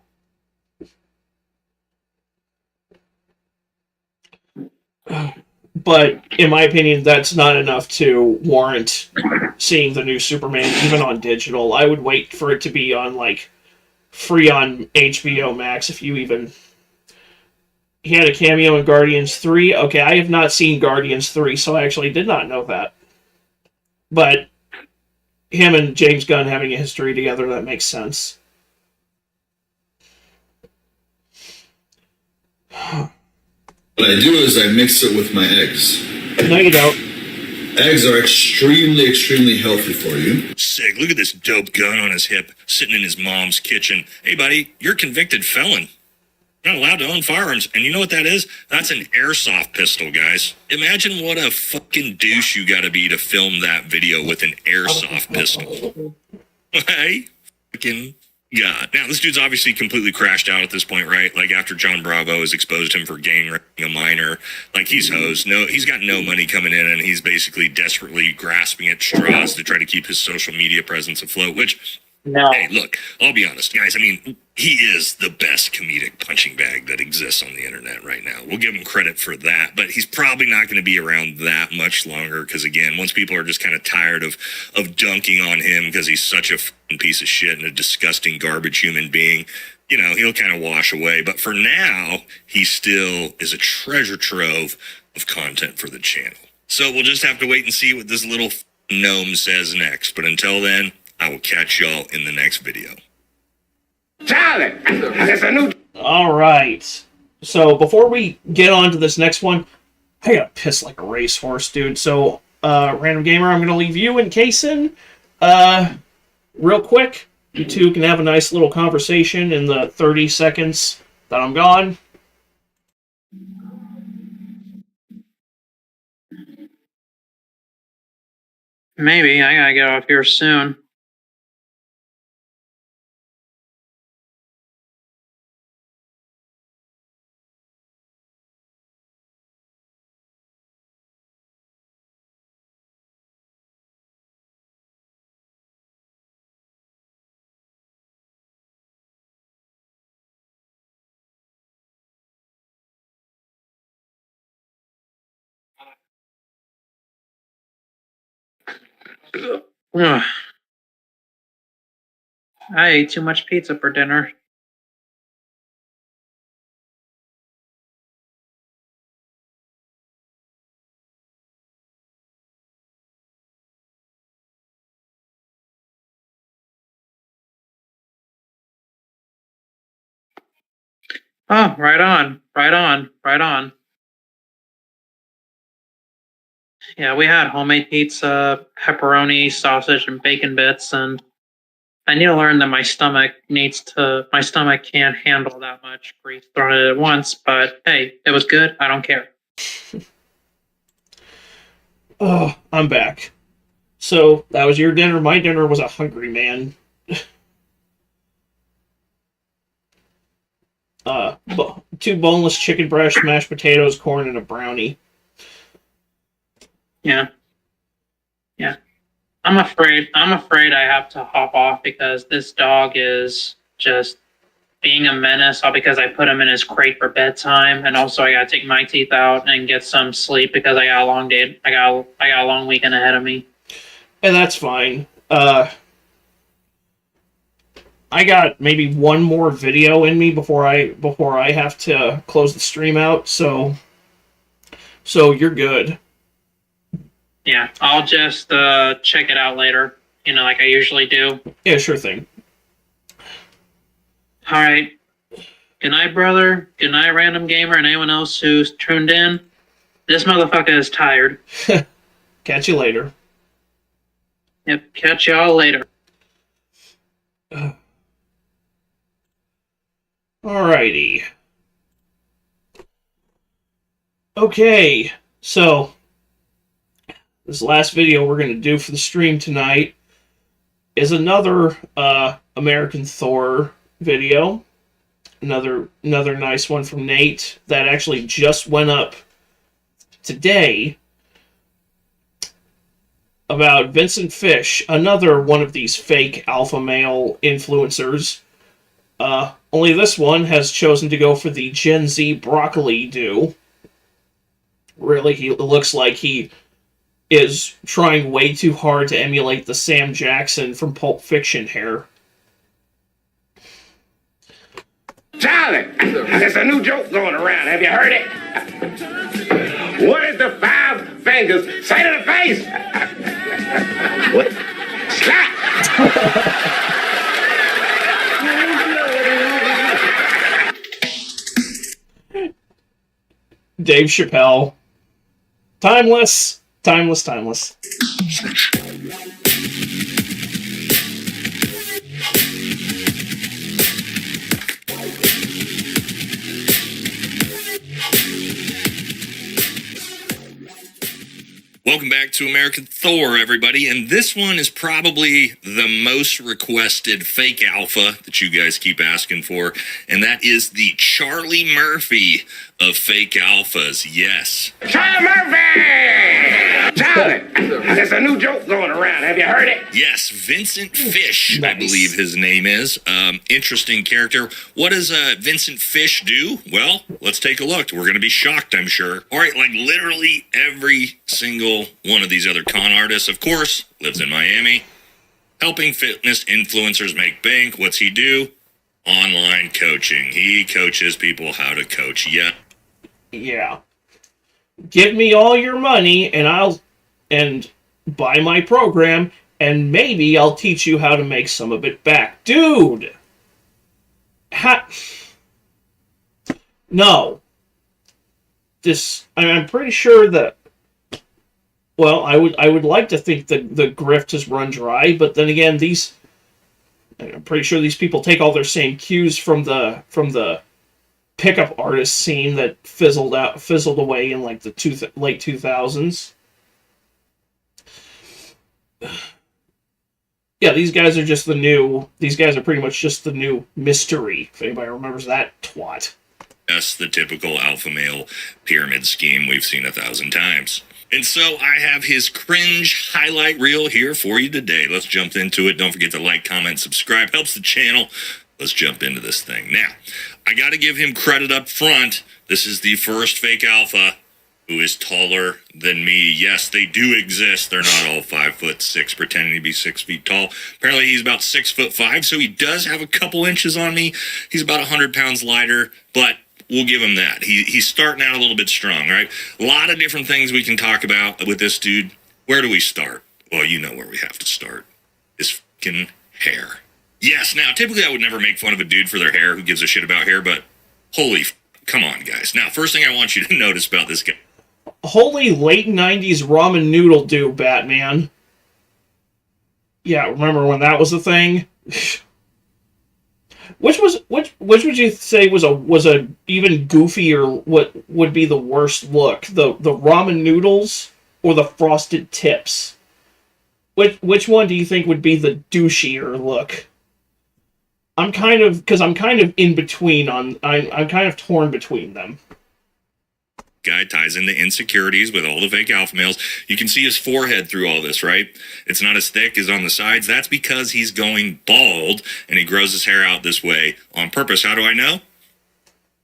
But in my opinion, that's not enough to warrant seeing the new Superman, even on digital. I would wait for it to be on free on HBO Max if you even. He had a cameo in Guardians 3. Okay, I have not seen Guardians 3, so I actually did not know that. But him and James Gunn having a history together, that makes sense. What I do is I mix it with my eggs. No, you don't. Eggs are extremely, extremely healthy for you. Sick. Look at this dope gun on his hip, sitting in his mom's kitchen. Hey, buddy, you're a convicted felon. You're not allowed to own firearms. And you know what that is? That's an airsoft pistol, guys. Imagine what a fucking douche you gotta be to film that video with an airsoft pistol. Hey? Fucking God. Now, this dude's obviously completely crashed out at this point, right? Like, after John Bravo has exposed him for gang raping a minor, like, he's hosed. No, he's got no money coming in, and he's basically desperately grasping at straws to try to keep his social media presence afloat, which, hey, look, I'll be honest, guys, I mean, he is the best comedic punching bag that exists on the internet right now. We'll give him credit for that, but he's probably not going to be around that much longer, because, again, once people are just kind of tired of dunking on him because he's such a piece of shit and a disgusting garbage human being, you know, he'll kind of wash away. But for now, he still is a treasure trove of content for the channel. So we'll just have to wait and see what this little gnome says next. But until then, I will catch y'all in the next video. Charlie, there's a new... All right. So before we get on to this next one, I gotta piss like a racehorse, dude. So, Random Gamer, I'm gonna leave you in Kaysen. Real quick, you two can have a nice little conversation in the 30 seconds that I'm gone. Maybe. I gotta get off here soon. Ugh. I ate too much pizza for dinner. Oh, right on. Right on. Right on. Yeah, we had homemade pizza, pepperoni, sausage, and bacon bits, and I need to learn that my stomach can't handle that much grease thrown at it at once, but hey, it was good. I don't care. Oh, I'm back. So, that was your dinner. My dinner was a hungry man. Two boneless chicken breasts, mashed potatoes, corn, and a brownie. Yeah. Yeah. I'm afraid I have to hop off because this dog is just being a menace, all because I put him in his crate for bedtime, and also I gotta take my teeth out and get some sleep because I got a long day. I got a long weekend ahead of me. And that's fine. I got maybe one more video in me before I have to close the stream out, so you're good. Yeah, I'll just check it out later, like I usually do. Yeah, sure thing. Alright. Good night, brother. Good night, Random Gamer, and anyone else who's tuned in. This motherfucker is tired. Catch you later. Yep, catch y'all later. Alrighty. Okay, so this last video we're going to do for the stream tonight is another American Thor video. Another nice one from Nate that actually just went up today about Vincent Fish, another one of these fake alpha male influencers. Only this one has chosen to go for the Gen Z broccoli do. Really, he looks like he is trying way too hard to emulate the Sam Jackson from Pulp Fiction hair. Charlie, there's a new joke going around. Have you heard it? What did the five fingers say to the face? What? Slap! Dave Chappelle. Timeless. Timeless, timeless. Welcome back to American Thor, everybody, and this one is probably the most requested fake alpha that you guys keep asking for, and that is the Charlie Murphy of fake alphas. Yes. Charlie Murphy! Charlie! There's a new joke going around. Have you heard it? Yes, Vincent Fish, I believe his name is. Interesting character. What does Vincent Fish do? Well, let's take a look. We're going to be shocked, I'm sure. All right, like literally every single one of these other con artists, of course, lives in Miami, helping fitness influencers make bank. What's he do? Online coaching. He coaches people how to coach. Yeah. Yeah. Give me all your money and buy my program, and maybe I'll teach you how to make some of it back. Dude! No. I'm pretty sure that, well, I would like to think that the grift has run dry, but then again, I'm pretty sure these people take all their same cues from the pickup artist scene that fizzled away in like the late 2000s. Yeah, these guys are pretty much just the new mystery, if anybody remembers that twat. That's the typical alpha male pyramid scheme we've seen 1,000 times. And so I have his cringe highlight reel here for you today. Let's jump into it. Don't forget to like, comment, subscribe. Helps the channel. Let's jump into this thing. Now, I got to give him credit up front. This is the first fake alpha who is taller than me. Yes, they do exist. They're not all 5'6", pretending to be 6 feet tall. Apparently, he's about 6'5", so he does have a couple inches on me. He's about 100 pounds lighter, but we'll give him that. He's starting out a little bit strong, right? A lot of different things we can talk about with this dude. Where do we start? Well, you know where we have to start. His fucking hair. Yes, now, typically I would never make fun of a dude for their hair who gives a shit about hair, but come on, guys. Now, first thing I want you to notice about this guy. Holy late 90s ramen noodle do, Batman. Yeah, remember when that was a thing? Which would you say was a even goofier, what would be the worst look? The ramen noodles or the frosted tips? Which one do you think would be the douchier look? I'm kind of in between I'm kind of torn between them. Guy ties into insecurities with all the fake alpha males. You can see his forehead through all this, right? It's not as thick as on the sides. That's because he's going bald and he grows his hair out this way on purpose. How do I know?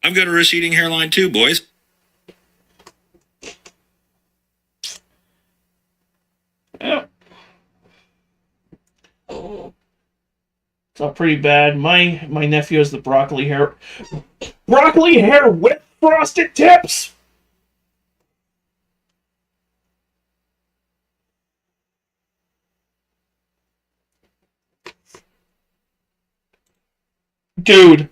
I've got a receding hairline too, boys. Yeah. It's not pretty bad. My nephew has the broccoli hair. Broccoli hair with frosted tips! Dude.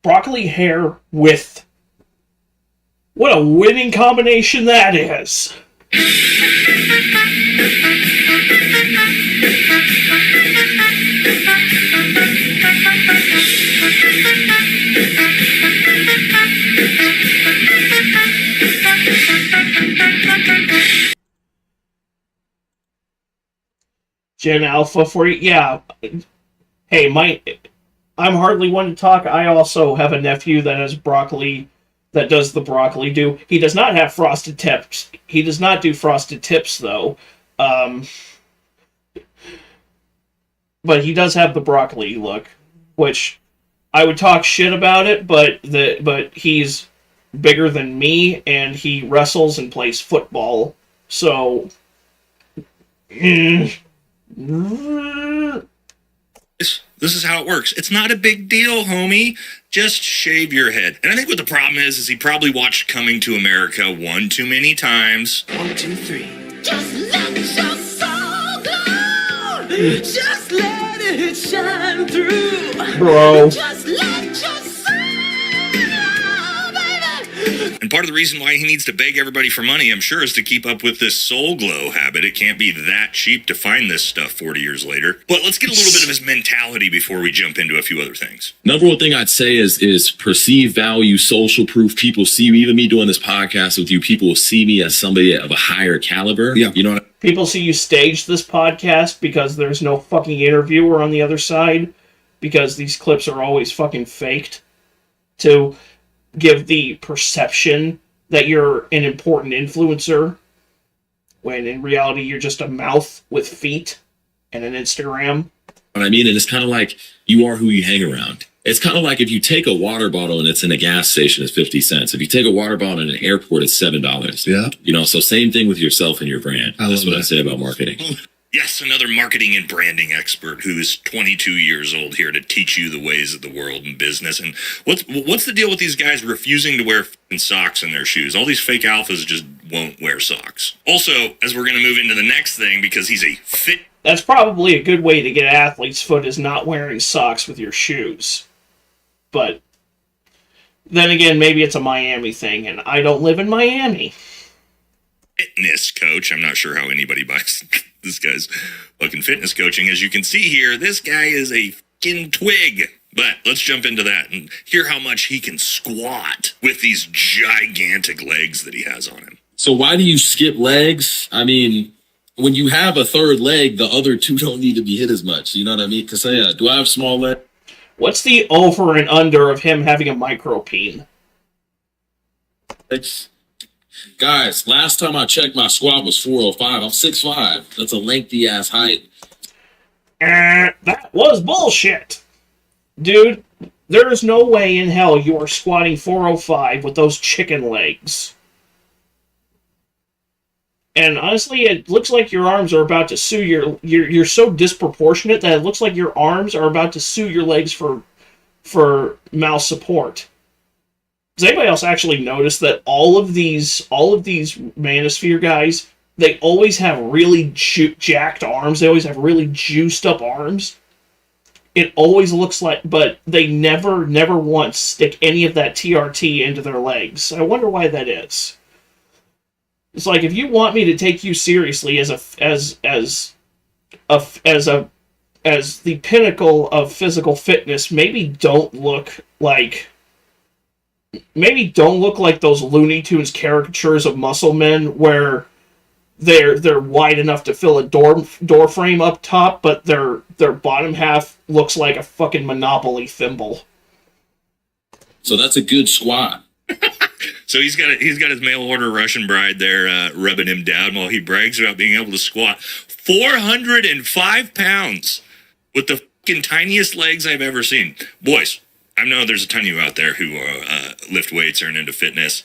Broccoli hair with... What a winning combination that is! Gen Alpha for you? Yeah. Hey, I'm hardly one to talk. I also have a nephew that has broccoli, that does the broccoli do. He does not have frosted tips. He does not do frosted tips, though. But he does have the broccoli look, which I would talk shit about it, but he's bigger than me, and he wrestles and plays football, so... This is how it works. It's not a big deal, homie. Just shave your head. And I think what the problem is he probably watched Coming to America one too many times. 1, 2, 3. Just let your soul glow. Just let it shine through. Bro. Just let your soul glow, baby. And part of the reason why he needs to beg everybody for money, I'm sure, is to keep up with this soul glow habit. It can't be that cheap to find this stuff 40 years later. But let's get a little bit of his mentality before we jump into a few other things. Number one thing I'd say is perceived value, social proof. People see you, even me doing this podcast with you, people will see me as somebody of a higher caliber. Yeah. You know what I mean? People see you stage this podcast because there's no fucking interviewer on the other side, because these clips are always fucking faked to give the perception that you're an important influencer, when in reality you're just a mouth with feet and an Instagram. What I mean, and it's kind of like you are who you hang around. It's kind of like if you take a water bottle and it's in a gas station, it's 50 cents. If you take a water bottle in an airport, it's $7. Yeah. You know, so same thing with yourself and your brand. That's what I say about marketing. Yes, another marketing and branding expert who is 22 years old here to teach you the ways of the world and business. And what's the deal with these guys refusing to wear f***ing socks in their shoes? All these fake alphas just won't wear socks. Also, as we're going to move into the next thing, because he's a fit... That's probably a good way to get athlete's foot, is not wearing socks with your shoes. But then again, maybe it's a Miami thing, and I don't live in Miami. Fitness coach. I'm not sure how anybody buys this guy's fucking fitness coaching. As you can see here, this guy is a fucking twig. But let's jump into that and hear how much he can squat with these gigantic legs that he has on him. So why do you skip legs? I mean, when you have a third leg, the other two don't need to be hit as much. You know what I mean? Because do I have small legs? What's the over and under of him having a micropene? Guys, last time I checked, my squat was 405. I'm 6'5". That's a lengthy ass height. That was bullshit. Dude, there is no way in hell you are squatting 405 with those chicken legs. And honestly, it looks like your arms are about to sue you're so disproportionate that it looks like your arms are about to sue your legs for malsupport. Does anybody else actually notice that all of these Manosphere guys, they always have really jacked arms? They always have really juiced up arms. It always looks like, but they never once stick any of that TRT into their legs. I wonder why that is. It's like, if you want me to take you seriously as the pinnacle of physical fitness, maybe don't look like those Looney Tunes caricatures of muscle men where they're wide enough to fill a door frame up top, but their bottom half looks like a fucking Monopoly thimble. So that's a good squat. So he's got his mail order Russian bride there rubbing him down while he brags about being able to squat 405 pounds with the fucking tiniest legs I've ever seen. Boys, I know there's a ton of you out there who lift weights or are into fitness.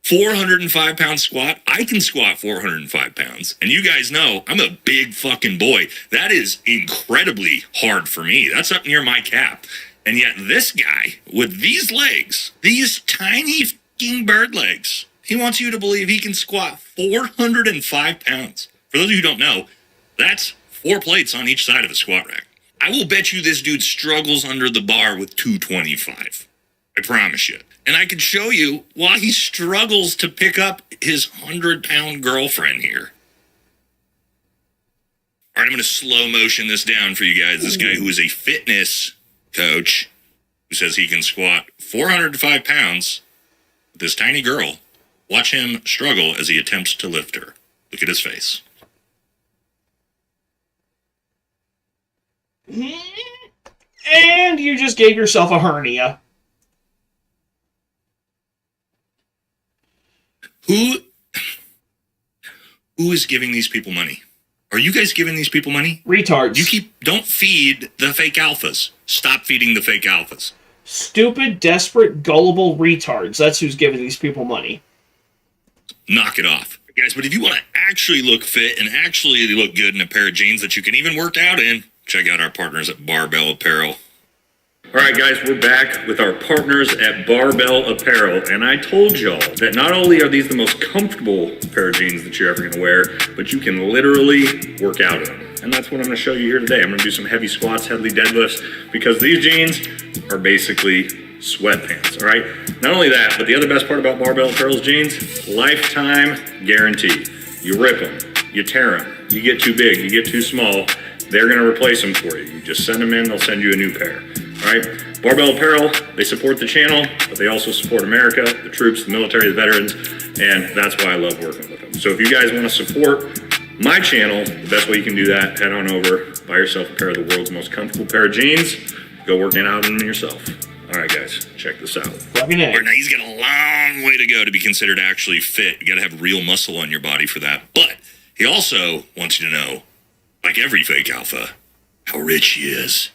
405 pound squat. I can squat 405 pounds. And you guys know I'm a big fucking boy. That is incredibly hard for me. That's up near my cap. And yet this guy with these legs, these tiny fucking bird legs, he wants you to believe he can squat 405 pounds. For those of you who don't know, that's 4 plates on each side of a squat rack. I will bet you this dude struggles under the bar with 225. I promise you. And I can show you why he struggles to pick up his 100-pound girlfriend here. All right, I'm going to slow motion this down for you guys. This guy who is a fitness coach who says he can squat 405 pounds with this tiny girl. Watch him struggle as he attempts to lift her. Look at his face. And you just gave yourself a hernia. Who is giving these people money? Are you guys giving these people money? Retards. Don't feed the fake alphas. Stop feeding the fake alphas. Stupid, desperate, gullible retards. That's who's giving these people money. Knock it off. Guys, but if you want to actually look fit and actually look good in a pair of jeans that you can even work out in, check out our partners at Barbell Apparel. All right, guys, we're back with our partners at Barbell Apparel, and I told y'all that not only are these the most comfortable pair of jeans that you're ever going to wear, but you can literally work out in them. And that's what I'm going to show you here today. I'm going to do some heavy squats, heavy deadlifts, because these jeans are basically sweatpants, all right? Not only that, but the other best part about Barbell Apparel's jeans, lifetime guarantee. You rip them, you tear them, you get too big, you get too small, they're going to replace them for you. You just send them in, they'll send you a new pair. All right? Barbell Apparel, they support the channel, but they also support America, the troops, the military, the veterans, and that's why I love working with them. So if you guys want to support my channel, the best way you can do that, head on over, buy yourself a pair of the world's most comfortable pair of jeans, go working out in them yourself. All right, guys, check this out. Now, he's got a long way to go to be considered actually fit. You got to have real muscle on your body for that. But he also wants you to know, like every fake alpha, how rich he is.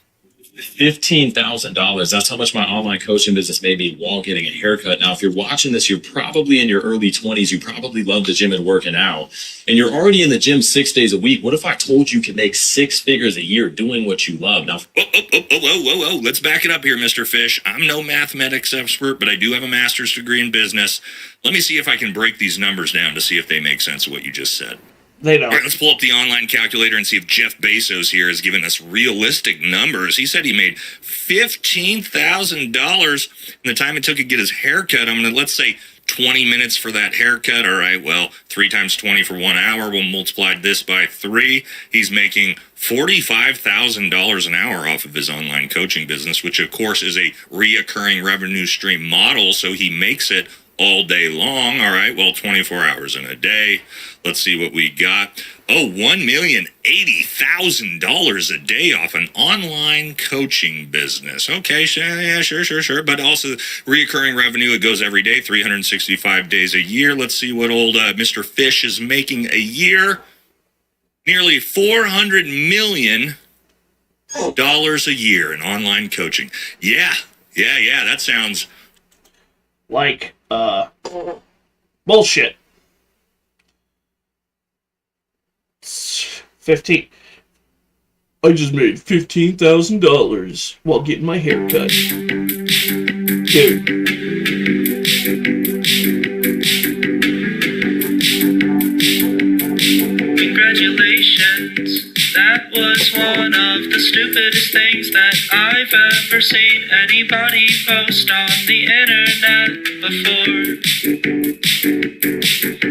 $15,000. That's how much my online coaching business made me while getting a haircut. Now, if you're watching this, you're probably in your early 20s. You probably love the gym and working out. And you're already in the gym 6 days a week. What if I told you could make 6 figures a year doing what you love? Now, Whoa. Let's back it up here, Mr. Fish. I'm no mathematics expert, but I do have a master's degree in business. Let me see if I can break these numbers down to see if they make sense of what you just said. They don't. All right, let's pull up the online calculator and see if Jeff Bezos here has given us realistic numbers. He said he made $15,000 in the time it took to get his haircut. Let's say 20 minutes for that haircut. All right, well, 3 times 20 for 1 hour. We'll multiply this by 3. He's making $45,000 an hour off of his online coaching business, which, of course, is a reoccurring revenue stream model, so he makes it all day long. All right, well, 24 hours in a day. Let's see what we got. Oh, $1,080,000 a day off an online coaching business. Okay, sure. But also reoccurring revenue, it goes every day, 365 days a year. Let's see what old Mr. Fish is making a year. Nearly $400 million a year in online coaching. Yeah, that sounds like bullshit. 15. I just made $15,000 while getting my hair cut. Dude. Congratulations. That was one of the stupidest things that I've ever seen anybody post on the internet before.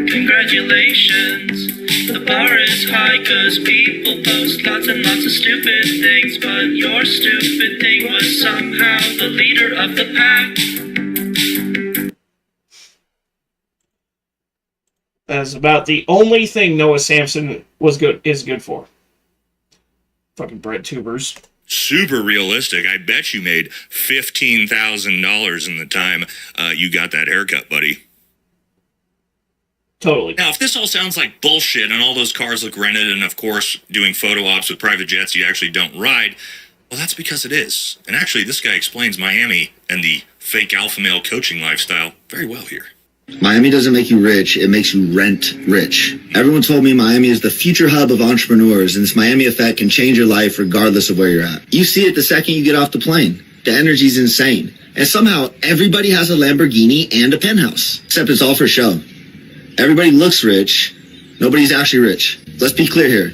Congratulations. The bar is high cause people post lots and lots of stupid things, but your stupid thing was somehow the leader of the pack. That is about the only thing Noah Samson is good for. Fucking bread tubers. super realistic. I bet you made $15,000 in the time you got that haircut, buddy. Totally. Now, if this all sounds like bullshit and all those cars look rented and, of course, doing photo ops with private jets you actually don't ride, well, that's because it is. And actually, this guy explains Miami and the fake alpha male coaching lifestyle very well here. Miami doesn't make you rich, it makes you rent rich. Everyone told me Miami is the future hub of entrepreneurs, and this Miami effect can change your life regardless of where you're at. You see it the second you get off the plane. The energy's insane. And somehow, everybody has a Lamborghini and a penthouse. Except it's all for show. Everybody looks rich. Nobody's actually rich. Let's be clear here.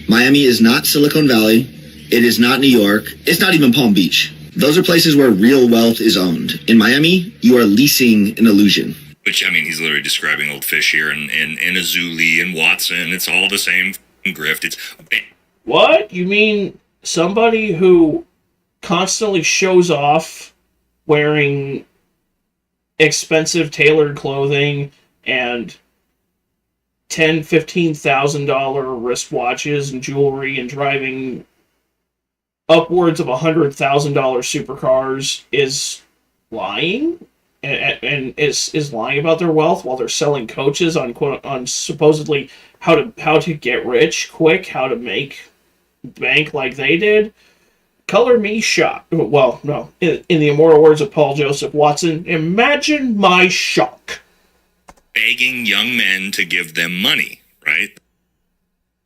Miami is not Silicon Valley. It is not New York. It's not even Palm Beach. Those are places where real wealth is owned. In Miami, you are leasing an illusion. Which, I mean, he's literally describing Old Fish here and Azuli and Watson. It's all the same grift. It's what? You mean somebody who constantly shows off wearing expensive tailored clothing and $10,000-$15,000 wristwatches and jewelry and driving upwards of $100,000 supercars is lying? And is lying about their wealth while they're selling coaches on supposedly how to get rich quick, how to make bank like they did. Color me shocked. Well, no. In the immortal words of Paul Joseph Watson, imagine my shock. Begging young men to give them money, right?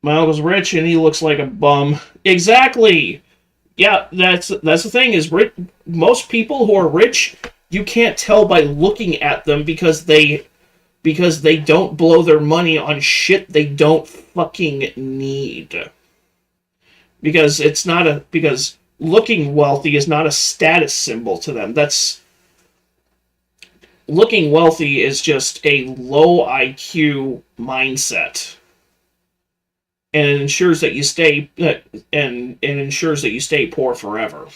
My uncle's rich and he looks like a bum. Exactly. Yeah, that's the thing is most people who are rich, you can't tell by looking at them because they don't blow their money on shit they don't fucking need. Because looking wealthy is not a status symbol to them. looking wealthy is just a low IQ mindset. And it ensures that you stay and ensures that you stay poor forever.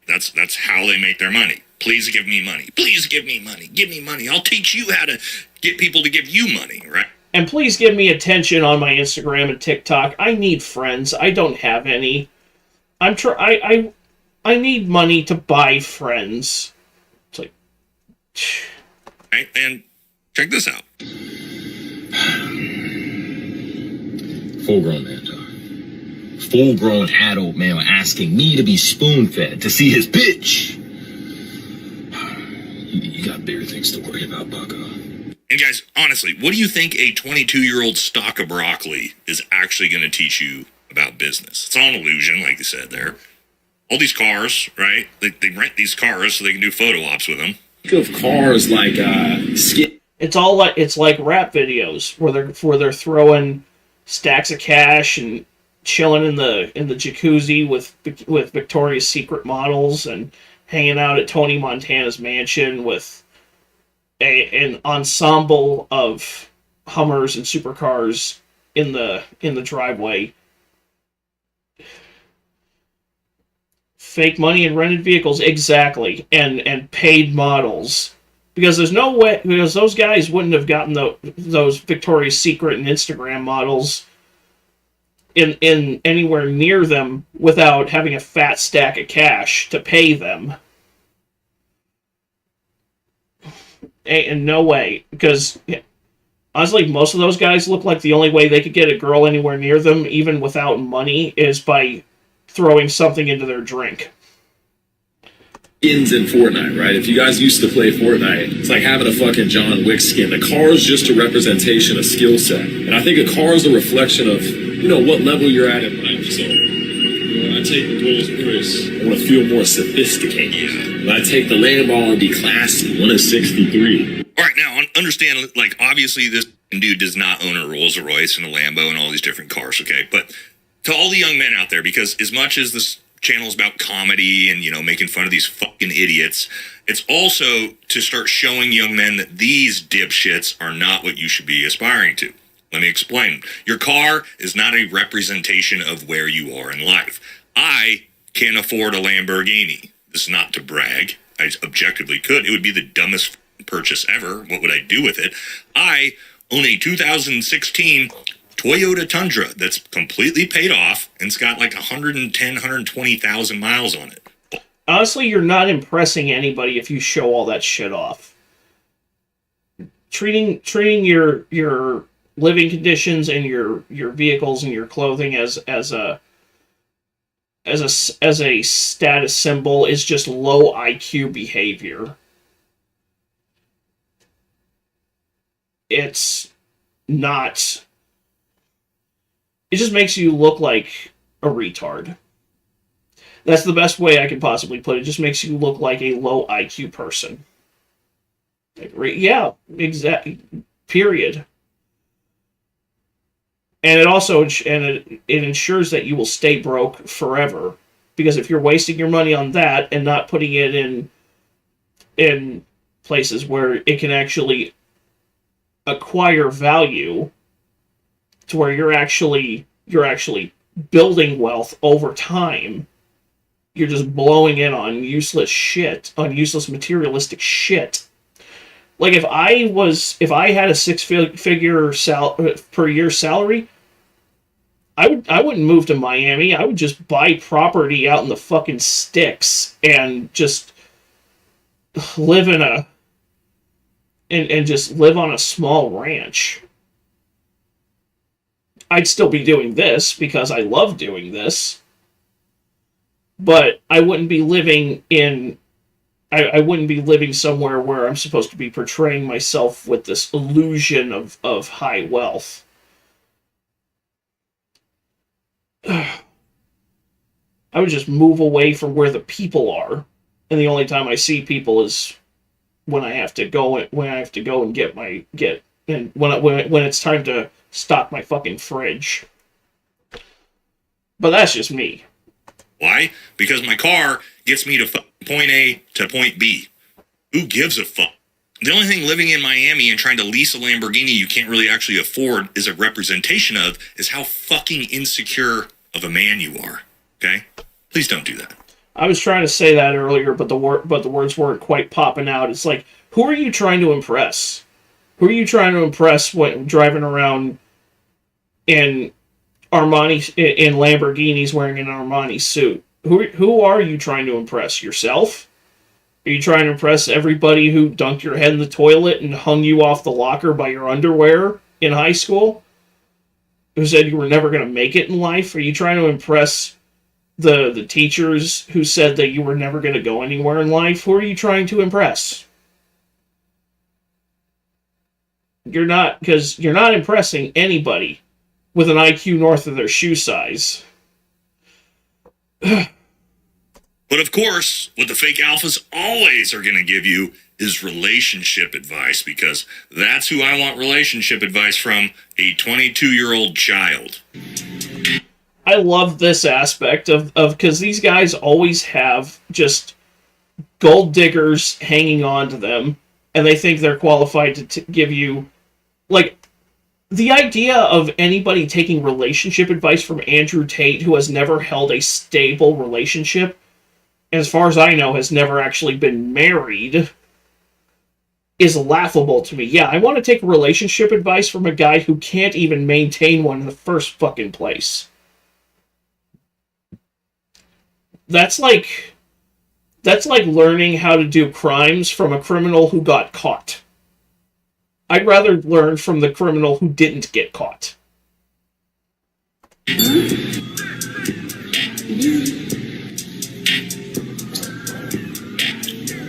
That's how they make their money. Please give me money. Please give me money. Give me money. I'll teach you how to get people to give you money, right? And please give me attention on my Instagram and TikTok. I need friends. I don't have any. I need money to buy friends. It's like, right? And check this out. Full-grown man talk. Full-grown adult male asking me to be spoon-fed to see his bitch. You got bigger things to worry about, bucko. And guys, honestly, what do you think a 22-year-old stalk of broccoli is actually going to teach you about business? It's all an illusion, like you said there. All these cars, right? They rent these cars so they can do photo ops with them. Think of cars like it's like rap videos where they're throwing stacks of cash and chilling in the jacuzzi with Victoria's Secret models and hanging out at Tony Montana's mansion with an ensemble of Hummers and supercars in the driveway. Fake money and rented vehicles, exactly, and paid models. Because there's no way, because those guys wouldn't have gotten those Victoria's Secret and Instagram models in anywhere near them without having a fat stack of cash to pay them. In no way, because honestly, most of those guys look like the only way they could get a girl anywhere near them, even without money, is by throwing something into their drink. Skins in Fortnite, right? If you guys used to play Fortnite, it's like having a fucking John Wick skin. The car is just a representation of skill set. And I think a car is a reflection of, what level you're at in life. So, when I take the Rolls Royce, I want to feel more sophisticated. When I take the Lambo, I want to be classy. 163. All right, now, understand, obviously this dude does not own a Rolls Royce and a Lambo and all these different cars, okay? But to all the young men out there, because as much as this channel is about comedy and, making fun of these fucking idiots, it's also to start showing young men that these dipshits are not what you should be aspiring to. Let me explain. Your car is not a representation of where you are in life. I can't afford a Lamborghini. This is not to brag. I objectively could. It would be the dumbest purchase ever. What would I do with it? I own a 2016 Toyota Tundra that's completely paid off and it's got 120,000 miles on it. Honestly, you're not impressing anybody if you show all that shit off. Treating your living conditions and your vehicles and your clothing as a status symbol is just low IQ behavior. It's not. It just makes you look like a retard. That's the best way I can possibly put it. It just makes you look like a low IQ person. Yeah, exactly. Period. And it ensures that you will stay broke forever. Because if you're wasting your money on that and not putting it in places where it can actually acquire value, to where you're actually building wealth over time, you're just blowing it on useless shit, on useless materialistic shit. Like if I had a six-figure per year salary, I wouldn't move to Miami. I would just buy property out in the fucking sticks and just live and just live on a small ranch. I'd still be doing this because I love doing this, but I wouldn't be living I wouldn't be living somewhere where I'm supposed to be portraying myself with this illusion of high wealth. I would just move away from where the people are, and the only time I see people is when I have to go and get when it's time to stock my fucking fridge. But that's just me. Why? Because my car gets me to point A to point B. Who gives a fuck? The only thing living in Miami and trying to lease a Lamborghini you can't really actually afford is a representation of is how fucking insecure of a man you are. Okay? Please don't do that. I was trying to say that earlier, but the words weren't quite popping out. It's like, who are you trying to impress? Who are you trying to impress when driving around in Armani, in Lamborghinis, wearing an Armani suit? Who are you trying to impress? Yourself? Are you trying to impress everybody who dunked your head in the toilet and hung you off the locker by your underwear in high school? Who said you were never going to make it in life? Are you trying to impress the teachers who said that you were never going to go anywhere in life? Who are you trying to impress? You're not, because you're not impressing anybody with an IQ north of their shoe size. But of course, what the fake alphas always are going to give you is relationship advice, because that's who I want relationship advice from, a 22-year-old child. I love this aspect of because these guys always have just gold diggers hanging on to them, and they think they're qualified to give you, like, the idea of anybody taking relationship advice from Andrew Tate, who has never held a stable relationship, as far as I know, has never actually been married, is laughable to me. Yeah, I want to take relationship advice from a guy who can't even maintain one in the first fucking place. That's like learning how to do crimes from a criminal who got caught. I'd rather learn from the criminal who didn't get caught.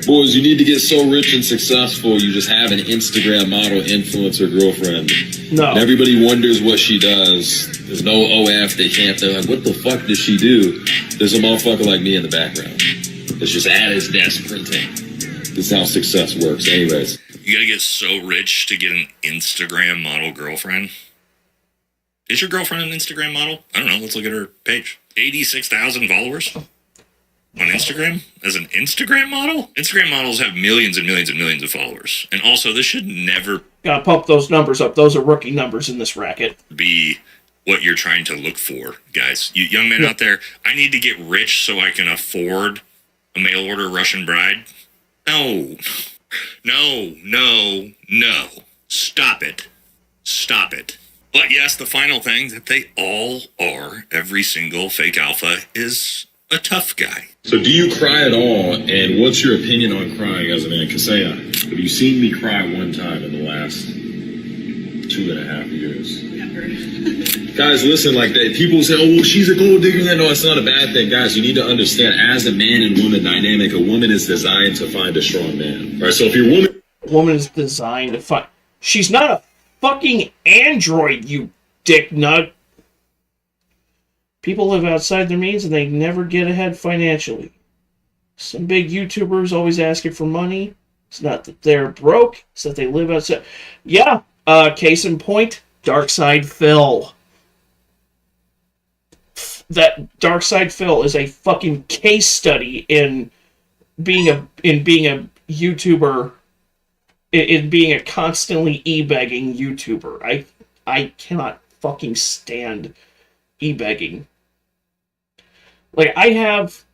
Boys, you need to get so rich and successful, you just have an Instagram model influencer girlfriend. No. And everybody wonders what she does. There's no OF, they can't. They're like, what the fuck does she do? There's a motherfucker like me in the background that's just at his desk printing. This is how success works. Anyways. You gotta get so rich to get an Instagram model girlfriend. Is your girlfriend an Instagram model? I don't know. Let's look at her page. 86,000 followers on Instagram as an Instagram model? Instagram models have millions and millions and millions of followers. And also, this should never Gotta pump those numbers up. Those are rookie numbers in this racket. be what you're trying to look for, guys. You young men out there, I need to get rich so I can afford a mail order Russian bride. No. No, no, no. Stop it. Stop it. But yes, the final thing that they all are, every single fake alpha, is a tough guy. So do you cry at all? And what's your opinion on crying as a man? Kasea, have you seen me cry one time in the last 2.5 years? Guys, listen, like that. People say, oh, well, she's a gold digger. No, it's not a bad thing. Guys, you need to understand, as a man and woman dynamic, a woman is designed to find a strong man. Right? So if your woman is designed to find... She's not a fucking android, you dick nut. People live outside their means and they never get ahead financially. Some big YouTubers always asking for money. It's not that they're broke, it's that they live outside. Yeah, case in point, Darkside Phil. That Darkside Phil is a fucking case study in being a YouTuber, in being a constantly e-begging YouTuber. I cannot fucking stand e-begging. Like, I have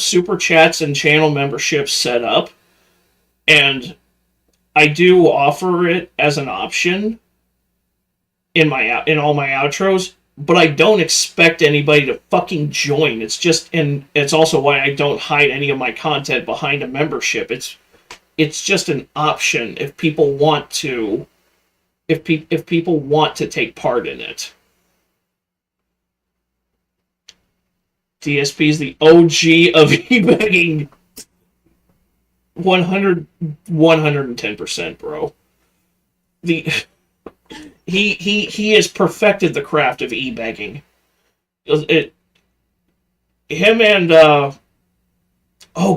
super chats and channel memberships set up, and I do offer it as an option in all my outros, but I don't expect anybody to fucking join. It's just, and it's also why I don't hide any of my content behind a membership. It's just an option if people want to, if people want to take part in it. DSP is the OG of e-begging. 110%, bro. He has perfected the craft of e-begging. Him and oh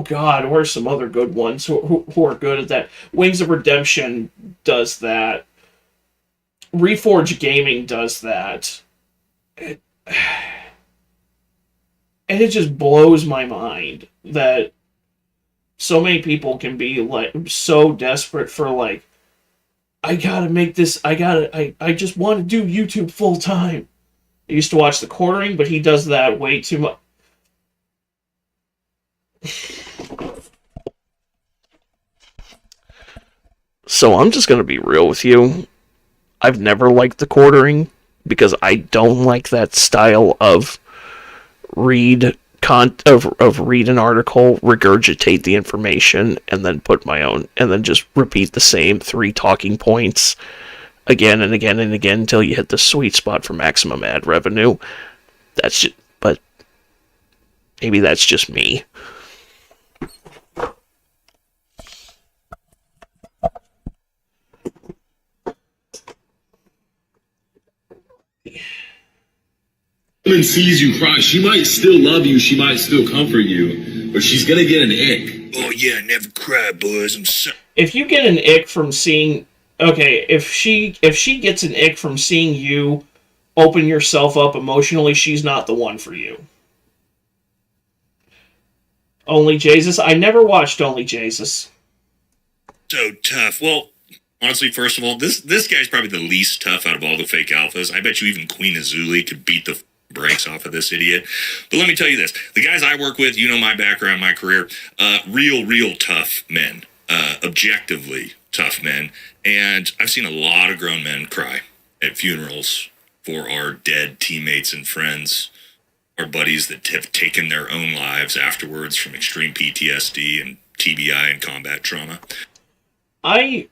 god, where's some other good ones who are good at that? Wings of Redemption does that. Reforge Gaming does that. And it just blows my mind that so many people can be like so desperate for like, I gotta make this, I just want to do YouTube full time. I used to watch The Quartering, but he does that way too much. So I'm just gonna be real with you. I've never liked The Quartering because I don't like that style of read an article, regurgitate the information, and then put my own, and then just repeat the same 3 talking points again and again and again until you hit the sweet spot for maximum ad revenue. That's just, but maybe that's just me. Woman sees you cry, she might still love you, she might still comfort you, but she's gonna get an ick. Oh yeah, never cry, boys. I'm so. If you get an ick from seeing, okay, if she gets an ick from seeing you open yourself up emotionally, she's not the one for you. Only Jesus? I never watched Only Jesus. So tough. Well, honestly, first of all, this guy's probably the least tough out of all the fake alphas. I bet you even Queen Azuli could beat the brakes off of this idiot. But let me tell you this. The guys I work with, you know my background, my career, real tough men. Objectively tough men. And I've seen a lot of grown men cry at funerals for our dead teammates and friends, our buddies that have taken their own lives afterwards from extreme PTSD and TBI and combat trauma. I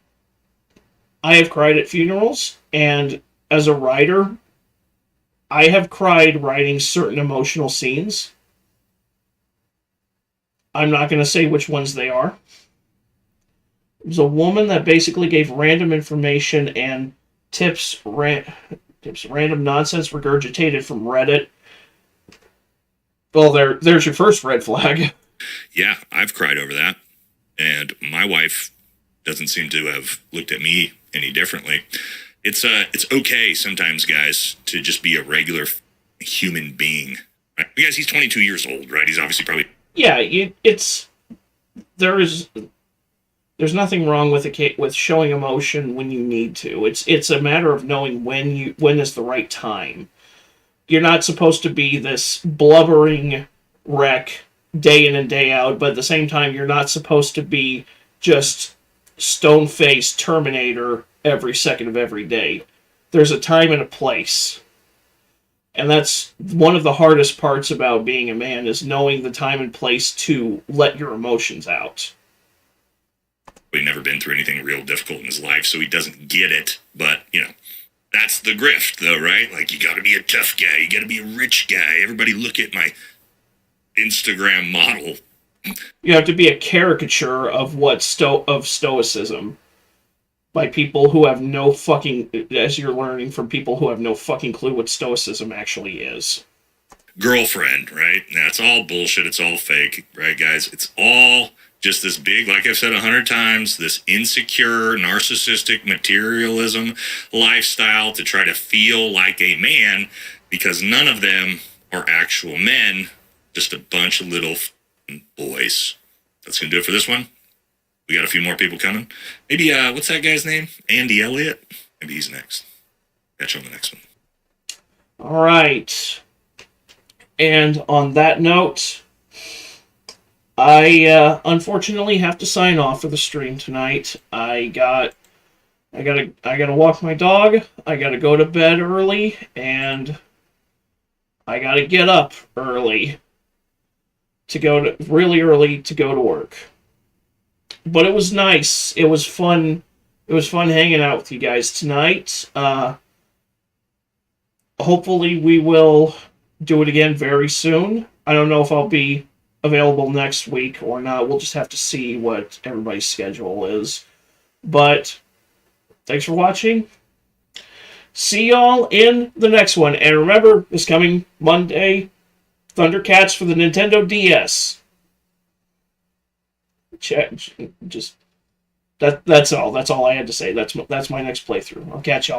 have cried at funerals, and as a writer, I have cried writing certain emotional scenes. I'm not going to say which ones they are. It was a woman that basically gave random information and tips, random nonsense regurgitated from Reddit. Well, there's your first red flag. Yeah, I've cried over that. And my wife doesn't seem to have looked at me any differently. It's okay sometimes, guys, to just be a regular human being. Right? Because he's 22 years old, right? He's obviously probably... Yeah, there's nothing wrong with showing emotion when you need to. It's a matter of knowing when is the right time. You're not supposed to be this blubbering wreck day in and day out, but at the same time, you're not supposed to be just stone-faced Terminator every second of every day. There's a time and a place. And that's one of the hardest parts about being a man, is knowing the time and place to let your emotions out. He's never been through anything real difficult in his life, so he doesn't get it. But, that's the grift, though, right? Like, you gotta be a tough guy. You gotta be a rich guy. Everybody look at my Instagram model. You have to be a caricature of of stoicism by people who have no fucking, as you're learning from people who have no fucking clue what stoicism actually is. Girlfriend, right? That's all bullshit. It's all fake, right, guys? It's all just this big, like I've said 100 times, this insecure, narcissistic materialism lifestyle to try to feel like a man, because none of them are actual men, just a bunch of little boys. That's going to do it for this one. We got a few more people coming. Maybe, what's that guy's name? Andy Elliott? Maybe he's next. Catch you on the next one. All right. And on that note, I unfortunately have to sign off for the stream tonight. I gotta walk my dog. I gotta go to bed early, and I gotta get up early really early to go to work. But it was nice. It was fun. It was fun hanging out with you guys tonight. Hopefully we will do it again very soon. I don't know if I'll be available next week or not. We'll just have to see what everybody's schedule is. But thanks for watching. See y'all in the next one. And remember, this coming Monday, Thundercats for the Nintendo DS. Just that's all. That's all I had to say. That's my next playthrough. I'll catch y'all.